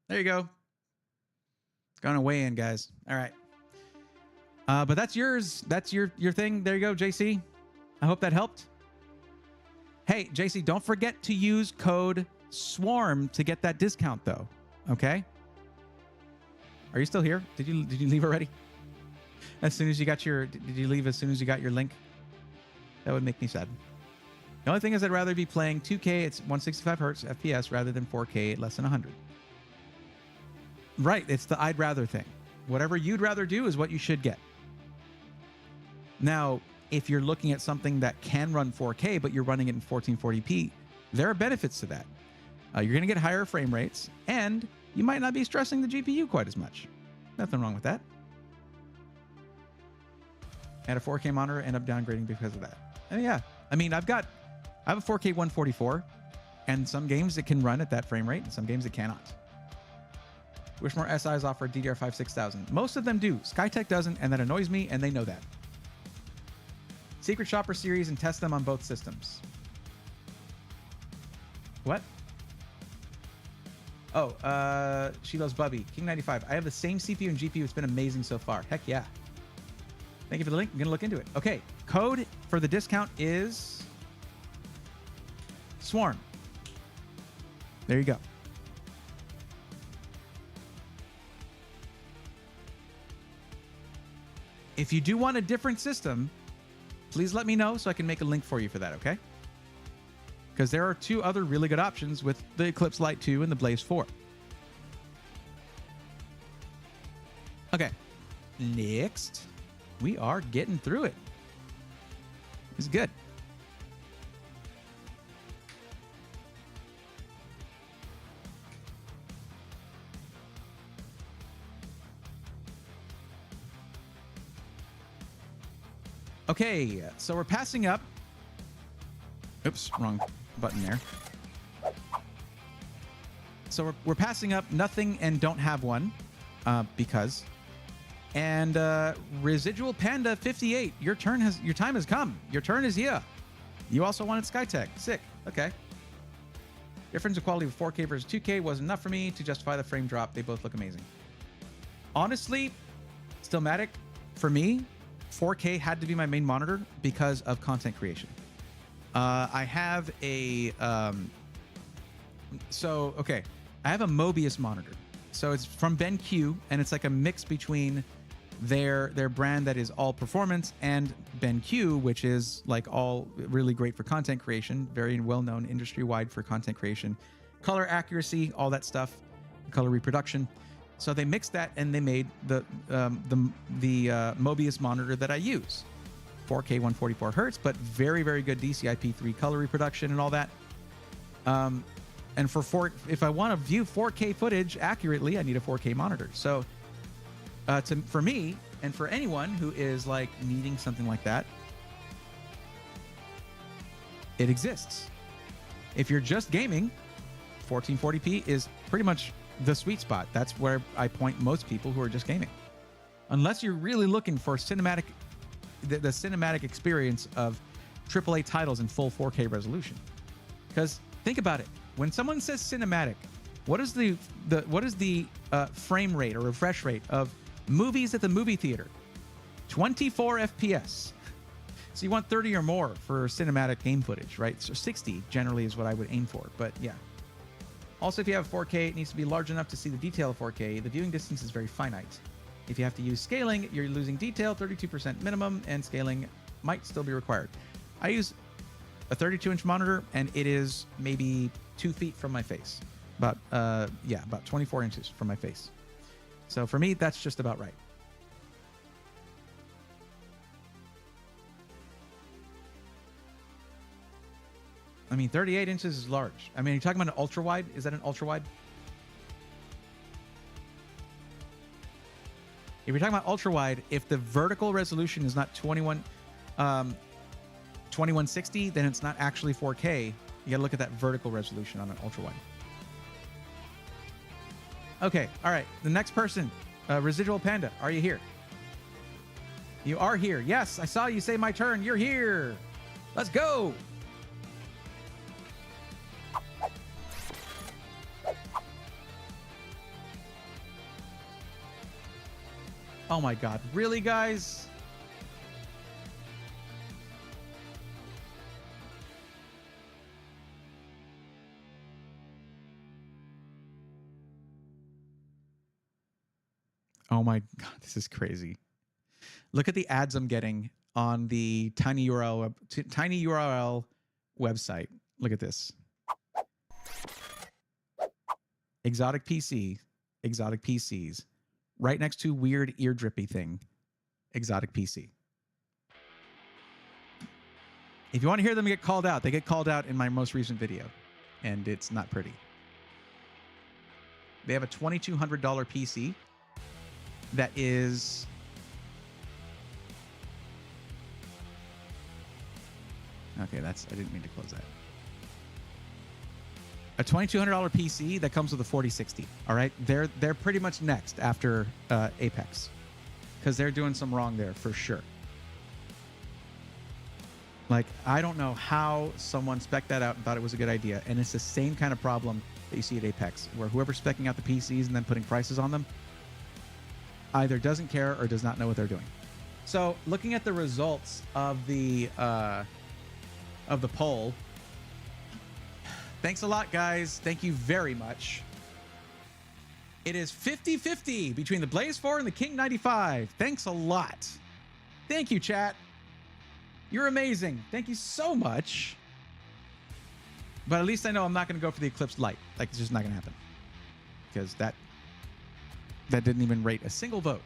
There you go. It's going to weigh in, guys. All right. But that's yours. That's your thing. There you go, JC. I hope that helped. Hey, JC, don't forget to use code SWARM to get that discount, though. Okay? Are you still here? Did you leave already? As soon as you got your... Did you leave as soon as you got your link? That would make me sad. The only thing is I'd rather be playing 2K at 165 hertz FPS rather than 4K at less than 100. Right, it's the I'd rather thing. Whatever you'd rather do is what you should get. Now, if you're looking at something that can run 4K, but you're running it in 1440p, there are benefits to that. You're going to get higher frame rates, and you might not be stressing the GPU quite as much. Nothing wrong with that. And a 4K monitor, end up downgrading because of that. And yeah, I mean, I have a 4K 144, and some games it can run at that frame rate, and some games it cannot. Wish more SIs offer DDR5 6000. Most of them do. Skytech doesn't, and that annoys me, and they know that. Secret Shopper series and test them on both systems. What? Oh, she loves Bubby. King95. I have the same CPU and GPU. It's been amazing so far. Heck yeah. Thank you for the link. I'm going to look into it. Okay. Code for the discount is Swarm. There you go. If you do want a different system, please let me know so I can make a link for you for that, okay? Because there are two other really good options with the Eclipse Lite 2 and the Blaze 4. Okay. Next, we are getting through it. It's good. Okay, so we're passing up. Oops, wrong button there. So we're passing up nothing and don't have one because. And Residual Panda 58, your time has come. Your turn is here. You also wanted Skytech. Sick. Okay. Difference in quality of 4K versus 2K was enough for me to justify the frame drop. They both look amazing. Honestly, Stillmatic, for me, 4K had to be my main monitor because of content creation. I have a I have a Mobius monitor. So it's from BenQ, and it's like a mix between their brand that is all performance and BenQ, which is like all really great for content creation, very well known industry-wide for content creation, color accuracy, all that stuff, color reproduction. So they mixed that and they made the Mobius monitor that I use. 4K 144 hertz, but very, very good DCI-P3 color reproduction and all that. And if I want to view 4K footage accurately, I need a 4K monitor. So for me, and for anyone who is like needing something like that, it exists. If you're just gaming, 1440p is pretty much the sweet spot. That's where I point most people who are just gaming. Unless you're really looking for the cinematic experience of AAA titles in full 4K resolution. Because think about it. When someone says cinematic, what is the frame rate or refresh rate of movies at the movie theater? 24 FPS. So you want 30 or more for cinematic game footage, right? So 60 generally is what I would aim for, but yeah. Also, if you have 4K, it needs to be large enough to see the detail of 4K. The viewing distance is very finite. If you have to use scaling, you're losing detail, 32% minimum, and scaling might still be required. I use a 32-inch monitor, and it is maybe 2 feet from my face. About 24 inches from my face. So for me, that's just about right. I mean, 38 inches is large. I mean, you're talking about an ultra wide? Is that an ultra wide? If you're talking about ultra wide, if the vertical resolution is not 2160, then it's not actually 4K. You got to look at that vertical resolution on an ultra wide. Okay, all right. The next person, Residual Panda, are you here? You are here. Yes, I saw you say my turn. You're here. Let's go. Oh my God, really, guys? Oh my God, this is crazy. Look at the ads I'm getting on the tiny URL website. Look at this. Exotic PCs. Right next to weird ear drippy thing. Exotic PC. If you want to hear them get called out, they get called out in my most recent video. And it's not pretty. They have a $2,200 PC that is... Okay, I didn't mean to close that. A $2,200 PC that comes with a 4060. All right, they're pretty much next after Apex, because they're doing some wrong there for sure. Like, I don't know how someone spec'd that out and thought it was a good idea, and it's the same kind of problem that you see at Apex, where whoever's spec'ing out the PCs and then putting prices on them either doesn't care or does not know what they're doing. So, looking at the results of the poll. Thanks a lot, guys. Thank you very much. It is 50-50 between the Blaze 4 and the King 95. Thanks a lot. Thank you, chat. You're amazing. Thank you so much. But at least I know I'm not going to go for the Eclipse Lite. Like, it's just not going to happen. Because that didn't even rate a single vote.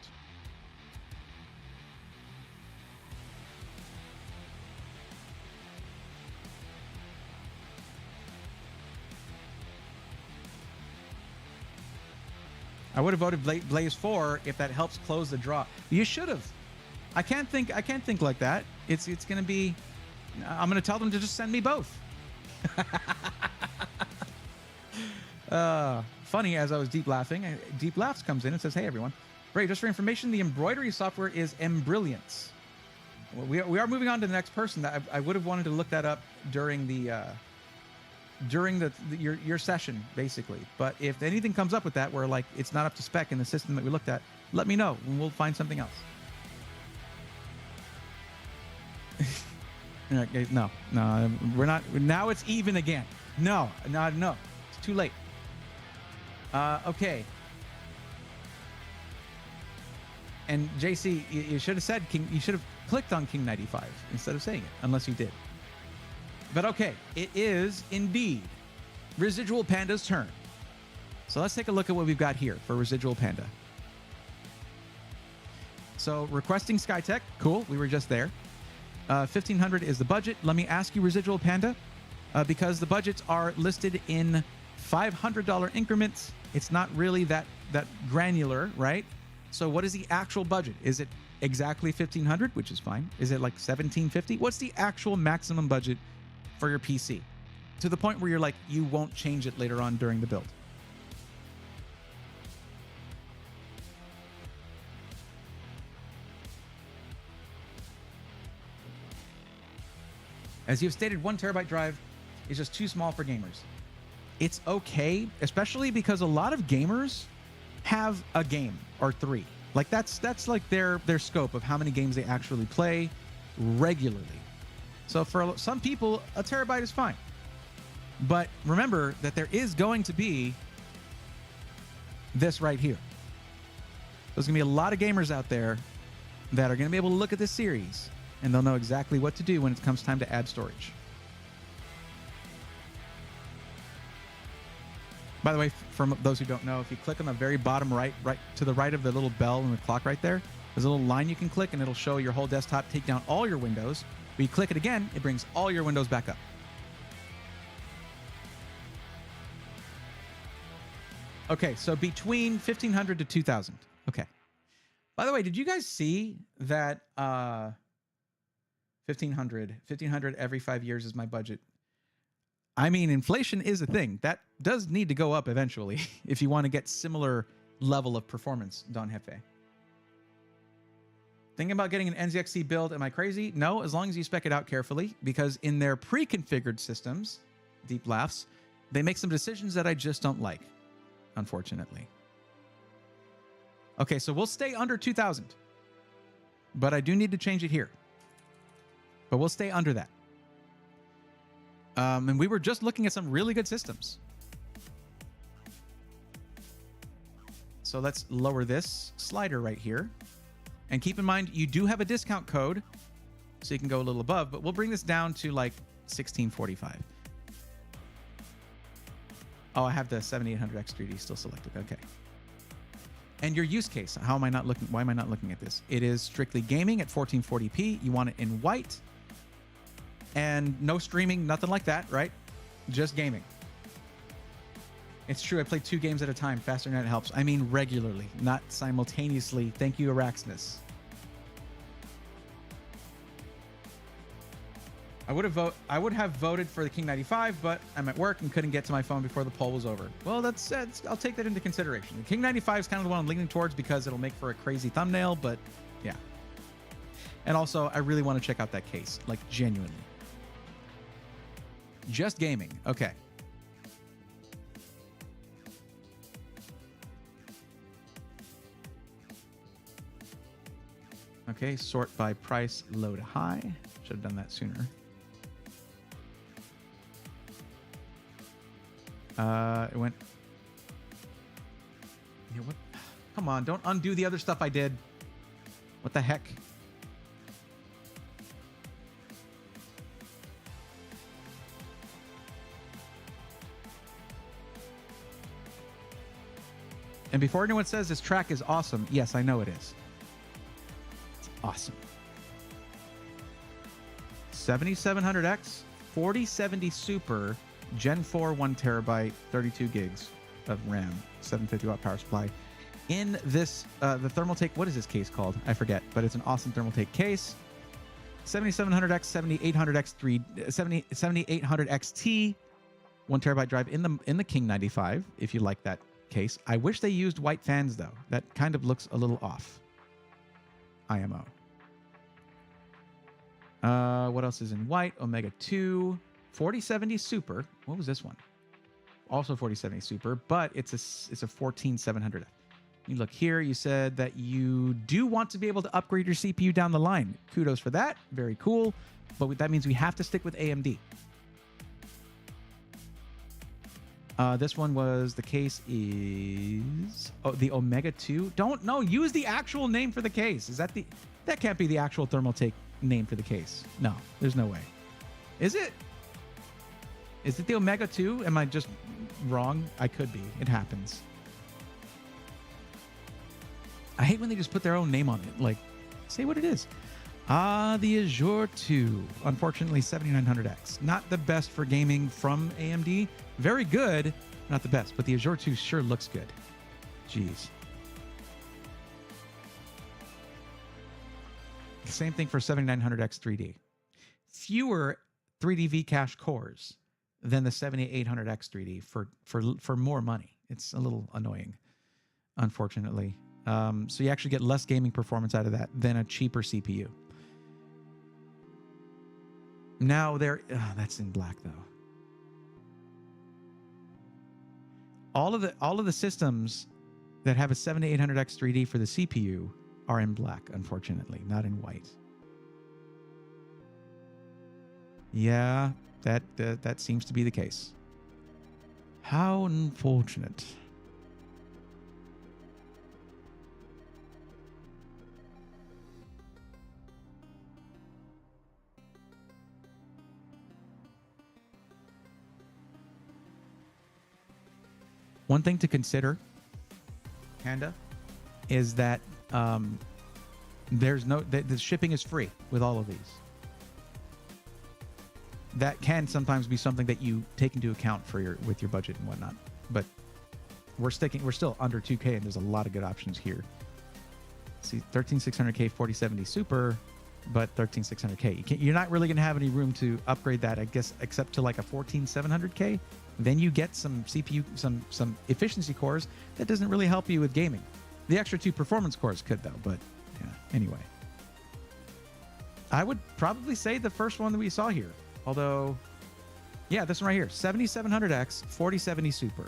I would have voted Blaze 4 if that helps close the draw. You should have. I can't think like that. It's going to be... I'm going to tell them to just send me both. Funny, as I was deep laughing, Deep Laughs comes in and says, hey, everyone. Ray, just for information, the embroidery software is Embrilliance. We are moving on to the next person. I would have wanted to look that up during your session, basically. But if anything comes up with that where like it's not up to spec in the system that we looked at, let me know and we'll find something else. No, we're not. Now it's even again. No, it's too late. Okay. And JC, you should have said King. You should have clicked on King 95 instead of saying it, unless you did. But okay, it is indeed Residual Panda's turn. So let's take a look at what we've got here for Residual Panda. So requesting Skytech, cool, we were just there. 1,500 is the budget. Let me ask you, Residual Panda, because the budgets are listed in $500 increments. It's not really that granular, right? So what is the actual budget? Is it exactly 1,500, which is fine? Is it like 1,750? What's the actual maximum budget for your PC, to the point where you're like, you won't change it later on during the build? As you've stated, 1 terabyte drive is just too small for gamers. It's okay, especially because a lot of gamers have a game or 3. Like that's like their scope of how many games they actually play regularly. So for some people, a terabyte is fine. But remember that there is going to be this right here. There's going to be a lot of gamers out there that are going to be able to look at this series and they'll know exactly what to do when it comes time to add storage. By the way, for those who don't know, if you click on the very bottom right to the right of the little bell and the clock right there, there's a little line you can click and it'll show your whole desktop, take down all your windows. When you click it again, it brings all your windows back up. Okay, so between 1,500 to 2,000. Okay. By the way, did you guys see that 1,500 every 5 years is my budget? I mean, inflation is a thing. That does need to go up eventually if you want to get similar level of performance, Don Jefe. Thinking about getting an NZXT build, am I crazy? No, as long as you spec it out carefully, because in their pre-configured systems, Deep Laughs, they make some decisions that I just don't like, unfortunately. Okay, so we'll stay under 2,000, but I do need to change it here. But we'll stay under that. And we were just looking at some really good systems. So let's lower this slider right here. And keep in mind, you do have a discount code so you can go a little above, but we'll bring this down to like 1645. Oh, I have the 7800X 3D still selected. Okay. And your use case, how am I not looking? Why am I not looking at this? It is strictly gaming at 1440p. You want it in white and no streaming, nothing like that, right? Just gaming. It's true. I play 2 games at a time. Faster net helps. I mean, regularly, not simultaneously. Thank you, Araxnus. I would have voted for the King 95, but I'm at work and couldn't get to my phone before the poll was over. Well, that's I'll take that into consideration. The King 95 is kind of the one I'm leaning towards because it'll make for a crazy thumbnail, but yeah. And also, I really want to check out that case, like genuinely. Just gaming. Okay. Okay, sort by price, low to high. Should have done that sooner. It went. Yeah, what? Come on, don't undo the other stuff I did. What the heck? And before anyone says this track is awesome, yes, I know it is. It's awesome. 7700X, 4070 Super, Gen 4, 1 terabyte, 32 gigs of RAM, 750 watt power supply. In this, the Thermaltake, what is this case called? I forget, but it's an awesome Thermaltake case. 7700X, 7800X XT, 1 terabyte drive in the King 95, if you like that case. I wish they used white fans though. That kind of looks a little off. IMO. What else is in white? Omega 2, 4070 Super. What was this one? Also 4070 Super, but it's a 14700. You look here, you said that you do want to be able to upgrade your CPU down the line. Kudos for that. Very cool. But that means we have to stick with AMD. This one was, the case is, oh, the Omega 2. Use the actual name for the case. That can't be the actual Thermaltake name for the case. No, there's no way. Is it? Is it the Omega 2? Am I just wrong? I could be. It happens. I hate when they just put their own name on it. Like, say what it is. The Azure 2. Unfortunately, 7900X. Not the best for gaming from AMD. Very good. Not the best. But the Azure 2 sure looks good. Jeez. Same thing for 7900X 3D. Fewer 3D V-cache cores than the 7800X 3D for more money. It's a little annoying, unfortunately. So you actually get less gaming performance out of that than a cheaper CPU. Now that's in black though. All of the systems that have a 7800X 3D for the CPU are in black, unfortunately, not in white. Yeah, that seems to be the case. How unfortunate. One thing to consider, Panda, is that the shipping is free with all of these. That can sometimes be something that you take into account with your budget and whatnot. But we're still under 2K, and there's a lot of good options here. See, 13600K 4070 Super, but 13600K. You're not really going to have any room to upgrade that, I guess, except to like a 14700K. Then you get some CPU, some efficiency cores that doesn't really help you with gaming. The extra 2 performance cores could though, but yeah, anyway. I would probably say the first one that we saw here. Although, yeah, this one right here, 7700X 4070 Super.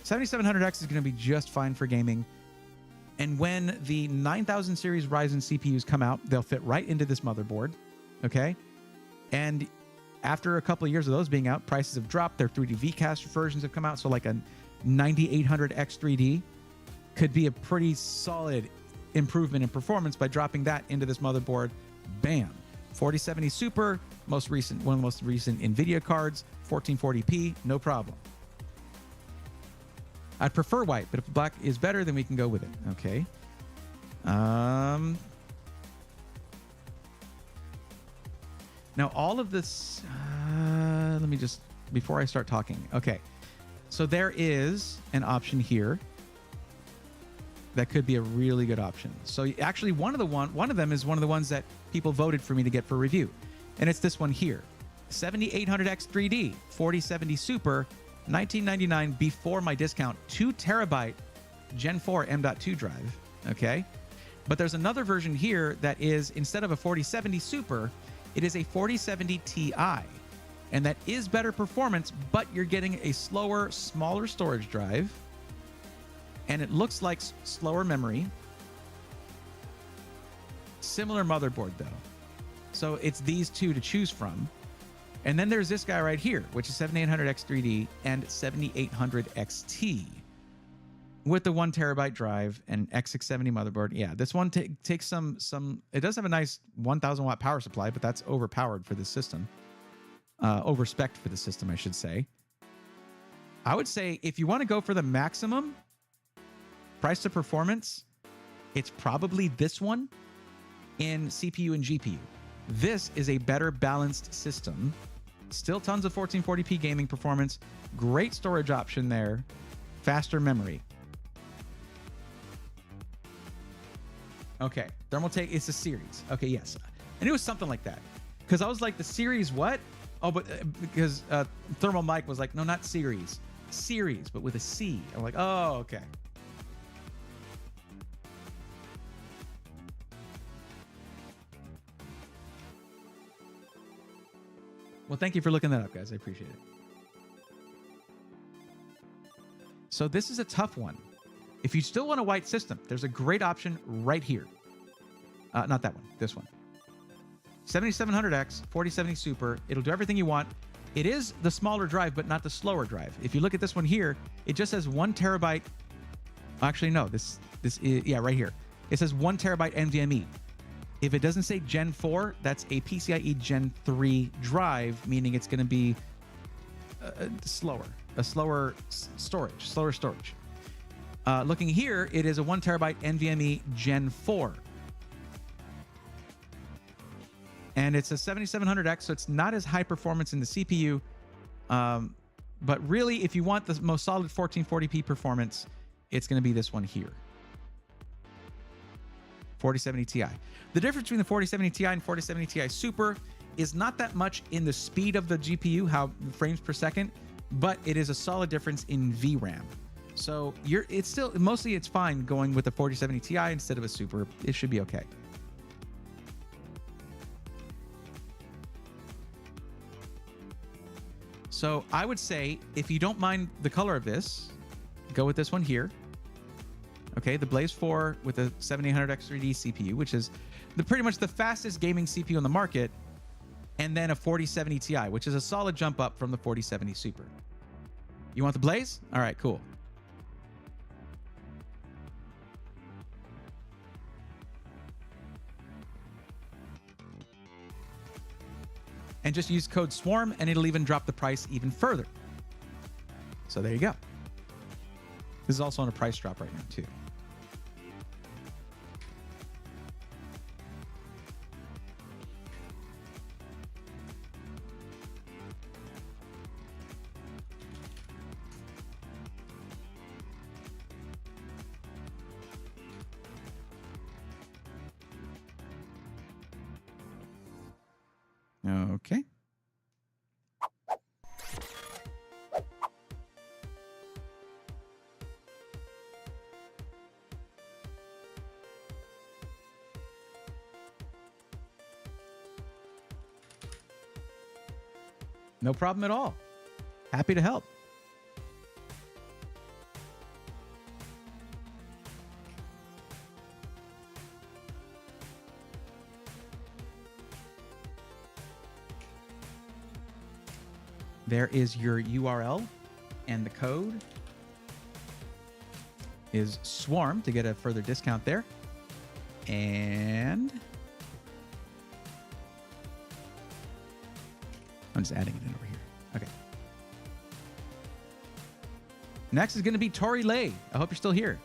7700X is going to be just fine for gaming. And when the 9000 series Ryzen CPUs come out, they'll fit right into this motherboard, okay? And after a couple of years of those being out, prices have dropped. Their 3D V-cache versions have come out. So like a 9800X 3D could be a pretty solid improvement in performance by dropping that into this motherboard. Bam. 4070 Super, one of the most recent NVIDIA cards, 1440p, no problem. I'd prefer white, but if black is better, then we can go with it. Okay. Now all of this, let me just, before I start talking. Okay. So there is an option here that could be a really good option. So actually one of them is one of the ones that people voted for me to get for review. And it's this one here. 7800X 3D, 4070 Super, $19.99 before my discount, 2 terabyte Gen 4 M.2 drive. Okay. But there's another version here that is, instead of a 4070 Super, it is a 4070 Ti. And that is better performance, but you're getting a slower, smaller storage drive. And it looks like slower memory. Similar motherboard though. So it's these two to choose from. And then there's this guy right here, which is 7800X 3D and 7800 XT with the 1 terabyte drive and X670 motherboard. Yeah, this one takes some, it does have a nice 1000 watt power supply, but that's overpowered for this system. Over-spec'd for the system, I should say. I would say if you want to go for the maximum price to performance, it's probably this one in CPU and GPU. This is a better balanced system. Still tons of 1440p gaming performance. Great storage option there. Faster memory. Okay, Thermaltake, it's a series. Okay, yes. And it was something like that. Because I was like, the series what? Oh, but because Thermal Mike was like, no, not series. Series, but with a C. I'm like, oh, okay. Well, thank you for looking that up, guys. I appreciate it. So this is a tough one. If you still want a white system, there's a great option right here. Not that one, this one. 7700X, 4070 Super. It'll do everything you want. It is the smaller drive, but not the slower drive. If you look at this one here, it just says 1 terabyte. Actually, no, this is, yeah, right here. It says 1 terabyte NVMe. If it doesn't say Gen 4, that's a PCIe Gen 3 drive, meaning it's going to be slower storage. Looking here, it is a 1 terabyte NVMe Gen 4. And it's a 7700X, so it's not as high performance in the CPU. But really, if you want the most solid 1440p performance, it's going to be this one here. 4070 Ti. The difference between the 4070 Ti and 4070 Ti Super is not that much in the speed of the GPU, how frames per second, but it is a solid difference in VRAM. So it's still, mostly it's fine going with the 4070 Ti instead of a Super. It should be okay. So I would say, if you don't mind the color of this, go with this one here. Okay, the Blaze 4 with a 7800X 3D CPU, which is pretty much the fastest gaming CPU on the market, and then a 4070 Ti, which is a solid jump up from the 4070 Super. You want the Blaze? All right, cool. And just use code SWARM, and it'll even drop the price even further. So there you go. This is also on a price drop right now, too. Okay. No problem at all. Happy to help. There is your URL, and the code is SWARM to get a further discount there. And I'm just adding it in over here. Okay. Next is going to be Tori Lay. I hope you're still here.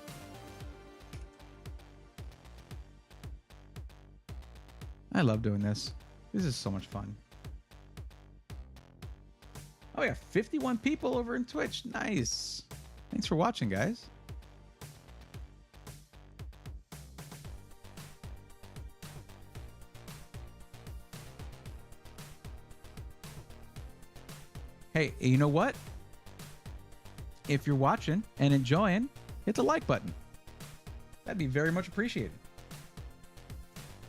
I love doing this. This is so much fun. Oh yeah, 51 people over in Twitch. Nice. Thanks for watching, guys. Hey, you know what? If you're watching and enjoying, hit the like button. That'd be very much appreciated.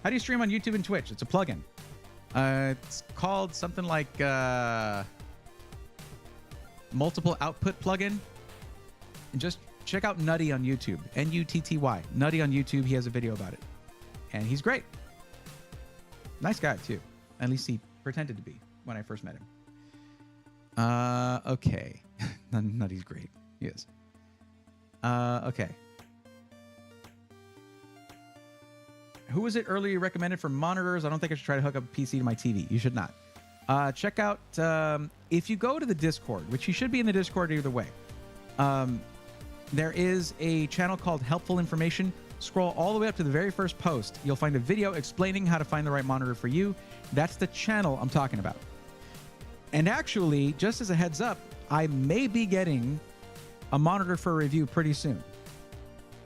How do you stream on YouTube and Twitch? It's a plugin. It's called something like multiple output plugin. And just check out Nutty on YouTube. N-U-T-T-Y. Nutty on YouTube. He has a video about it. And he's great. Nice guy, too. At least he pretended to be when I first met him. Okay. Nutty's great. He is. Okay. Who was it earlier recommended for monitors? I don't think I should try to hook up a PC to my TV. You should not. Check out, if you go to the Discord, which you should be in the Discord either way, there is a channel called Helpful Information. Scroll all the way up to the very first post. You'll find a video explaining how to find the right monitor for you. That's the channel I'm talking about. And actually, just as a heads up, I may be getting a monitor for review pretty soon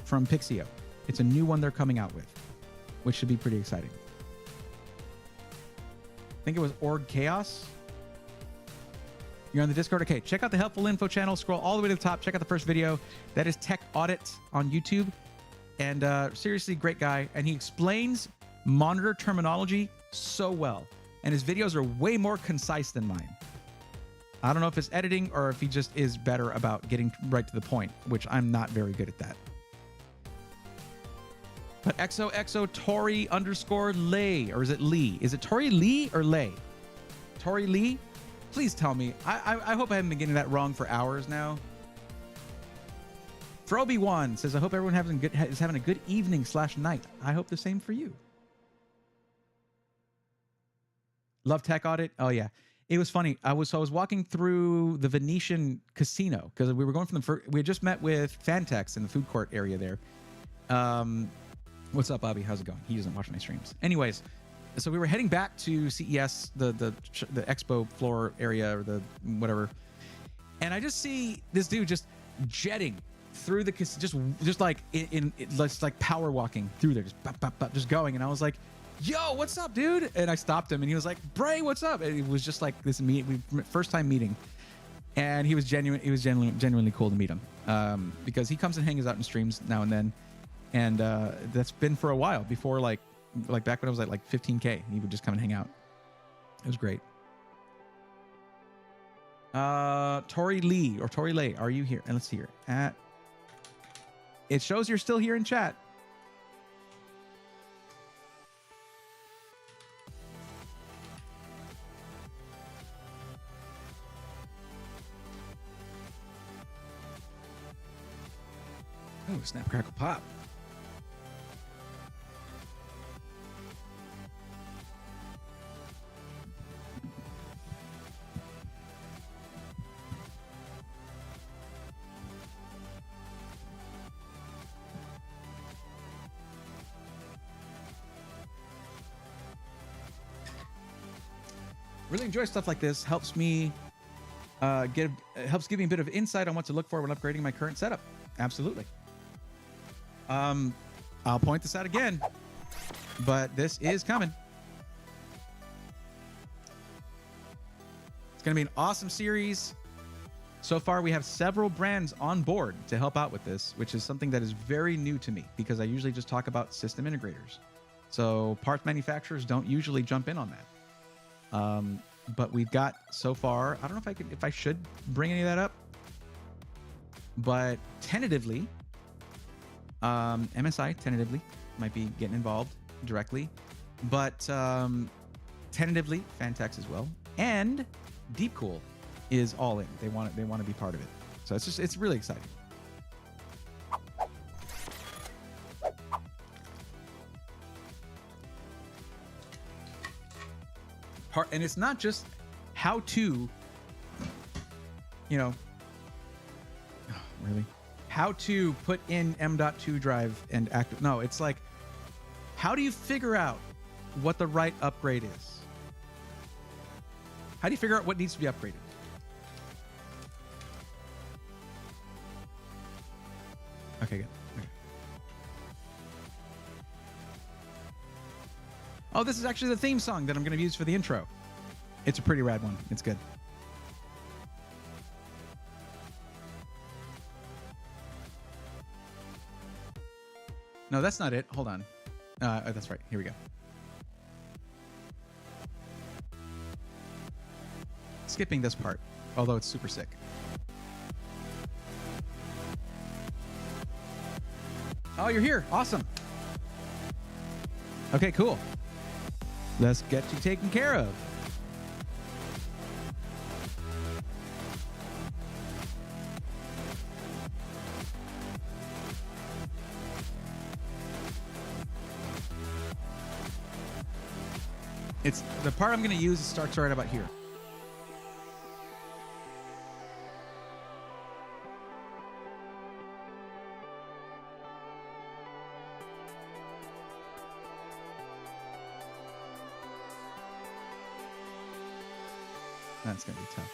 from Pixio. It's a new one they're coming out with, which should be pretty exciting. I think it was Org Chaos. You're on the Discord. Okay, check out the Helpful Info channel. Scroll all the way to the top. Check out the first video. That is Tech Audit on YouTube. And seriously, great guy. And he explains monitor terminology so well. And his videos are way more concise than mine. I don't know if it's editing or if he just is better about getting right to the point, which I'm not very good at that. But XOXO Tori _Lay, or is it Lee? Is it Tori Lee or Lay? Tori Lee? Please tell me. I hope I haven't been getting that wrong for hours now. Froby1 says, I hope everyone is having a good evening / night. I hope the same for you. Love Tech Audit. Oh yeah, it was funny. I was walking through the Venetian Casino because we were going from we had just met with Fantex in the food court area there. What's up, Bobby? How's it going? He doesn't watch my streams. Anyways, so we were heading back to CES, the expo floor area or the whatever, and I just see this dude just jetting through the casino, just like like power walking through there, just going, and I was like, yo, what's up, dude? And I stopped him and he was like, Bray, what's up? And it was just like this first time meeting. And he was genuinely cool to meet him. Because he comes and hangs out in streams now and then. And that's been for a while, before like back when I was at like 15K, he would just come and hang out. It was great. Tori Lee or Tori Lay, are you here? And let's see here. It shows you're still here in chat. Oh, snap, crackle, pop. Really enjoy stuff like this. Helps me helps give me a bit of insight on what to look for when upgrading my current setup. Absolutely. I'll point this out again, but this is coming. It's going to be an awesome series. So far, we have several brands on board to help out with this, which is something that is very new to me because I usually just talk about system integrators. So parts manufacturers don't usually jump in on that. But we've got so far, I don't know if I should bring any of that up, but tentatively, MSI tentatively might be getting involved directly, but tentatively Fantex as well, and Deepcool is all in. They want to be part of it. So it's really exciting. And it's not just how to, you know, really, how to put in M.2 drive and active. No, it's like, how do you figure out what the right upgrade is? How do you figure out what needs to be upgraded? Okay, good. Okay. Oh, this is actually the theme song that I'm going to use for the intro. It's a pretty rad one. It's good. No, that's not it. Hold on. That's right. Here we go. Skipping this part, although it's super sick. Oh, you're here. Awesome. Okay, cool. Let's get you taken care of. It's the part I'm going to use starts right about here. That's going to be tough.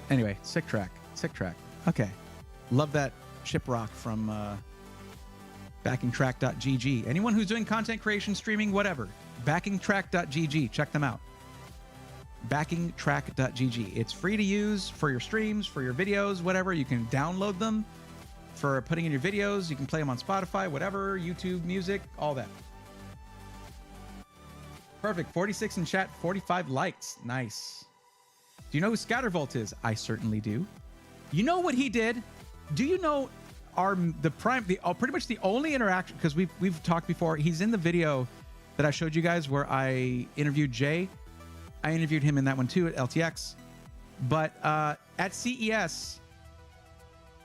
Anyway, sick track. Sick track. Okay. Love that shiprock from backingtrack.gg. Anyone who's doing content creation, streaming, whatever, backingtrack.gg. Check them out. Backingtrack.gg. It's free to use for your streams, for your videos, whatever. You can download them for putting in your videos. You can play them on Spotify, whatever, YouTube, music, all that. Perfect. 46 in chat, 45 likes. Nice. Do you know who Scattervolt is? I certainly do. You know what he did? Do you know pretty much the only interaction, because we've talked before. He's in the video that I showed you guys where I interviewed Jay. I interviewed him in that one too at LTX. But at CES,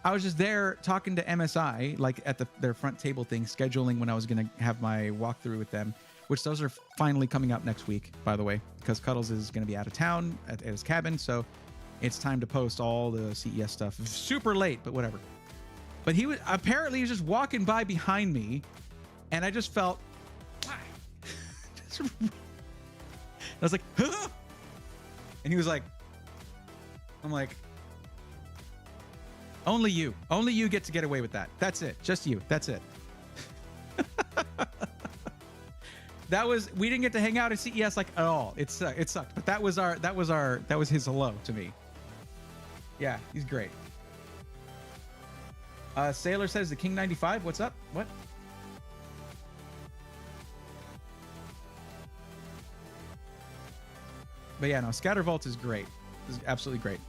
I was just there talking to MSI, like at their front table thing, scheduling when I was going to have my walkthrough with them, which those are finally coming up next week, by the way, because Cuddles is going to be out of town at his cabin. So it's time to post all the CES stuff. Super late, but whatever. But he was just walking by behind me, and I just felt, I was like, huh? And he was like, I'm like, only you get to get away with that. That's it. Just you. That's it. We didn't get to hang out at CES like at all. It sucked. But that was his hello to me. Yeah, he's great. Sailor says the King 95. What's up? What? But yeah, no, Scattervault is great. It's absolutely great.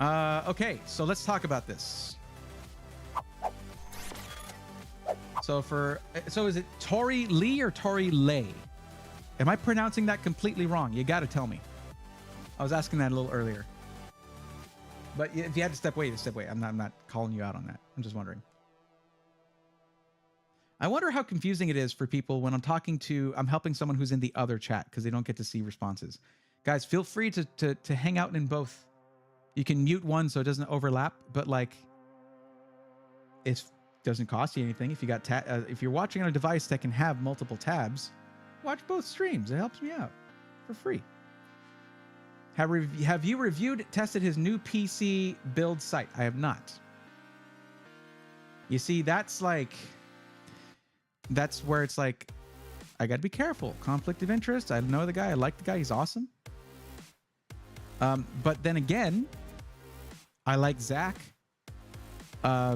Okay, so let's talk about this. So is it Tori Lee or Tori Lay? Am I pronouncing that completely wrong? You got to tell me. I was asking that a little earlier. But if you had to step away, you step away. I'm not calling you out on that. I'm just wondering. I wonder how confusing it is for people when I'm helping someone who's in the other chat because they don't get to see responses. Guys, feel free to hang out in both. You can mute one so it doesn't overlap, but like it doesn't cost you anything. If you got if you're watching on a device that can have multiple tabs, watch both streams. It helps me out for free. Have you tested his new PC build site? I have not. You see, that's where it's like, I got to be careful. Conflict of interest. I know the guy. I like the guy. He's awesome. But then again, I like Zach. I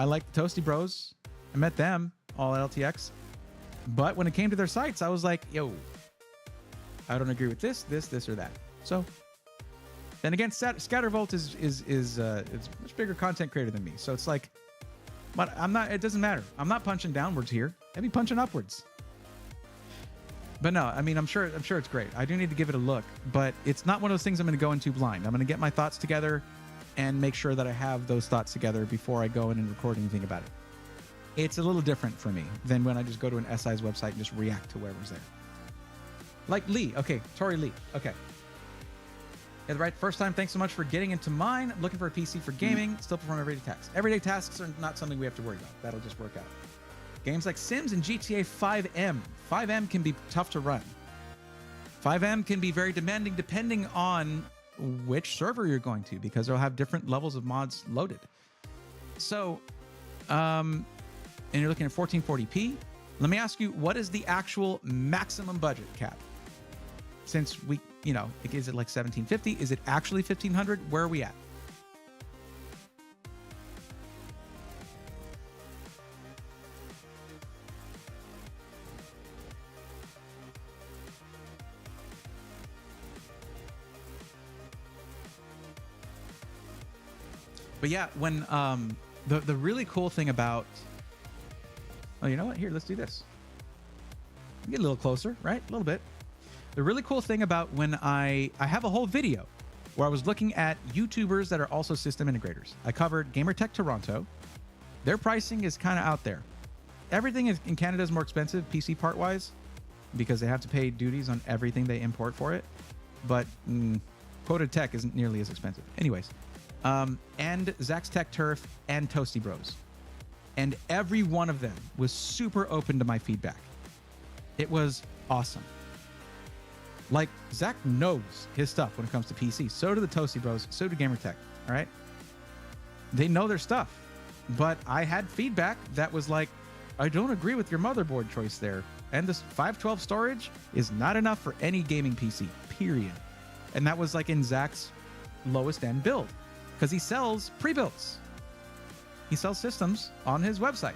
like the Toasty Bros. I met them all at LTX. But when it came to their sites, I was like, yo, I don't agree with this, or that. So then again, Scattervolt is much bigger content creator than me. So it's like, but it doesn't matter. I'm not punching downwards here. I'd be punching upwards. But no, I mean, I'm sure it's great. I do need to give it a look, but it's not one of those things I'm going to go into blind. I'm going to get my thoughts together. and make sure that I have those thoughts together before I go in and record anything about it. It's a little different for me than when I just go to an SI's website and just react to whatever's there. Like Lee. Okay, Tori Lee. Okay. Yeah, right. First time. Thanks so much for getting into mine. Looking for a PC for gaming. Still perform everyday tasks. Everyday tasks are not something we have to worry about. That'll just work out. Games like Sims and GTA 5M. 5M can be tough to run. 5M can be very demanding depending on which server you're going to, because they'll have different levels of mods loaded. So, and you're looking at 1440p. Let me ask you, what is the actual maximum budget cap? Since we, you know, is it like 1750? Is it actually 1500? Where are we at? But yeah, when the really cool thing about, oh, you know what? Here, let's do this. Get a little closer, right? A little bit. The really cool thing about when I have a whole video where I was looking at YouTubers that are also system integrators. I covered Gamertech Toronto. Their pricing is kind of out there. Everything in Canada is more expensive, PC part-wise, because they have to pay duties on everything they import for it. But Quoted Tech isn't nearly as expensive. Anyways. And Zach's Tech Turf and Toasty Bros. And every one of them was super open to my feedback. It was awesome. Like, Zach knows his stuff when it comes to PC. So do the Toasty Bros. So do Gamertech. All right? They know their stuff. But I had feedback that was like, I don't agree with your motherboard choice there. And this 512 storage is not enough for any gaming PC, period. And that was like in Zach's lowest end build. Because he sells pre-builds. He sells systems on his website.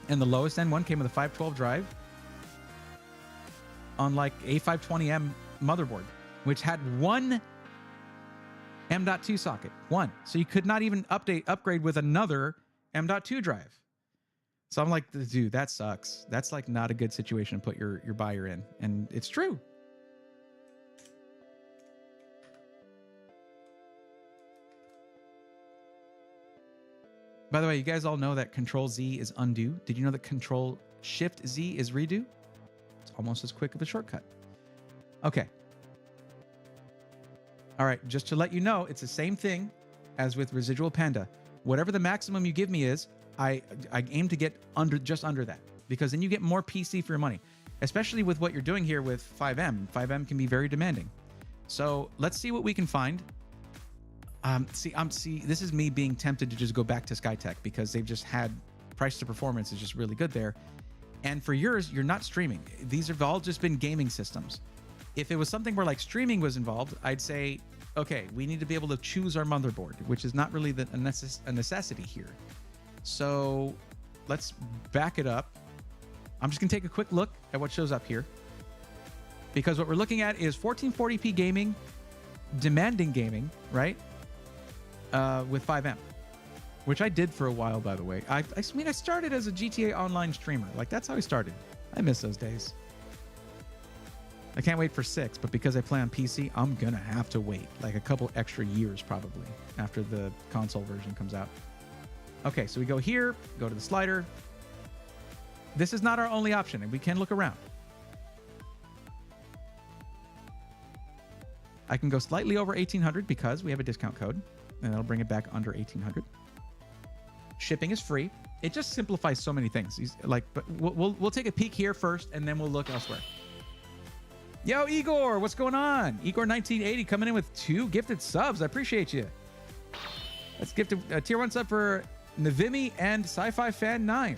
And the lowest end one came with a 512 drive on like A520M motherboard, which had one M.2 socket. One. So you could not even upgrade with another M.2 drive. So I'm like, dude, that sucks. That's like not a good situation to put your buyer in. And it's true. By the way, you guys all know that Control Z is undo. Did you know that Control Shift Z is redo? It's almost as quick of a shortcut. Okay. All right, just to let you know, it's the same thing as with Residual Panda. Whatever the maximum you give me is, I aim to get just under that, because then you get more PC for your money, especially with what you're doing here with 5M. 5M can be very demanding. So let's see what we can find. See, this is me being tempted to just go back to Skytech because they've just had price to performance is just really good there. And for yours, you're not streaming. These have all just been gaming systems. If it was something where like streaming was involved, I'd say, okay, we need to be able to choose our motherboard, which is not really a necessity here. So let's back it up. I'm just gonna take a quick look at what shows up here, because what we're looking at is 1440p gaming, demanding gaming, right? With 5M, which I did for a while, by the way. I mean, I started as a GTA Online streamer. Like, that's how I started. I miss those days. I can't wait for 6, but because I play on PC, I'm gonna have to wait like a couple extra years probably after the console version comes out. Okay, so we go here, go to the slider. This is not our only option, and we can look around. I can go slightly over 1800 because we have a discount code, and that'll bring it back under 1800. Shipping is free. It just simplifies so many things. Like, but we'll take a peek here first, and then we'll look elsewhere. Yo, Igor, what's going on? Igor 1980 coming in with 2 gifted subs. I appreciate you. Let's gift a tier 1 sub for Navimi and Sci-Fi Fan 9.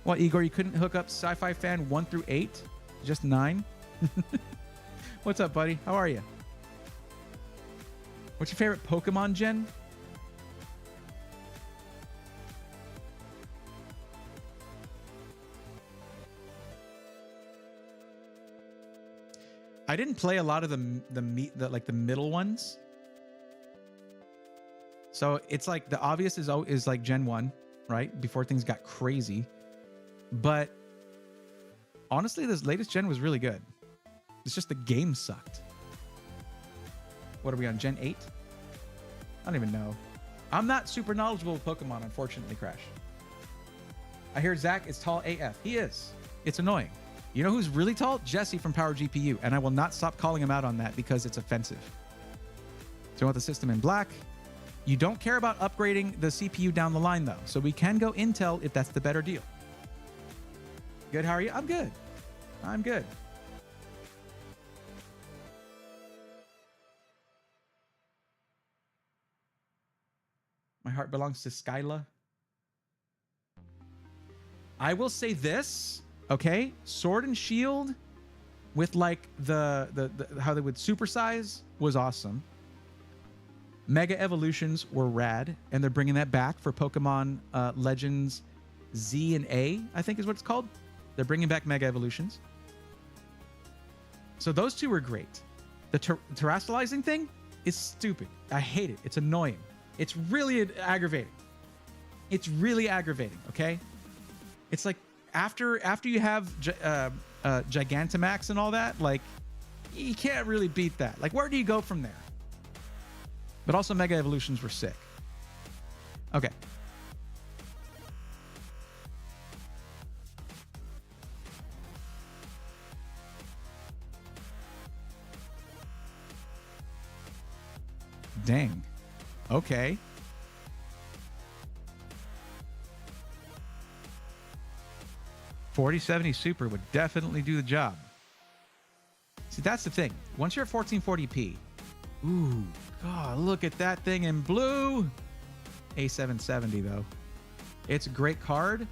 Well, Igor, you couldn't hook up Sci-Fi Fan 1 through 8? Just 9? What's up, buddy? How are you? What's your favorite Pokemon gen? I didn't play a lot of the middle ones. So it's like the obvious is like Gen 1, right? Before things got crazy. But honestly, this latest gen was really good. It's just the game sucked. What are we on, Gen 8? I don't even know. I'm not super knowledgeable with Pokemon, unfortunately, Crash. I hear Zach is tall AF. He is. It's annoying. You know who's really tall? Jesse from Power GPU, and I will not stop calling him out on that because it's offensive. So I want the system in black. You don't care about upgrading the CPU down the line, though, so we can go Intel if that's the better deal. Good, how are you? I'm good. I'm good. My heart belongs to Skyla. I will say this, okay? Sword and Shield with like the how they would supersize was awesome. Mega Evolutions were rad, and they're bringing that back for Pokemon Legends Z and A, I think is what it's called. They're bringing back Mega Evolutions. So those two were great. The terrestrializing thing is stupid. I hate it. It's annoying. It's really aggravating. It's really aggravating, okay? It's like after you have Gigantamax and all that, like you can't really beat that. Like where do you go from there? But also Mega Evolutions were sick. Okay. Dang. Okay. $4070 Super would definitely do the job. See, that's the thing. Once you're at 1440p, ooh, God, look at that thing in blue. A770 though. It's a great card,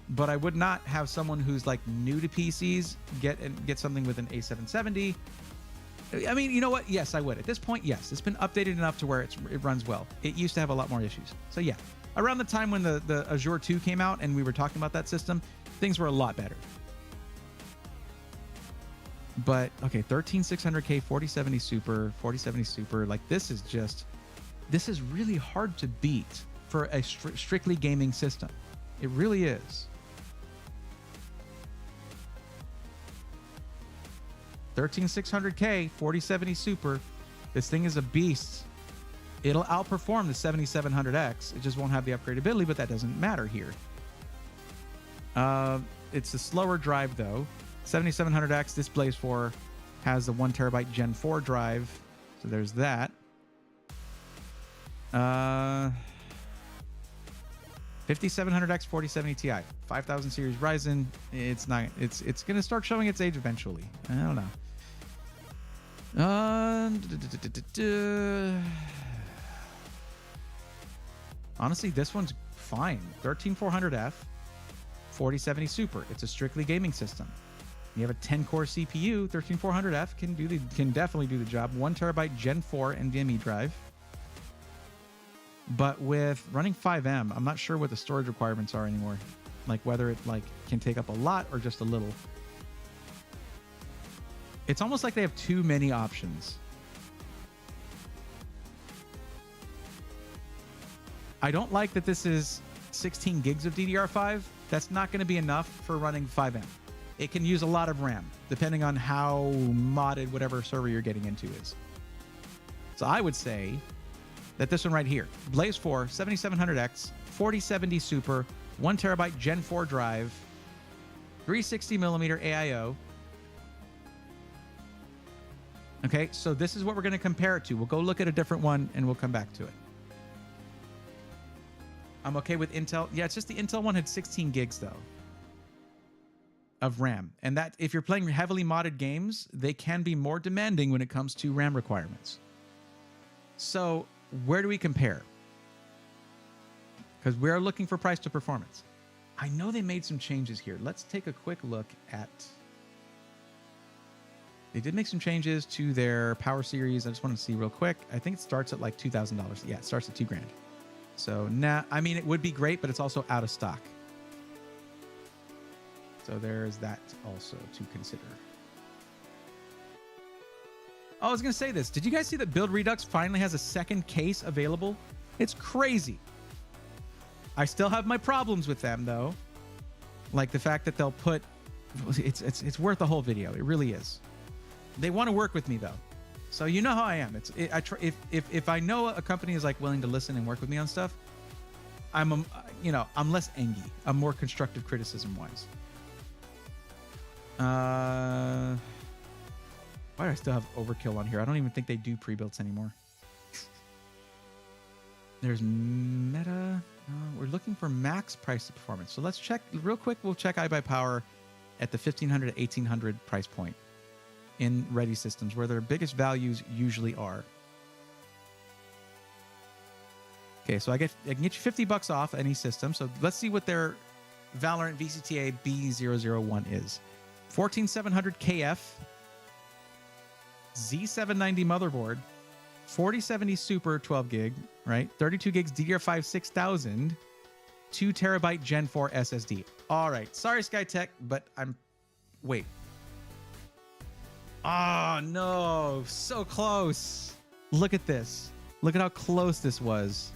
but I would not have someone who's like new to PCs get something with an A770. I mean, you know what? Yes, I would. At this point, yes. It's been updated enough to where it runs well. It used to have a lot more issues. So yeah, around the time when the Azure 2 came out and we were talking about that system, things were a lot better. But okay, 13600K, 4070 Super, like this is really hard to beat for a strictly gaming system. It really is. 13600K, 4070 Super. This thing is a beast. It'll outperform the 7700X. It just won't have the upgradability, but that doesn't matter here. It's a slower drive though. 7700X, this Blaze 4 has the 1 terabyte Gen 4 drive. So there's that. 5700X 4070 Ti, 5000 series Ryzen. It's going to start showing its age eventually. I don't know. Honestly, this one's fine. 13400F 4070 Super. It's a strictly gaming system. You have a 10-core CPU. 13400F can definitely do the job. 1 terabyte Gen 4 NVMe drive. But with running 5M, I'm not sure what the storage requirements are anymore. Like whether it like can take up a lot or just a little. It's almost like they have too many options. I don't like that this is 16 gigs of DDR5. That's not going to be enough for running 5M. It can use a lot of RAM, depending on how modded whatever server you're getting into is. So I would say that this one right here, Blaze 4, 7700X, 4070 Super, 1 terabyte Gen 4 drive, 360 millimeter AIO. Okay, so this is what we're going to compare it to. We'll go look at a different one and we'll come back to it. I'm okay with Intel. Yeah, it's just the Intel one had 16 gigs though of RAM. And that if you're playing heavily modded games, they can be more demanding when it comes to RAM requirements. So where do we compare? Because we are looking for price to performance. I know they made some changes here. Let's take a quick look at... They did make some changes to their Power Series. I just want to see real quick. I think it starts at like $2,000. Yeah, it starts at $2,000. So now, I mean, it would be great, but it's also out of stock. So there's that also to consider. Oh, I was going to say this. Did you guys see that Build Redux finally has a second case available? It's crazy. I still have my problems with them, though. Like the fact that they'll put... It's worth the whole video. It really is. They want to work with me, though. So you know how I am. If I know a company is like willing to listen and work with me on stuff, I'm less angry. I'm more constructive criticism wise. Why do I still have overkill on here? I don't even think they do pre-builts anymore. There's meta. We're looking for max price to performance. So let's check real quick. We'll check iBuyPower at the 1500 to 1800 price point in ready systems where their biggest values usually are. Okay, so I can get you $50 off any system. So let's see what their Valorant VCTA B001 is. 14700 KF, Z790 motherboard, 4070 Super 12 gig, right? 32 gigs DDR5 6000, 2 terabyte Gen 4 SSD. All right, sorry SkyTech, but wait. Oh no, so close. Look at this. Look at how close this was.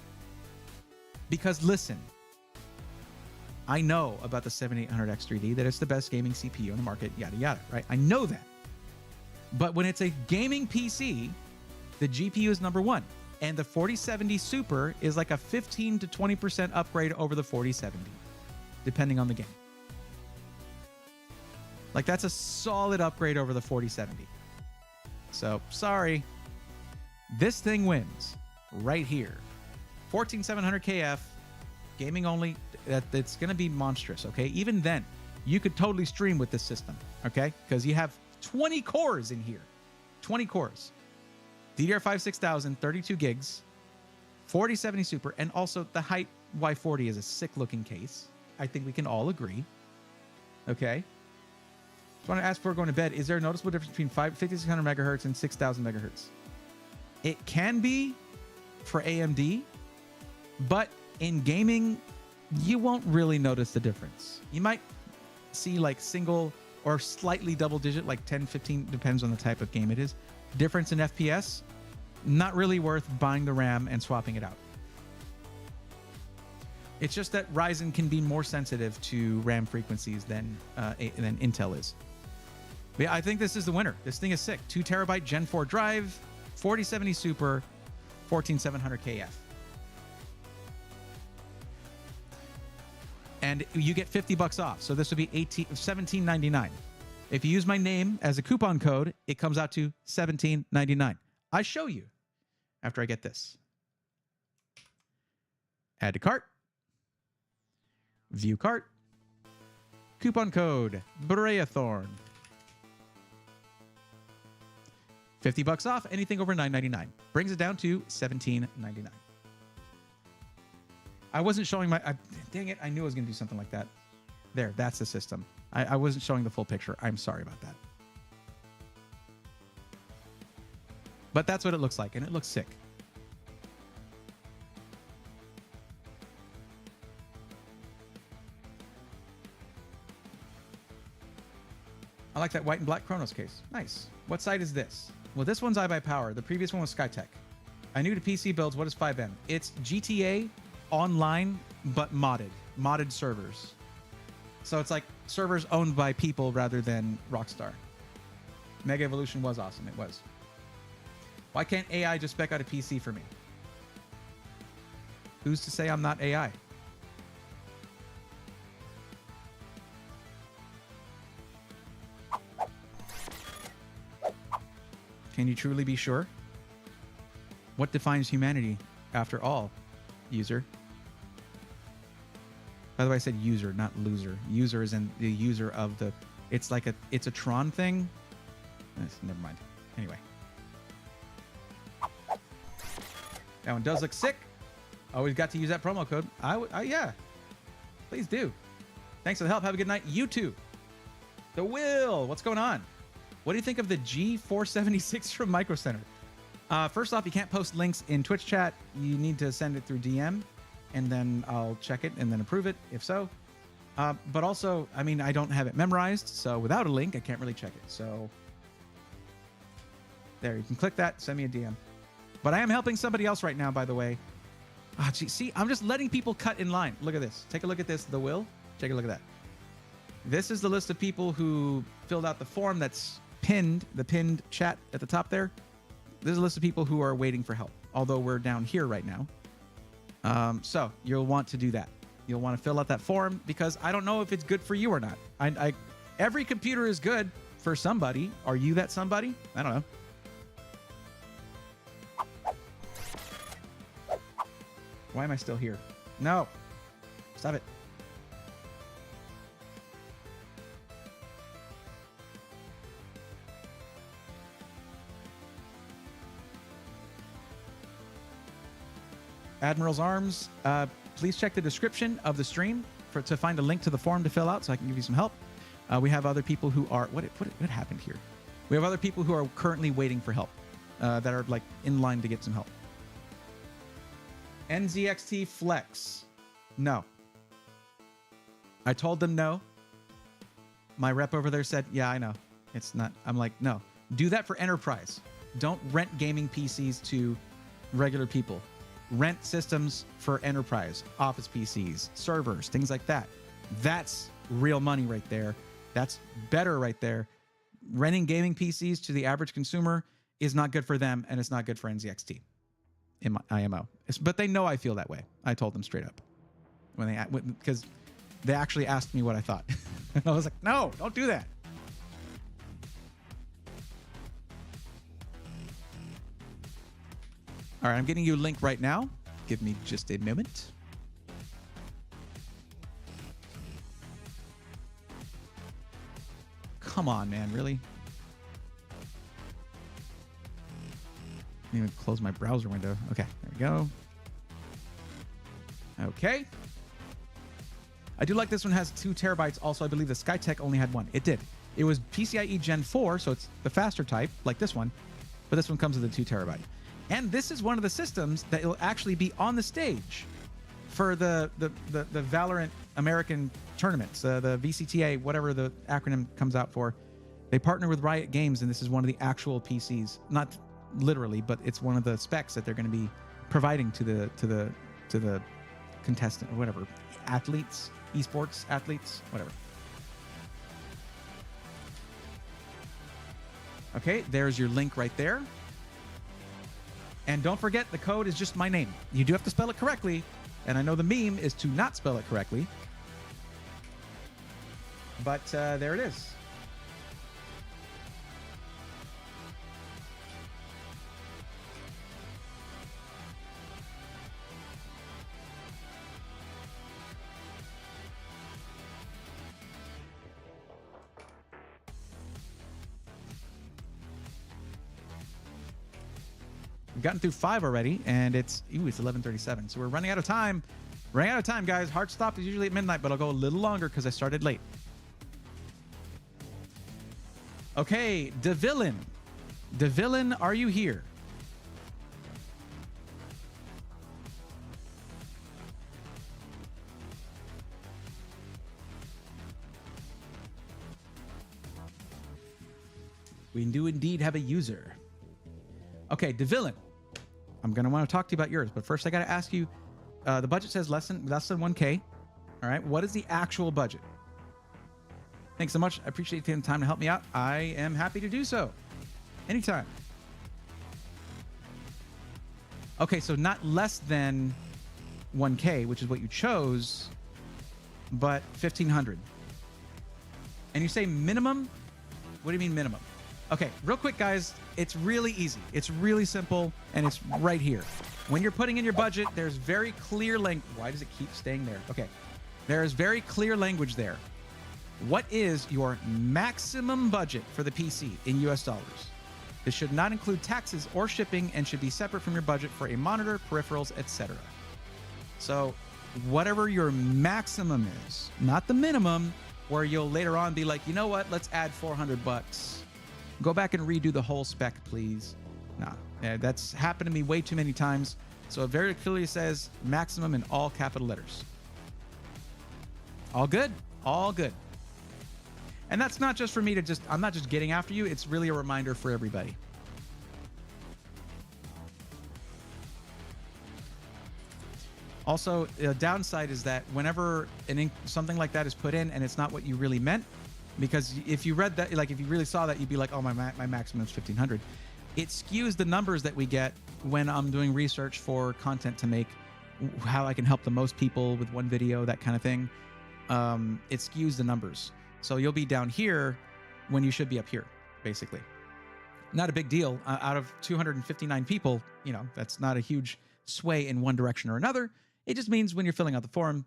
Because listen, I know about the 7800X3D, that it's the best gaming CPU on the market, yada, yada, right? I know that. But when it's a gaming PC, the GPU is number one. And the 4070 Super is like a 15 to 20% upgrade over the 4070, depending on the game. Like that's a solid upgrade over the 4070. So sorry, this thing wins right here. 14700 KF, gaming only. It's going to be monstrous. Okay, even then, you could totally stream with this system. Okay, because you have 20 cores in here, 20 cores, DDR5 6000, 32 gigs, 4070 Super, and also the Hype Y40 is a sick looking case. I think we can all agree. Okay. Just want to ask before going to bed, is there a noticeable difference between 5600 megahertz and 6000 megahertz? It can be for AMD, but in gaming, you won't really notice the difference. You might see like single or slightly double digit, like 10, 15, depends on the type of game it is. Difference in FPS, not really worth buying the RAM and swapping it out. It's just that Ryzen can be more sensitive to RAM frequencies than Intel is. But yeah, I think this is the winner. This thing is sick. 2 terabyte Gen 4 drive, 4070 Super, 14700 KF. And you get $50 off. So this would be $17.99. If you use my name as a coupon code, it comes out to $17.99. I show you after I get this. Add to cart. View cart. Coupon code Breathorn. $50 off, anything over $9.99. Brings it down to $17.99. I wasn't showing dang it, I knew I was going to do something like that. There, that's the system. I wasn't showing the full picture. I'm sorry about that. But that's what it looks like, and it looks sick. I like that white and black Chronos case. Nice. What site is this? Well, this one's iBuyPower. The previous one was SkyTech. I knew to PC builds. What is FiveM? It's GTA online, but modded servers. So it's like servers owned by people rather than Rockstar. Mega Evolution was awesome. It was. Why can't AI just spec out a PC for me? Who's to say I'm not AI? Can you truly be sure? What defines humanity after all, user? By the way, I said user, not loser. User is in the user of the... It's like it's a Tron thing. Never mind. Anyway. That one does look sick. Always got to use that promo code. Yeah. Please do. Thanks for the help. Have a good night. You too. The Will. What's going on? What do you think of the G476 from Micro Center? First off, you can't post links in Twitch chat. You need to send it through DM, and then I'll check it and then approve it, if so. But also, I mean, I don't have it memorized, so without a link, I can't really check it. So there, you can click that, send me a DM. But I am helping somebody else right now, by the way. Gee, see, I'm just letting people cut in line. Look at this. Take a look at this, The Will. Take a look at that. This is the list of people who filled out the form that's pinned, the pinned chat at the top there. This is a list of people who are waiting for help, although we're down here right now. So you'll want to do that. You'll want to fill out that form because I don't know if it's good for you or not. Every computer is good for somebody. Are you that somebody? I don't know. Why am I still here? No. Stop it. Admiral's Arms, please check the description of the stream to find a link to the form to fill out so I can give you some help. We have other people who are... What happened here? We have other people who are currently waiting for help that are like in line to get some help. NZXT Flex. No. I told them no. My rep over there said, yeah, I know. It's not... I'm like, no. Do that for enterprise. Don't rent gaming PCs to regular people. Rent systems for enterprise, office PCs, servers, things like that. That's real money right there. That's better right there. Renting gaming PCs to the average consumer is not good for them, and it's not good for NZXT in my IMO. But they know I feel that way. I told them straight up because they actually asked me what I thought. And I was like, no, don't do that. All right, I'm getting you a link right now. Give me just a moment. Come on, man, really? Let me even close my browser window. Okay, there we go. Okay. I do like this one has 2 terabytes. Also, I believe the Skytech only had 1. It did. It was PCIe Gen 4, so it's the faster type, like this one. But this one comes with a 2 terabyte. And this is one of the systems that will actually be on the stage for the Valorant American tournaments, the VCTA, whatever the acronym comes out for. They partner with Riot Games, and this is one of the actual PCs, not literally, but it's one of the specs that they're going to be providing to the contestant or whatever, athletes, esports athletes, whatever. Okay, there's your link right there. And don't forget, the code is just my name. You do have to spell it correctly. And I know the meme is to not spell it correctly. But there it is. We've gotten through 5 already, and it's 11:37. So we're running out of time. Running out of time, guys. Hard stop is usually at midnight, but I'll go a little longer because I started late. Okay, DeVillain. DeVillain, are you here? We do indeed have a user. Okay, DeVillain. I'm going to want to talk to you about yours, but first I got to ask you, the budget says less than 1K. All right, what is the actual budget? Thanks so much. I appreciate you taking the time to help me out. I am happy to do so. Anytime. Okay, so not less than 1K, which is what you chose, but 1,500. And you say minimum? What do you mean minimum? Okay, real quick, guys. It's really easy. It's really simple, and it's right here. When you're putting in your budget, there's very clear language. Why does it keep staying there? Okay. There is very clear language there. What is your maximum budget for the PC in US dollars? This should not include taxes or shipping and should be separate from your budget for a monitor, peripherals, etc. So whatever your maximum is, not the minimum, where you'll later on be like, you know what, let's add 400 bucks. Go back and redo the whole spec, please. Nah, that's happened to me way too many times. So it very clearly says maximum in all capital letters. All good? All good. And that's not just for me to I'm not just getting after you. It's really a reminder for everybody. Also, the downside is that whenever something like that is put in and it's not what you really meant, because if you read that, like if you really saw that, you'd be like, oh, my maximum is 1,500. it skews the numbers that we get when I'm doing research for content to make, how I can help the most people with one video, that kind of thing. It skews the numbers. So you'll be down here when you should be up here, basically. Not a big deal. Out of 259 people, you know, that's not a huge sway in one direction or another. It just means when you're filling out the form,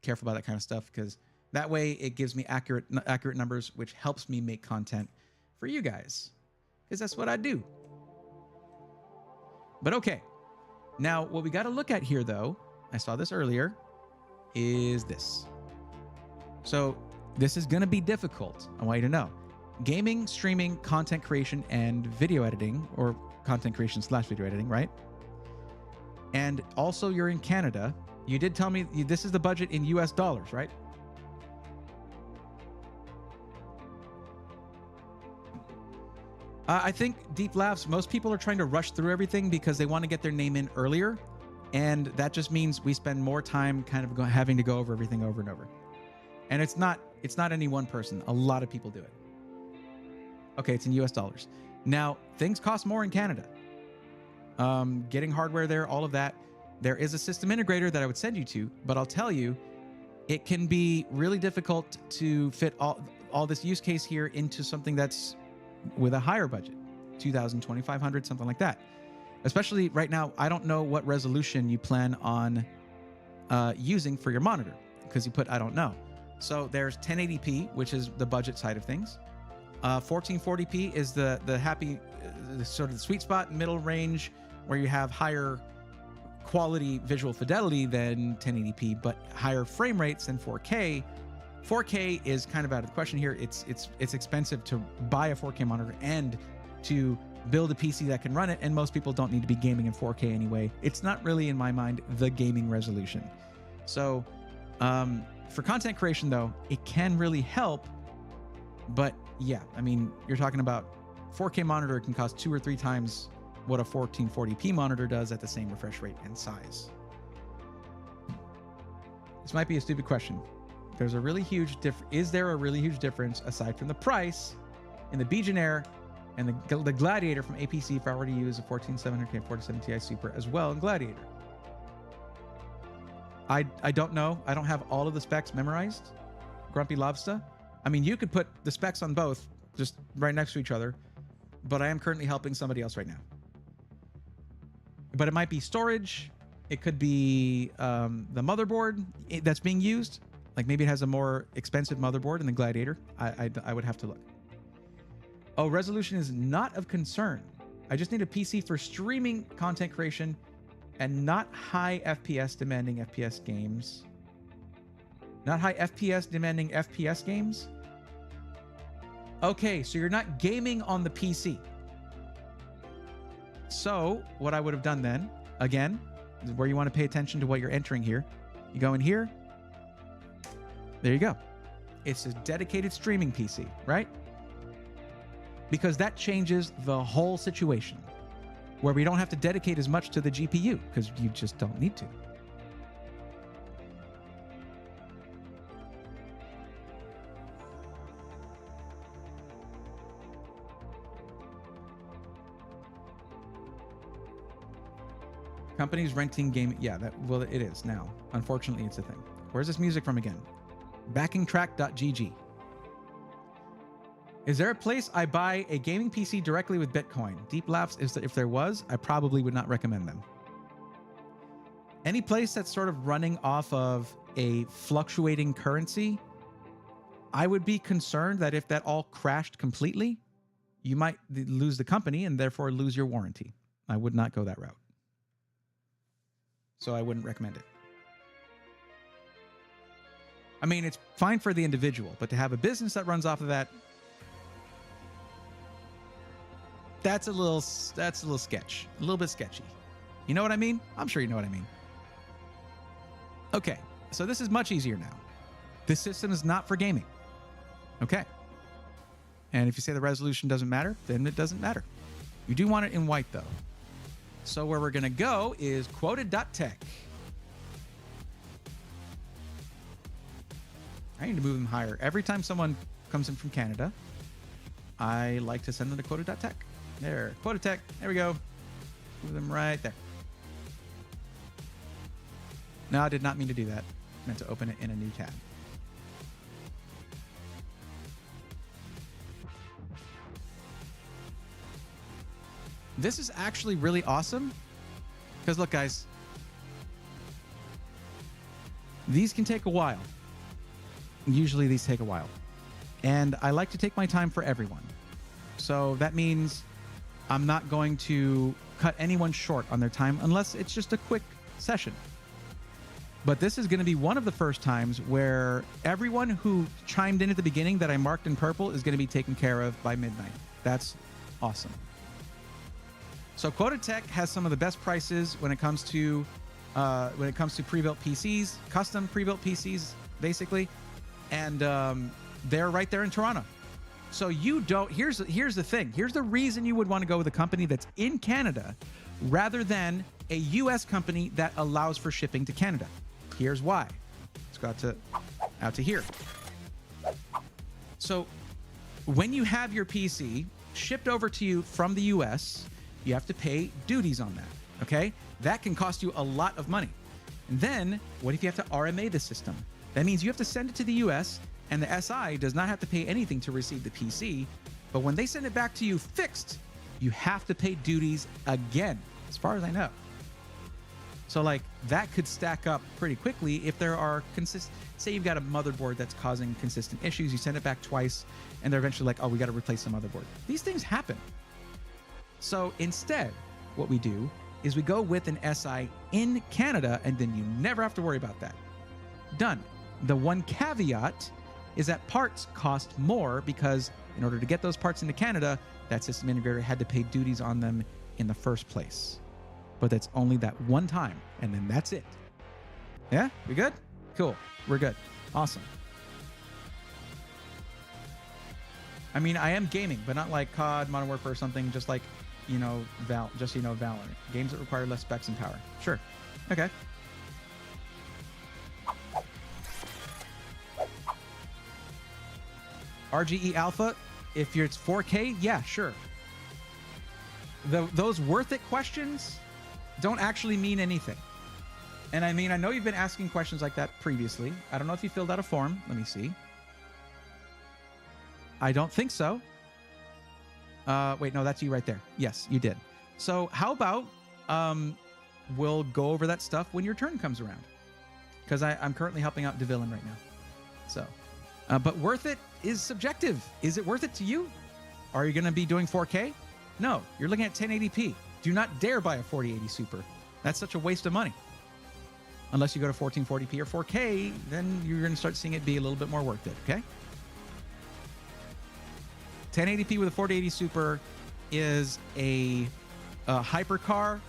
careful about that kind of stuff, because that way it gives me accurate numbers, which helps me make content for you guys, because that's what I do. But okay, now what we got to look at here, though, I saw this earlier, is this. So this is going to be difficult. I want you to know. Gaming, streaming, content creation, and video editing, or content creation / video editing, right? And also you're in Canada. You did tell me this is the budget in US dollars, right? I think Deep Laughs, most people are trying to rush through everything because they want to get their name in earlier. And that just means we spend more time kind of having to go over everything over and over. And it's not any one person. A lot of people do it. Okay, it's in US dollars. Now, things cost more in Canada. Getting hardware there, all of that. There is a system integrator that I would send you to, but I'll tell you, it can be really difficult to fit all this use case here into something that's with a higher budget, 2,000, 2,500, something like that. Especially right now, I don't know what resolution you plan on using for your monitor, because you put, I don't know. So there's 1080p, which is the budget side of things. 1440p is the happy, the sort of the sweet spot, middle range, where you have higher quality visual fidelity than 1080p, but higher frame rates than 4K. 4K is kind of out of the question here. It's expensive to buy a 4K monitor and to build a PC that can run it, and most people don't need to be gaming in 4K anyway. It's not really, in my mind, the gaming resolution. So for content creation, though, it can really help. But yeah, I mean, you're talking about 4K monitor can cost 2 or 3 times what a 1440p monitor does at the same refresh rate and size. This might be a stupid question. There's a really huge is there a really huge difference aside from the price in the Legionnaire and the Gladiator from APC if I were to use a 14700K 47 Ti Super as well in Gladiator? I don't know. I don't have all of the specs memorized. Grumpy Lobster. I mean, you could put the specs on both just right next to each other, but I am currently helping somebody else right now. But it might be storage. It could be the motherboard that's being used. Like maybe it has a more expensive motherboard in the Gladiator. I would have to look. Oh, resolution is not of concern. I just need a PC for streaming content creation and not high FPS demanding FPS games. Not high FPS demanding FPS games? Okay, so you're not gaming on the PC. So what I would have done then, again, is where you want to pay attention to what you're entering here. You go in here. There you go. It's a dedicated streaming PC, right? Because that changes the whole situation, where we don't have to dedicate as much to the GPU because you just don't need to. Companies renting game. Yeah, well, it is now. Unfortunately, it's a thing. Where's this music from again? Backingtrack.gg. Is there a place I buy a gaming PC directly with Bitcoin? Deep Laughs is that if there was, I probably would not recommend them. Any place that's sort of running off of a fluctuating currency, I would be concerned that if that all crashed completely, you might lose the company and therefore lose your warranty. I would not go that route. So I wouldn't recommend it. I mean, it's fine for the individual, but to have a business that runs off of that, that's a little sketch, a little bit sketchy. You know what I mean? I'm sure you know what I mean. Okay, so this is much easier now. This system is not for gaming. Okay. And if you say the resolution doesn't matter, then it doesn't matter. You do want it in white though. So where we're going to go is quoted.tech. I need to move them higher. Every time someone comes in from Canada, I like to send them to quoted.tech. There, Quota Tech. There we go. Move them right there. No, I did not mean to do that. I meant to open it in a new tab. This is actually really awesome because look, guys, these can take a while. Usually these take a while. And I like to take my time for everyone. So that means I'm not going to cut anyone short on their time unless it's just a quick session. But this is going to be one of the first times where everyone who chimed in at the beginning that I marked in purple is going to be taken care of by midnight. That's awesome. So Quota Tech has some of the best prices when it comes to pre-built PCs, custom pre-built PCs, basically, and they're right there in Toronto. So you don't. Here's the thing. Here's the reason you would want to go with a company that's in Canada rather than a U.S. company that allows for shipping to Canada. Here's why. Let's go out to here. So when you have your PC shipped over to you from the U.S., you have to pay duties on that. Okay, that can cost you a lot of money. And then what if you have to RMA the system? That means you have to send it to the US and the SI does not have to pay anything to receive the PC. But when they send it back to you fixed, you have to pay duties again, as far as I know. So like that could stack up pretty quickly if there are say you've got a motherboard that's causing consistent issues, you send it back twice and they're eventually like, oh, we got to replace the motherboard. These things happen. So instead, what we do is we go with an SI in Canada, and then you never have to worry about that. Done. The one caveat is that parts cost more because in order to get those parts into Canada, that system integrator had to pay duties on them in the first place. But that's only that one time, and then that's it. Yeah? We good? Cool. We're good. Awesome. I mean, I am gaming, but not like COD, Modern Warfare or something, just like Valorant. Games that require less specs and power. Sure. Okay. RGE Alpha, if it's 4K, yeah, sure. Those worth it questions don't actually mean anything. And I mean, I know you've been asking questions like that previously. I don't know if you filled out a form. Let me see. I don't think so. Wait, no, that's you right there. Yes, you did. So how about we'll go over that stuff when your turn comes around. Because I'm currently helping out DeVillain right now. So, but worth it is subjective. Is it worth it to you? Are you going to be doing 4K? No, you're looking at 1080p. Do not dare buy a 4080 Super. That's such a waste of money. Unless you go to 1440p or 4K, then you're going to start seeing it be a little bit more worth it, okay? 1080p with a 4080 Super is a hypercar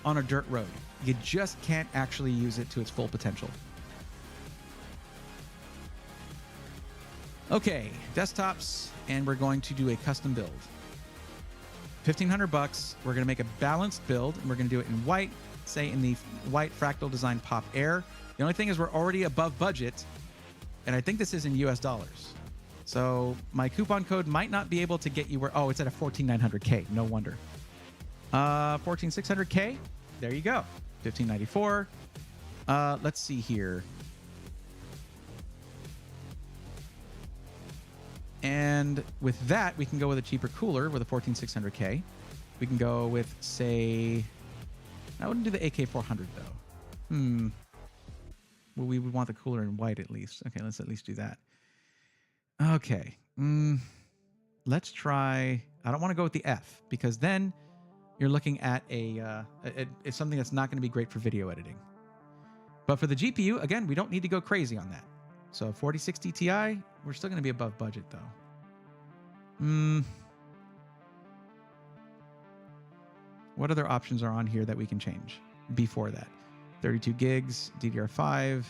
on a dirt road. You just can't actually use it to its full potential. Okay, desktops, and we're going to do a custom build. $1,500. We're going to make a balanced build, and we're going to do it in white, say in the white fractal design Pop Air. The only thing is we're already above budget, and I think this is in US dollars. So my coupon code might not be able to get you where... Oh, it's at a 14,900K. No wonder. 14,600K. There you go. 1594. Let's see here. And with that, we can go with a cheaper cooler with a 14,600K. We can go with, say... I wouldn't do the AK400, though. Well, we would want the cooler in white, at least. Okay, let's at least do that. Okay. Let's try... I don't want to go with the F, because then you're looking at it's something that's not going to be great for video editing. But for the GPU, again, we don't need to go crazy on that. So 4060 Ti, we're still going to be above budget, though. What other options are on here that we can change before that? 32 gigs, DDR5.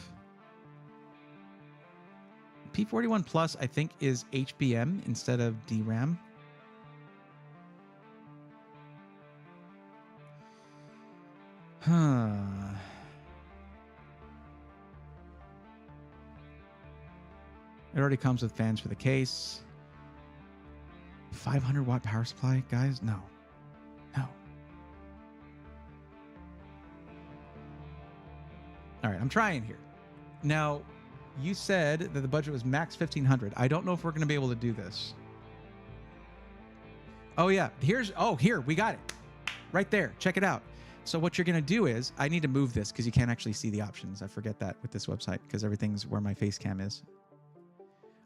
P41 Plus, I think, is HBM instead of DRAM. Huh. It already comes with fans for the case. 500 watt power supply, guys? No. All right, I'm trying here. Now, you said that the budget was max 1,500. I don't know if we're going to be able to do this. Oh, yeah. Here, we got it. Right there. Check it out. So what you're going to do is, I need to move this because you can't actually see the options. I forget that with this website because everything's where my face cam is.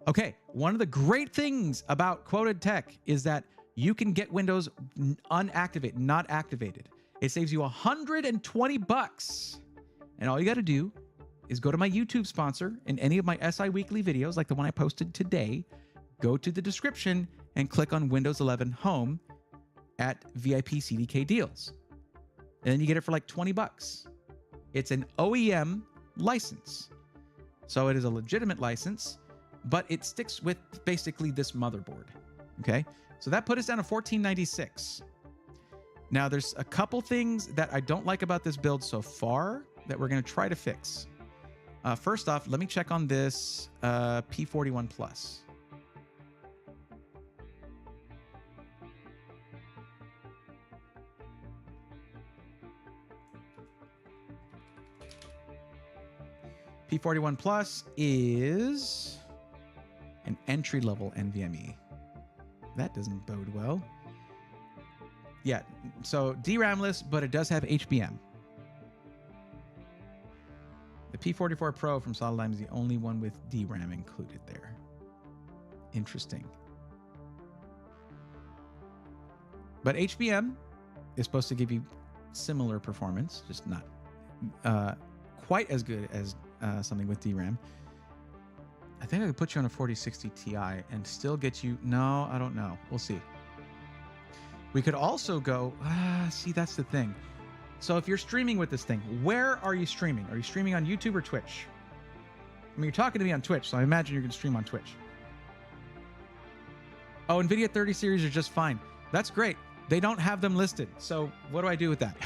Okay, one of the great things about Quoted Tech is that you can get Windows unactivated, not activated. It saves you $120. And all you got to do is go to my YouTube sponsor in any of my SI Weekly videos, like the one I posted today. Go to the description and click on Windows 11 Home at VIP CDK deals. And then you get it for like $20. It's an OEM license. So it is a legitimate license, but it sticks with basically this motherboard. Okay. So that put us down to $1496. Now there's a couple things that I don't like about this build so far that we're going to try to fix. First off, let me check on this P41 Plus. P41 Plus is an entry-level NVMe. That doesn't bode well. Yeah, so DRAM-less, but it does have HBM. The P44 Pro from Solidigm is the only one with DRAM included there. Interesting. But HBM is supposed to give you similar performance, just not quite as good as something with DRAM. I think I could put you on a 4060 Ti and still get you... No, I don't know. We'll see. We could also go... see, that's the thing. So if you're streaming with this thing, where are you streaming? Are you streaming on YouTube or Twitch? I mean, you're talking to me on Twitch, so I imagine you're going to stream on Twitch. Oh, NVIDIA 30 series are just fine. That's great. They don't have them listed. So what do I do with that?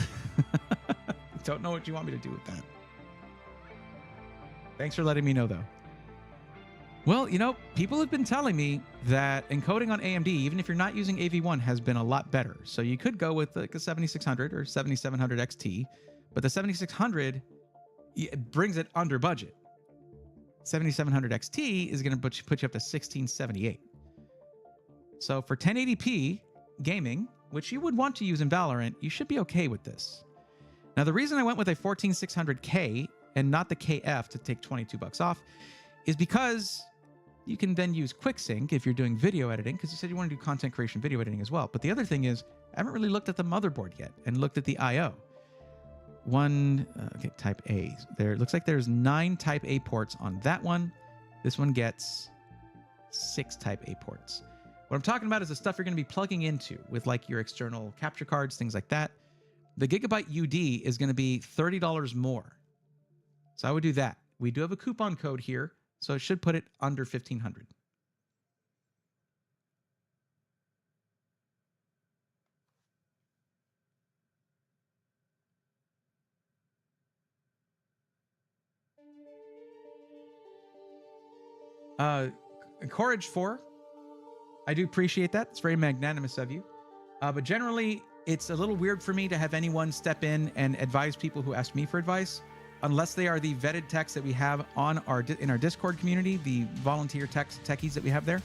Don't know what you want me to do with that. Thanks for letting me know, though. Well, you know, people have been telling me that encoding on AMD, even if you're not using AV1, has been a lot better. So you could go with like a 7600 or 7700 XT, but the 7600 brings it under budget. 7700 XT is going to put you up to 1678. So for 1080p gaming, which you would want to use in Valorant, you should be okay with this. Now, the reason I went with a 14600K and not the KF to take $22 off is because you can then use QuickSync if you're doing video editing, because you said you want to do content creation video editing as well. But the other thing is, I haven't really looked at the motherboard yet and looked at the I/O. Okay, Type A. There looks like there's 9 Type A ports on that one. This one gets 6 Type A ports. What I'm talking about is the stuff you're going to be plugging into with like your external capture cards, things like that. The Gigabyte UD is going to be $30 more. So I would do that. We do have a coupon code here, so it should put it under $1,500. Courage 4. I do appreciate that. It's very magnanimous of you. But generally, it's a little weird for me to have anyone step in and advise people who ask me for advice, unless they are the vetted techs that we have on in our Discord community, the volunteer techies that we have there,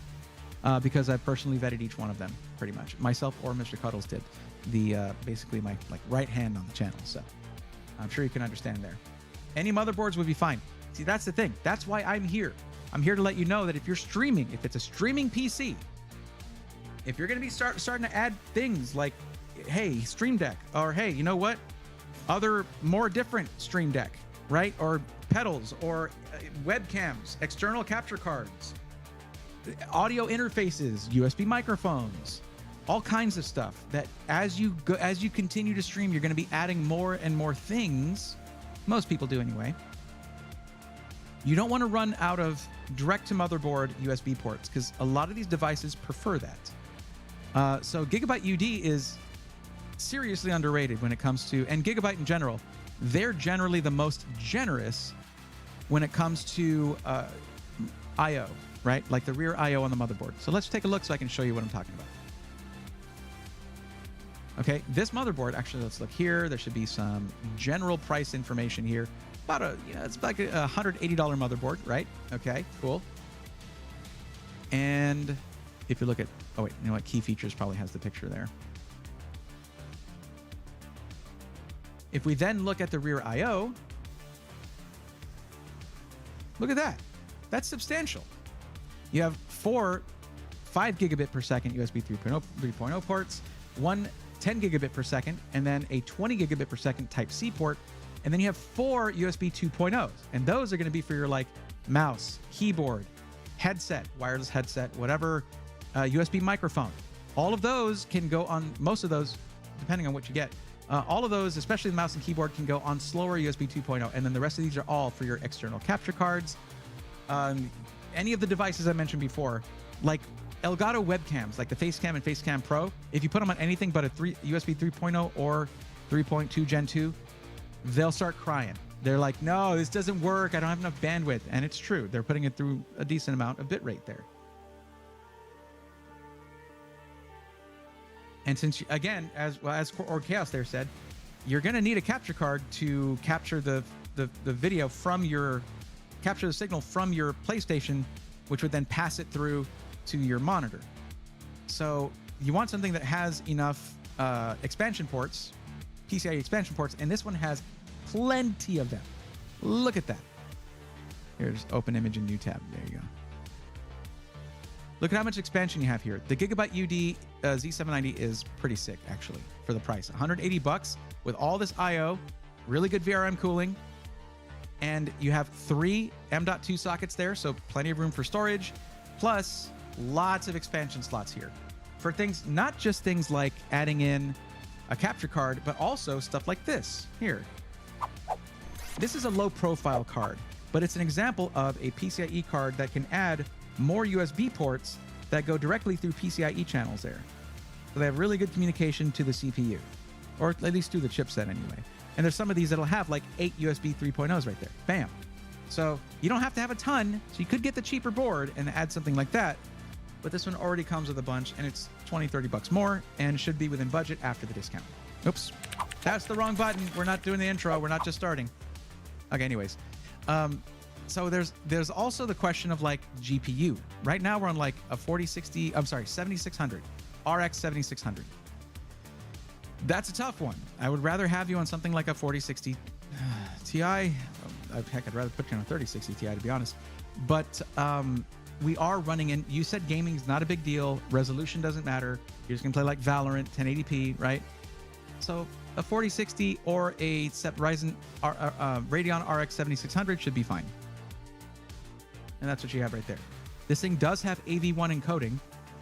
because I've personally vetted each one of them, pretty much. Myself or Mr. Cuddles did. Basically my right hand on the channel. So I'm sure you can understand there. Any motherboards would be fine. See, that's the thing. That's why I'm here. I'm here to let you know that if you're streaming, if it's a streaming PC, if you're going to be starting to add things like, hey, Stream Deck, or hey, you know what? Other more different Stream Deck, right? Or pedals, or webcams, external capture cards, audio interfaces, USB microphones, all kinds of stuff that as you continue to stream, you're going to be adding more and more things. Most people do anyway. You don't want to run out of direct to motherboard USB ports because a lot of these devices prefer that. So Gigabyte UD is seriously underrated when it comes to, and Gigabyte in general, they're generally the most generous when it comes to I/O, right? Like the rear I/O on the motherboard. So let's take a look so I can show you what I'm talking about. Okay, this motherboard, actually, let's look here. There should be some general price information here. about it's like a $180 motherboard, right? Okay, cool. And if you look at, oh wait, you know what? Key features probably has the picture there. If we then look at the rear I/O, look at that. That's substantial. You have 4 5 gigabit per second USB 3.0 ports, one 10 gigabit per second, and then a 20 gigabit per second Type-C port. And then you have 4 USB 2.0s. And those are going to be for your like mouse, keyboard, headset, wireless headset, whatever, USB microphone. All of those can go on, most of those, depending on what you get, all of those, especially the mouse and keyboard, can go on slower USB 2.0. And then the rest of these are all for your external capture cards. Any of the devices I mentioned before, like Elgato webcams, like the Facecam and Facecam Pro, if you put them on anything but a USB 3.0 or 3.2 Gen 2, they'll start crying. They're like, no, this doesn't work. I don't have enough bandwidth. And it's true. They're putting it through a decent amount of bitrate there. And since, again, as Or Chaos there said, you're going to need a capture card to capture the video from your, capture the signal from your PlayStation, which would then pass it through to your monitor. So you want something that has enough expansion ports, PCIe expansion ports, and this one has plenty of them. Look at that. Here's open image in new tab. There you go. Look at how much expansion you have here. The Gigabyte UD Z790 is pretty sick, actually, for the price. $180 with all this I/O, really good VRM cooling, and you have 3 M.2 sockets there, so plenty of room for storage, plus lots of expansion slots here for things, not just things like adding in a capture card, but also stuff like this here. This is a low profile card, but it's an example of a PCIe card that can add more USB ports that go directly through PCIe channels there. So they have really good communication to the CPU, or at least through the chipset anyway. And there's some of these that'll have like 8 USB 3.0s right there. Bam. So you don't have to have a ton. So you could get the cheaper board and add something like that. But this one already comes with a bunch, and it's 20, 30 bucks more and should be within budget after the discount. Oops. That's the wrong button. We're not doing the intro. We're not just starting. Okay, anyways. So there's also the question of like GPU. Right now we're on like a 7600, RX 7600. That's a tough one. I would rather have you on something like a 4060 Ti. Heck, I'd rather put you on a 3060 Ti, to be honest. But we are running in, you said gaming is not a big deal. Resolution doesn't matter. You're just gonna play like Valorant, 1080p, right? So a 4060 or a Radeon RX 7600 should be fine. And that's what you have right there. This thing does have AV1 encoding.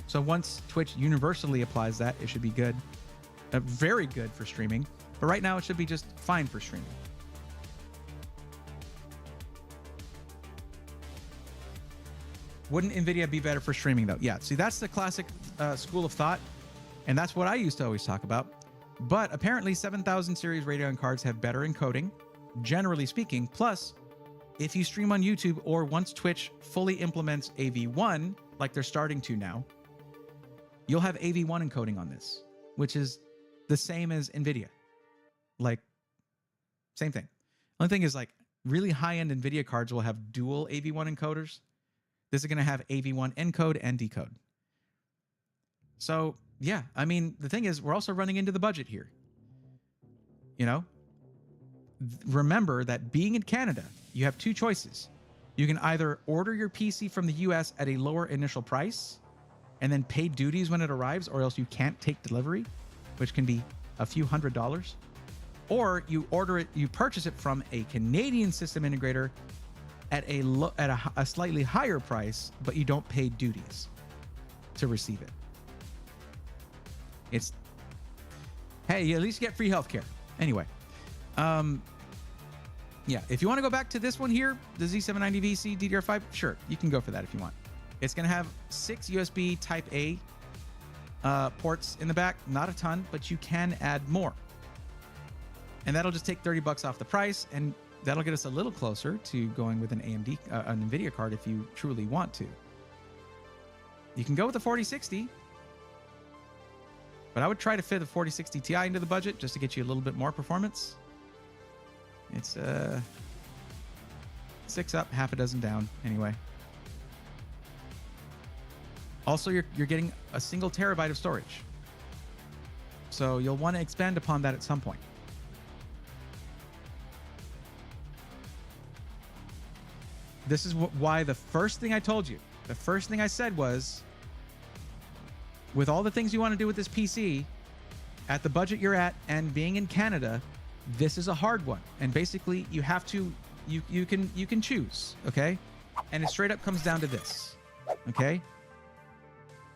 So once Twitch universally applies that, it should be good. Very good for streaming. But right now it should be just fine for streaming. Wouldn't NVIDIA be better for streaming though? Yeah, see, that's the classic school of thought. And that's what I used to always talk about. But apparently 7000 series Radeon cards have better encoding, generally speaking. Plus, if you stream on YouTube or once Twitch fully implements AV1, like they're starting to now, you'll have AV1 encoding on this, which is the same as NVIDIA. Like, same thing. Only thing is like really high-end NVIDIA cards will have dual AV1 encoders. This is going to have AV1 encode and decode. So, yeah, I mean, the thing is, we're also running into the budget here. You know? Remember that being in Canada, you have 2 choices. You can either order your PC from the US at a lower initial price and then pay duties when it arrives, or else you can't take delivery, which can be a few $100s. Or you order it, you purchase it from a Canadian system integrator at a slightly higher price, but you don't pay duties to receive it. It's, hey, you at least get free healthcare. Anyway, yeah, if you want to go back to this one here, the Z790 VC DDR5, sure, you can go for that if you want. It's going to have 6 USB Type A ports in the back, not a ton, but you can add more. And that'll just take 30 bucks off the price, and that'll get us a little closer to going with an AMD, an NVIDIA card if you truly want to. You can go with the 4060, but I would try to fit the 4060 Ti into the budget just to get you a little bit more performance. It's 6 up, half a dozen down anyway. Also, you're getting a single terabyte of storage. So you'll want to expand upon that at some point. This is why the first thing I told you, the first thing I said was, with all the things you want to do with this PC, at the budget you're at and being in Canada, this is a hard one. And basically you have to, you can choose, okay? And it straight up comes down to this, okay?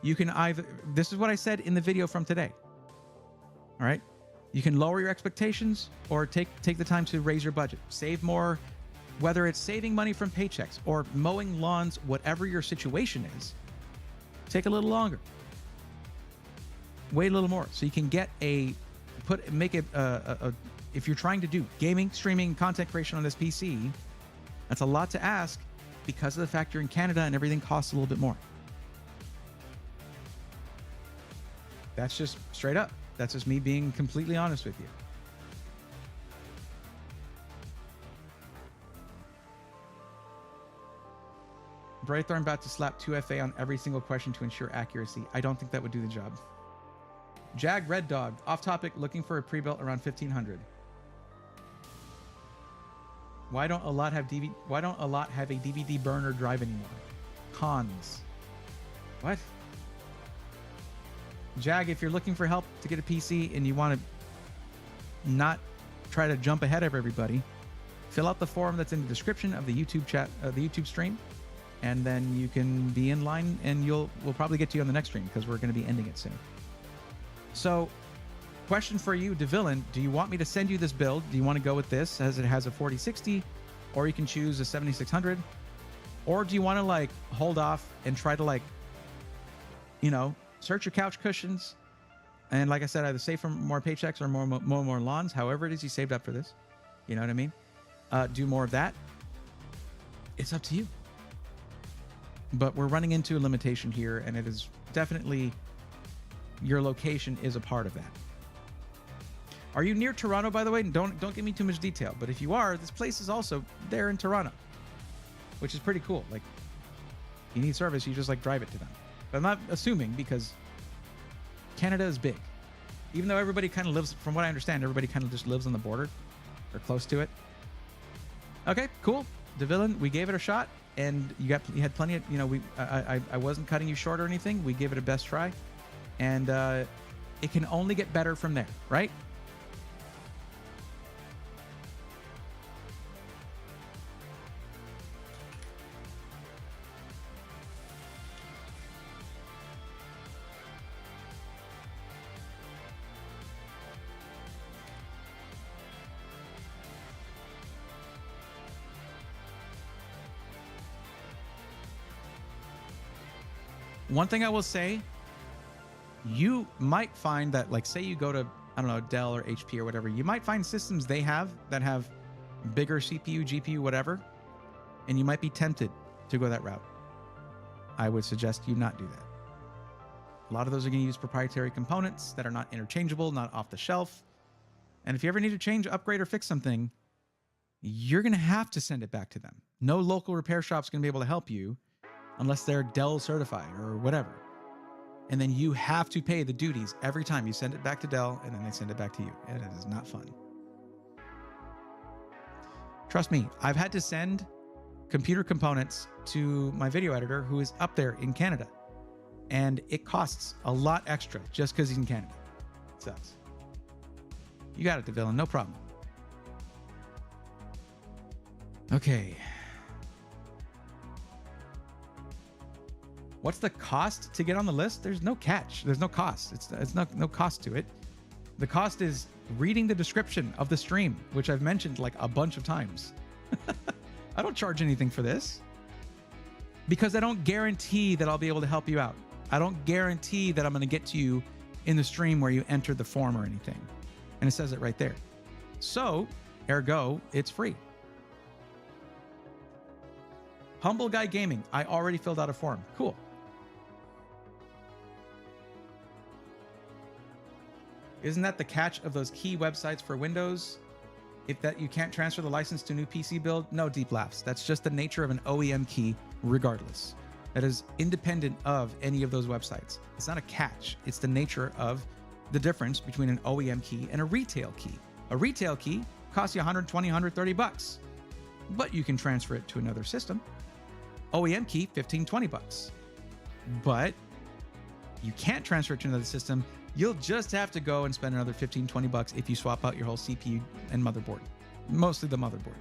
You can either, this is what I said in the video from today. All right. You can lower your expectations or take the time to raise your budget, save more, whether it's saving money from paychecks or mowing lawns, whatever your situation is, take a little longer. Wait a little more so you can get make it if you're trying to do gaming, streaming, content creation on this PC, that's a lot to ask because of the fact you're in Canada and everything costs a little bit more. That's just straight up. That's just me being completely honest with you. Braythorn about to slap 2FA on every single question to ensure accuracy. I don't think that would do the job. Jag Red Dog, off topic, looking for a pre-built around 1500. Why don't a lot have a DVD burner drive anymore? Cons. What? Jag, if you're looking for help to get a PC and you want to not try to jump ahead of everybody, fill out the form that's in the description of the YouTube chat, the YouTube stream, and then you can be in line and we'll probably get to you on the next stream because we're going to be ending it soon. So, question for you, DeVillain, do you want me to send you this build? Do you want to go with this as it has a 4060, or you can choose a 7600, or do you want to like hold off and try to like, you know, search your couch cushions, and like I said, either save for more paychecks or more lawns, however it is you saved up for this. You know what I mean? Do more of that. It's up to you. But we're running into a limitation here, and it is definitely, your location is a part of that. Are you near Toronto, by the way? Don't give me too much detail, but if you are, this place is also there in Toronto, which is pretty cool. Like, you need service, you just like drive it to them. But I'm not assuming, because Canada is big. Even though everybody kind of lives, from what I understand, everybody kind of just lives on the border or close to it. Okay, cool. DeVillain, we gave it a shot, and you had plenty of, you know, I wasn't cutting you short or anything. We gave it a best try, and it can only get better from there, right? One thing I will say, you might find that, like, say you go to, I don't know, Dell or HP or whatever, you might find systems they have that have bigger CPU, GPU, whatever, and you might be tempted to go that route. I would suggest you not do that. A lot of those are going to use proprietary components that are not interchangeable, not off the shelf. And if you ever need to change, upgrade, or fix something, you're going to have to send it back to them. No local repair shop's going to be able to help you unless they're Dell certified or whatever. And then you have to pay the duties every time you send it back to Dell, and then they send it back to you. And it is not fun. Trust me, I've had to send computer components to my video editor who is up there in Canada. And it costs a lot extra just because he's in Canada. It sucks. You got it, DeVillain, no problem. Okay. What's the cost to get on the list? There's no catch. There's no cost. It's no cost to it. The cost is reading the description of the stream, which I've mentioned like a bunch of times. I don't charge anything for this because I don't guarantee that I'll be able to help you out. I don't guarantee that I'm going to get to you in the stream where you entered the form or anything. And it says it right there. So, ergo, it's free. Humble Guy Gaming. I already filled out a form. Cool. Isn't that the catch of those key websites for Windows? If that you can't transfer the license to a new PC build, no deep laughs. That's just the nature of an OEM key regardless. That is independent of any of those websites. It's not a catch. It's the nature of the difference between an OEM key and a retail key. A retail key costs you 120, 130 bucks, but you can transfer it to another system. OEM key, 15, 20 bucks. But you can't transfer it to another system. You'll just have to go and spend another 15, 20 bucks if you swap out your whole CPU and motherboard, mostly the motherboard.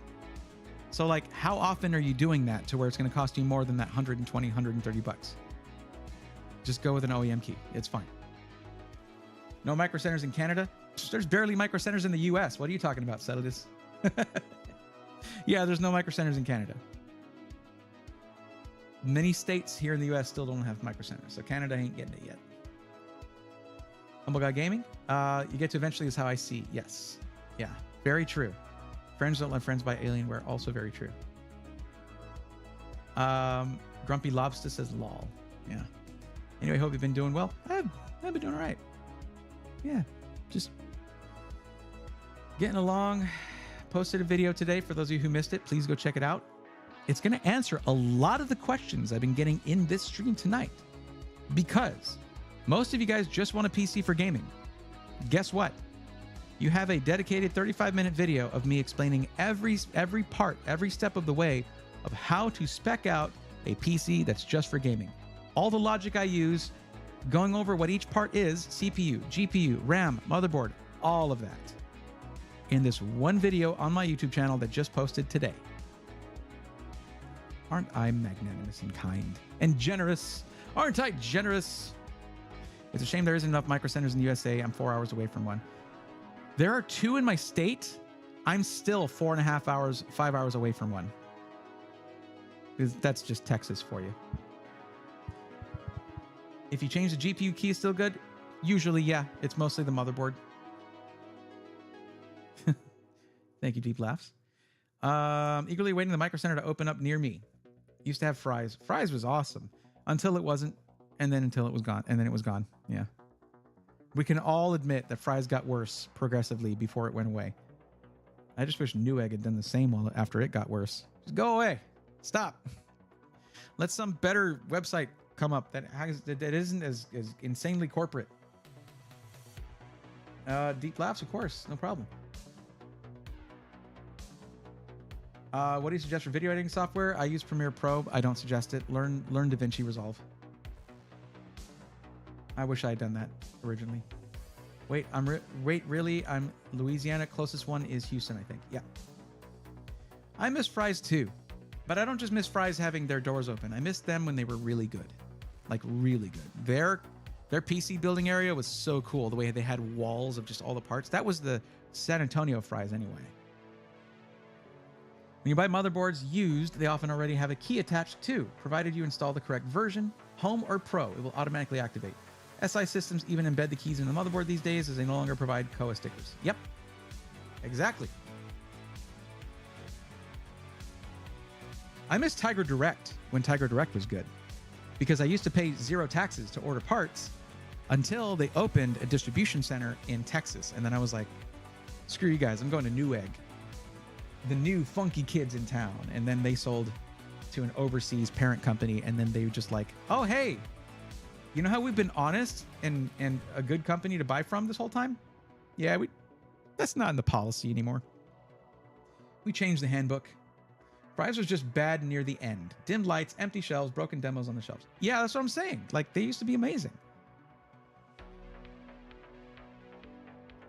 So like, how often are you doing that to where it's going to cost you more than that 120, 130 bucks? Just go with an OEM key. It's fine. No micro centers in Canada. There's barely micro centers in the US. What are you talking about, Celitis? Yeah, there's no micro centers in Canada. Many states here in the US still don't have micro centers, so Canada ain't getting it yet. Humble Guy Gaming. You get to eventually is how I see. Yes. Yeah. Very true. Friends don't let friends buy Alienware. Also very true. Grumpy Lobster says lol. Yeah. Anyway, hope you've been doing well. I've been doing all right. Yeah. Just getting along. Posted a video today. For those of you who missed it, please go check it out. It's going to answer a lot of the questions I've been getting in this stream tonight, because most of you guys just want a PC for gaming. Guess what? You have a dedicated 35-minute video of me explaining every part, every step of the way of how to spec out a PC that's just for gaming. All the logic I use, going over what each part is, CPU, GPU, RAM, motherboard, all of that, in this one video on my YouTube channel that just posted today. Aren't I magnanimous and kind and generous? Aren't I generous? It's a shame there isn't enough micro centers in the USA. I'm 4 hours away from one. There are 2 in my state. I'm still 4.5 hours, 5 hours away from one. That's just Texas for you. If you change the GPU key, is still good? Usually, yeah. It's mostly the motherboard. Thank you, Deep Laughs. Eagerly waiting the micro center to open up near me. Used to have Fry's. Fry's was awesome until it wasn't, and then until it was gone, and then it was gone. Yeah. We can all admit that Fry's got worse progressively before it went away. I just wish Newegg had done the same after it got worse. Just go away. Stop. Let some better website come up that isn't as insanely corporate. Deep Laughs, of course. No problem. What do you suggest for video editing software? I use Premiere Pro. I don't suggest it. Learn DaVinci Resolve. I wish I had done that originally. Wait, really? I'm Louisiana. Closest one is Houston, I think. Yeah. I miss Fry's too, but I don't just miss Fry's having their doors open. I missed them when they were really good, like really good. Their PC building area was so cool. The way they had walls of just all the parts. That was the San Antonio Fry's anyway. When you buy motherboards used, they often already have a key attached too. Provided you install the correct version, Home or Pro, it will automatically activate. SI systems even embed the keys in the motherboard these days as they no longer provide COA stickers. Yep, exactly. I miss Tiger Direct when Tiger Direct was good, because I used to pay 0 taxes to order parts until they opened a distribution center in Texas. And then I was like, screw you guys, I'm going to Newegg, the new funky kids in town. And then they sold to an overseas parent company, and then they were just like, oh, hey, you know how we've been honest and a good company to buy from this whole time? Yeah, that's not in the policy anymore. We changed the handbook. Fry's was just bad near the end. Dim lights, empty shelves, broken demos on the shelves. Yeah, that's what I'm saying. Like, they used to be amazing.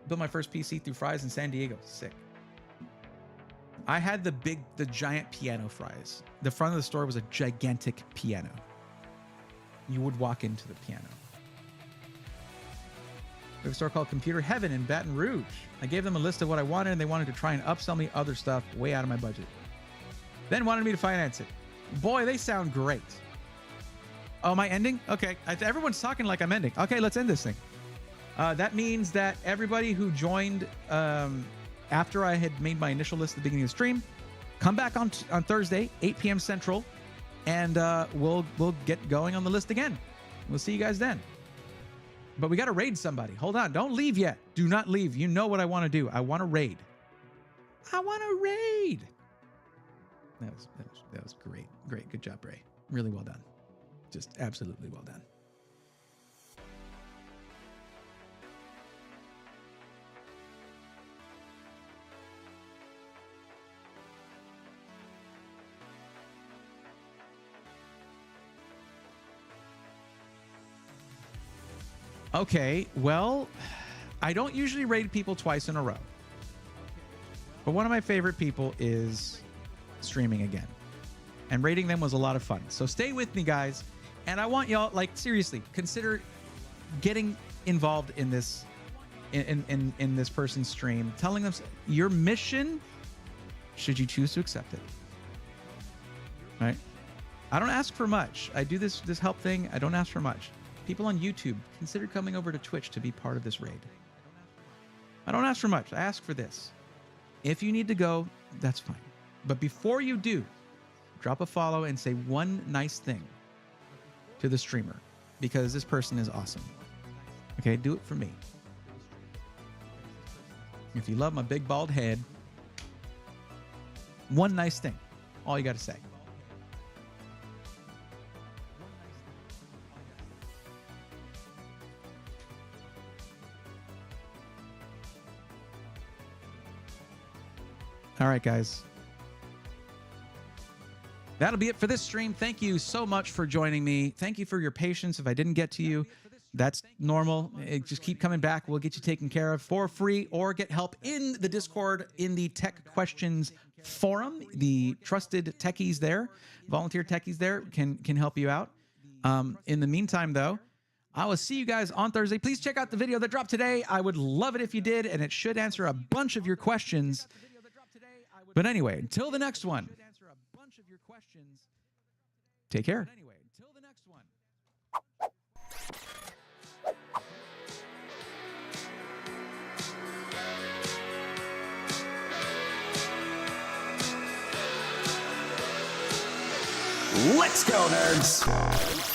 Built my first PC through Fry's in San Diego. Sick. I had the giant piano Fry's. The front of the store was a gigantic piano. You would walk into the piano. We have a store called Computer Heaven in Baton Rouge. I gave them a list of what I wanted, and they wanted to try and upsell me other stuff way out of my budget. Then wanted me to finance it. Boy, they sound great. Oh, am I ending? Okay. Everyone's talking like I'm ending. Okay, let's end this thing. That means that everybody who joined after I had made my initial list at the beginning of the stream, come back on Thursday, 8 p.m. Central, and we'll get going on the list again. We'll see you guys then. But we got to raid somebody. Hold on. Don't leave yet. Do not leave. You know what I want to do. I want to raid. I want to raid. That was great. Great. Good job, Ray. Really well done. Just absolutely well done. Okay, well, I don't usually raid people twice in a row. But one of my favorite people is streaming again. And raiding them was a lot of fun. So stay with me, guys. And I want y'all, like, seriously, consider getting involved in this in this person's stream, telling them your mission, should you choose to accept it. Right? I don't ask for much. I do this help thing. I don't ask for much. People on YouTube, consider coming over to Twitch to be part of this raid. I don't ask for much. I ask for this. If you need to go, that's fine. But before you do, drop a follow and say one nice thing to the streamer, because this person is awesome. Okay, do it for me. If you love my big bald head, one nice thing. All you got to say. All right, guys. That'll be it for this stream. Thank you so much for joining me. Thank you for your patience. If I didn't get to you, that's normal. Just keep coming back. We'll get you taken care of for free, or get help in the Discord in the Tech Questions Forum. The trusted techies there, volunteer techies there can help you out. In the meantime, though, I will see you guys on Thursday. Please check out the video that dropped today. I would love it if you did, and it should answer a bunch of your questions. But anyway, until the next one, take care. Let's go, nerds!